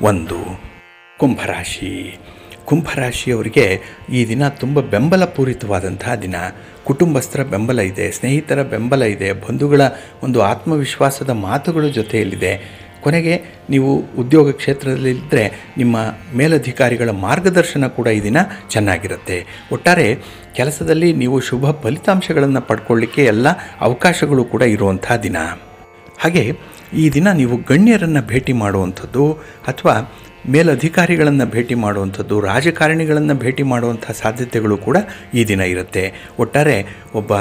1. ಕುಂಭರಾಶಿ. ಕುಂಭರಾಶಿಯವರಿಗೆ ಈ ದಿನ ತುಂಬ ಬೆಂಬಲಪೂರಿತವಾದಂತಹ ದಿನ. ಕುಟುಂಬಸ್ಥರ ಬೆಂಬಲ ಇದೆ, ಸ್ನೇಹಿತರ ಬೆಂಬಲ ಇದೆ, ಬಂಧುಗಳ ಒಂದು ಆತ್ಮವಿಶ್ವಾಸದ ಮಾತುಗಳು ಜೊತೆಯಲ್ಲಿದೆ. ಕೊನೆಗೆ ನೀವು ಉದ್ಯೋಗ ಕ್ಷೇತ್ರದಲ್ಲಿದ್ದರೆ ನಿಮ್ಮ ಮೇಲಧಿಕಾರಿಗಳ ಮಾರ್ಗದರ್ಶನ ಕೂಡ ಈ ದಿನ ಚೆನ್ನಾಗಿರುತ್ತೆ. ಒಟ್ಟಾರೆ ಕೆಲಸದಲ್ಲಿ ನೀವು ಶುಭ ಫಲಿತಾಂಶಗಳನ್ನು ಪಡ್ಕೊಳ್ಳಿಕ್ಕೆ ಎಲ್ಲ ಅವಕಾಶಗಳು ಕೂಡ ಇರುವಂಥ ದಿನ. ಹಾಗೆ ಈ ದಿನ ನೀವು ಗಣ್ಯರನ್ನು ಭೇಟಿ ಮಾಡುವಂಥದ್ದು ಅಥವಾ ಮೇಲಧಿಕಾರಿಗಳನ್ನು ಭೇಟಿ ಮಾಡುವಂಥದ್ದು, ರಾಜಕಾರಣಿಗಳನ್ನು ಭೇಟಿ ಮಾಡುವಂಥ ಸಾಧ್ಯತೆಗಳು ಕೂಡ ಈ ದಿನ ಇರುತ್ತೆ. ಒಟ್ಟಾರೆ ಒಬ್ಬ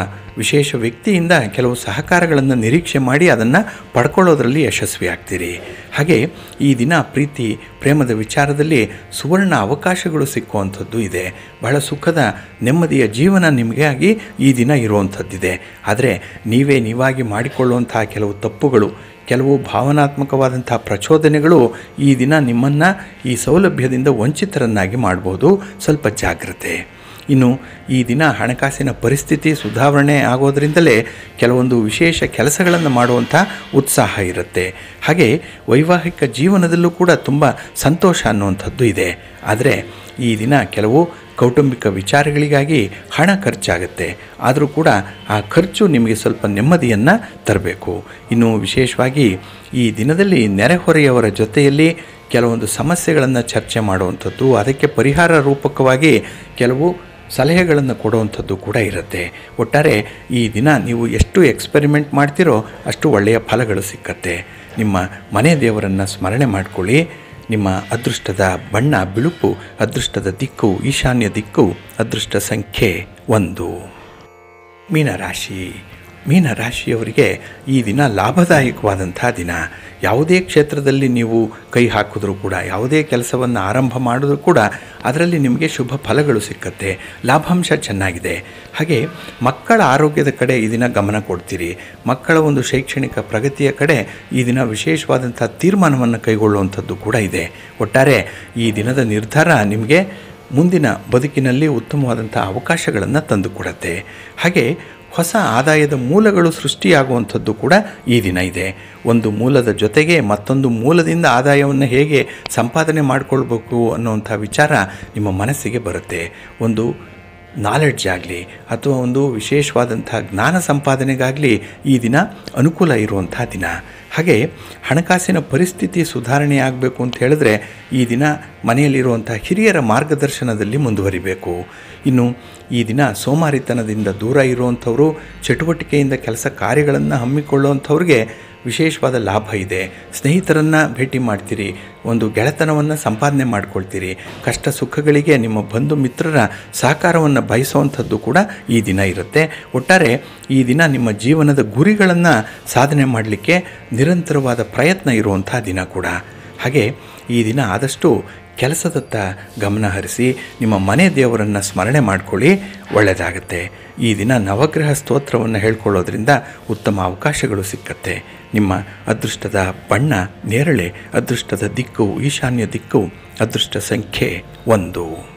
ವಿಶೇಷ ವ್ಯಕ್ತಿಯಿಂದ ಕೆಲವು ಸಹಕಾರಗಳನ್ನು ನಿರೀಕ್ಷೆ ಮಾಡಿ ಅದನ್ನು ಪಡ್ಕೊಳ್ಳೋದ್ರಲ್ಲಿ ಯಶಸ್ವಿ ಆಗ್ತೀರಿ. ಹಾಗೆ ಈ ದಿನ ಪ್ರೀತಿ ಪ್ರೇಮದ ವಿಚಾರದಲ್ಲಿ ಸುವರ್ಣ ಅವಕಾಶಗಳು ಸಿಕ್ಕುವಂಥದ್ದು ಇದೆ. ಬಹಳ ಸುಖದ ನೆಮ್ಮದಿಯ ಜೀವನ ನಿಮಗಾಗಿ ಈ ದಿನ ಇರುವಂಥದ್ದಿದೆ. ಆದರೆ ನೀವಾಗಿ ಮಾಡಿಕೊಳ್ಳುವಂಥ ಕೆಲವು ತಪ್ಪುಗಳು, ಕೆಲವು ಭಾವನಾತ್ಮಕವಾದಂಥ ಪ್ರಚೋದನೆಗಳು ಈ ದಿನ ನಿಮ್ಮನ್ನು ಈ ಸೌಲಭ್ಯದಿಂದ ವಂಚಿತರನ್ನಾಗಿ ಮಾಡ್ಬೋದು. ಸ್ವಲ್ಪ ಜಾಗ್ರತೆ. ಇನ್ನು ಈ ದಿನ ಹಣಕಾಸಿನ ಪರಿಸ್ಥಿತಿ ಸುಧಾರಣೆ ಆಗೋದರಿಂದಲೇ ಕೆಲವೊಂದು ವಿಶೇಷ ಕೆಲಸಗಳನ್ನು ಮಾಡುವಂಥ ಉತ್ಸಾಹ ಇರುತ್ತೆ. ಹಾಗೆ ವೈವಾಹಿಕ ಜೀವನದಲ್ಲೂ ಕೂಡ ತುಂಬ ಸಂತೋಷ ಅನ್ನುವಂಥದ್ದು ಇದೆ. ಆದರೆ ಈ ದಿನ ಕೆಲವು ಕೌಟುಂಬಿಕ ವಿಚಾರಗಳಿಗಾಗಿ ಹಣ ಖರ್ಚಾಗುತ್ತೆ. ಆದರೂ ಕೂಡ ಆ ಖರ್ಚು ನಿಮಗೆ ಸ್ವಲ್ಪ ನೆಮ್ಮದಿಯನ್ನು ತರಬೇಕು. ಇನ್ನು ವಿಶೇಷವಾಗಿ ಈ ದಿನದಲ್ಲಿ ನೆರೆಹೊರೆಯವರ ಜೊತೆಯಲ್ಲಿ ಕೆಲವೊಂದು ಸಮಸ್ಯೆಗಳನ್ನು ಚರ್ಚೆ ಮಾಡುವಂಥದ್ದು, ಅದಕ್ಕೆ ಪರಿಹಾರ ರೂಪಕವಾಗಿ ಕೆಲವು ಸಲಹೆಗಳನ್ನು ಕೊಡುವಂಥದ್ದು ಕೂಡ ಇರುತ್ತೆ. ಒಟ್ಟಾರೆ ಈ ದಿನ ನೀವು ಎಷ್ಟು ಎಕ್ಸ್ಪೆರಿಮೆಂಟ್ ಮಾಡ್ತೀರೋ ಅಷ್ಟು ಒಳ್ಳೆಯ ಫಲಗಳು ಸಿಕ್ಕತ್ತೆ. ನಿಮ್ಮ ಮನೆ ದೇವರನ್ನು ಸ್ಮರಣೆ ಮಾಡಿಕೊಳ್ಳಿ. ನಿಮ್ಮ ಅದೃಷ್ಟದ ಬಣ್ಣ ಬಿಳುಪು, ಅದೃಷ್ಟದ ದಿಕ್ಕು ಈಶಾನ್ಯ ದಿಕ್ಕು, ಅದೃಷ್ಟ ಸಂಖ್ಯೆ 1. ಮೀನರಾಶಿ. ಮೀನರಾಶಿಯವರಿಗೆ ಈ ದಿನ ಲಾಭದಾಯಕವಾದಂಥ ದಿನ. ಯಾವುದೇ ಕ್ಷೇತ್ರದಲ್ಲಿ ನೀವು ಕೈ ಹಾಕಿದ್ರೂ ಕೂಡ, ಯಾವುದೇ ಕೆಲಸವನ್ನು ಆರಂಭ ಮಾಡಿದ್ರೂ ಕೂಡ ಅದರಲ್ಲಿ ನಿಮಗೆ ಶುಭ ಫಲಗಳು ಸಿಕ್ಕತ್ತೆ, ಲಾಭಾಂಶ ಚೆನ್ನಾಗಿದೆ. ಹಾಗೆ ಮಕ್ಕಳ ಆರೋಗ್ಯದ ಕಡೆ ಈ ದಿನ ಗಮನ ಕೊಡ್ತೀರಿ. ಮಕ್ಕಳ ಒಂದು ಶೈಕ್ಷಣಿಕ ಪ್ರಗತಿಯ ಕಡೆ ಈ ದಿನ ವಿಶೇಷವಾದಂಥ ತೀರ್ಮಾನವನ್ನು ಕೈಗೊಳ್ಳುವಂಥದ್ದು ಕೂಡ ಇದೆ. ಒಟ್ಟಾರೆ ಈ ದಿನದ ನಿರ್ಧಾರ ನಿಮಗೆ ಮುಂದಿನ ಬದುಕಿನಲ್ಲಿ ಉತ್ತಮವಾದಂಥ ಅವಕಾಶಗಳನ್ನು ತಂದುಕೊಡುತ್ತೆ. ಹಾಗೆ ಹೊಸ ಆದಾಯದ ಮೂಲಗಳು ಸೃಷ್ಟಿಯಾಗುವಂಥದ್ದು ಕೂಡ ಈ ದಿನ ಇದೆ. ಒಂದು ಮೂಲದ ಜೊತೆಗೆ ಮತ್ತೊಂದು ಮೂಲದಿಂದ ಆದಾಯವನ್ನು ಹೇಗೆ ಸಂಪಾದನೆ ಮಾಡಿಕೊಳ್ಬೇಕು ಅನ್ನುವಂಥ ವಿಚಾರ ನಿಮ್ಮ ಮನಸ್ಸಿಗೆ ಬರುತ್ತೆ. ಒಂದು ನಾಲೆಡ್ಜ್ ಆಗಲಿ ಅಥವಾ ಒಂದು ವಿಶೇಷವಾದಂಥ ಜ್ಞಾನ ಸಂಪಾದನೆಗಾಗಲಿ ಈ ದಿನ ಅನುಕೂಲ ಇರುವಂಥ ದಿನ. ಹಾಗೆ ಹಣಕಾಸಿನ ಪರಿಸ್ಥಿತಿ ಸುಧಾರಣೆ ಆಗಬೇಕು ಅಂತ ಹೇಳಿದ್ರೆ ಈ ದಿನ ಮನೆಯಲ್ಲಿರುವಂಥ ಹಿರಿಯರ ಮಾರ್ಗದರ್ಶನದಲ್ಲಿ ಮುಂದುವರಿಬೇಕು. ಇನ್ನು ಈ ದಿನ ಸೋಮಾರಿತನದಿಂದ ದೂರ ಇರುವಂಥವರು, ಚಟುವಟಿಕೆಯಿಂದ ಕೆಲಸ ಕಾರ್ಯಗಳನ್ನು ಹಮ್ಮಿಕೊಳ್ಳುವಂಥವ್ರಿಗೆ ವಿಶೇಷವಾದ ಲಾಭ ಇದೆ. ಸ್ನೇಹಿತರನ್ನು ಭೇಟಿ ಮಾಡ್ತೀರಿ, ಒಂದು ಗೆಳೆತನವನ್ನು ಸಂಪಾದನೆ ಮಾಡ್ಕೊಳ್ತೀರಿ. ಕಷ್ಟ ಸುಖಗಳಿಗೆ ನಿಮ್ಮ ಬಂಧು ಮಿತ್ರರ ಸಹಕಾರವನ್ನು ಬಯಸುವಂಥದ್ದು ಕೂಡ ಈ ದಿನ ಇರುತ್ತೆ. ಒಟ್ಟಾರೆ ಈ ದಿನ ನಿಮ್ಮ ಜೀವನದ ಗುರಿಗಳನ್ನು ಸಾಧನೆ ಮಾಡಲಿಕ್ಕೆ ನಿರಂತರವಾದ ಪ್ರಯತ್ನ ಇರುವಂಥ ದಿನ ಕೂಡ. ಹಾಗೆ ಈ ದಿನ ಆದಷ್ಟು ಕೆಲಸದತ್ತ ಗಮನ ಹರಿಸಿ ನಿಮ್ಮ ಮನೆ ದೇವರನ್ನು ಸ್ಮರಣೆ ಮಾಡ್ಕೊಳ್ಳಿ, ಒಳ್ಳೆಯದಾಗತ್ತೆ. ಈ ದಿನ ನವಗ್ರಹ ಸ್ತೋತ್ರವನ್ನು ಹೇಳ್ಕೊಳ್ಳೋದ್ರಿಂದ ಉತ್ತಮ ಅವಕಾಶಗಳು ಸಿಕ್ಕತ್ತೆ. ನಿಮ್ಮ ಅದೃಷ್ಟದ ಬಣ್ಣ ನೇರಳೆ, ಅದೃಷ್ಟದ ದಿಕ್ಕು ಈಶಾನ್ಯ ದಿಕ್ಕು, ಅದೃಷ್ಟ ಸಂಖ್ಯೆ 1.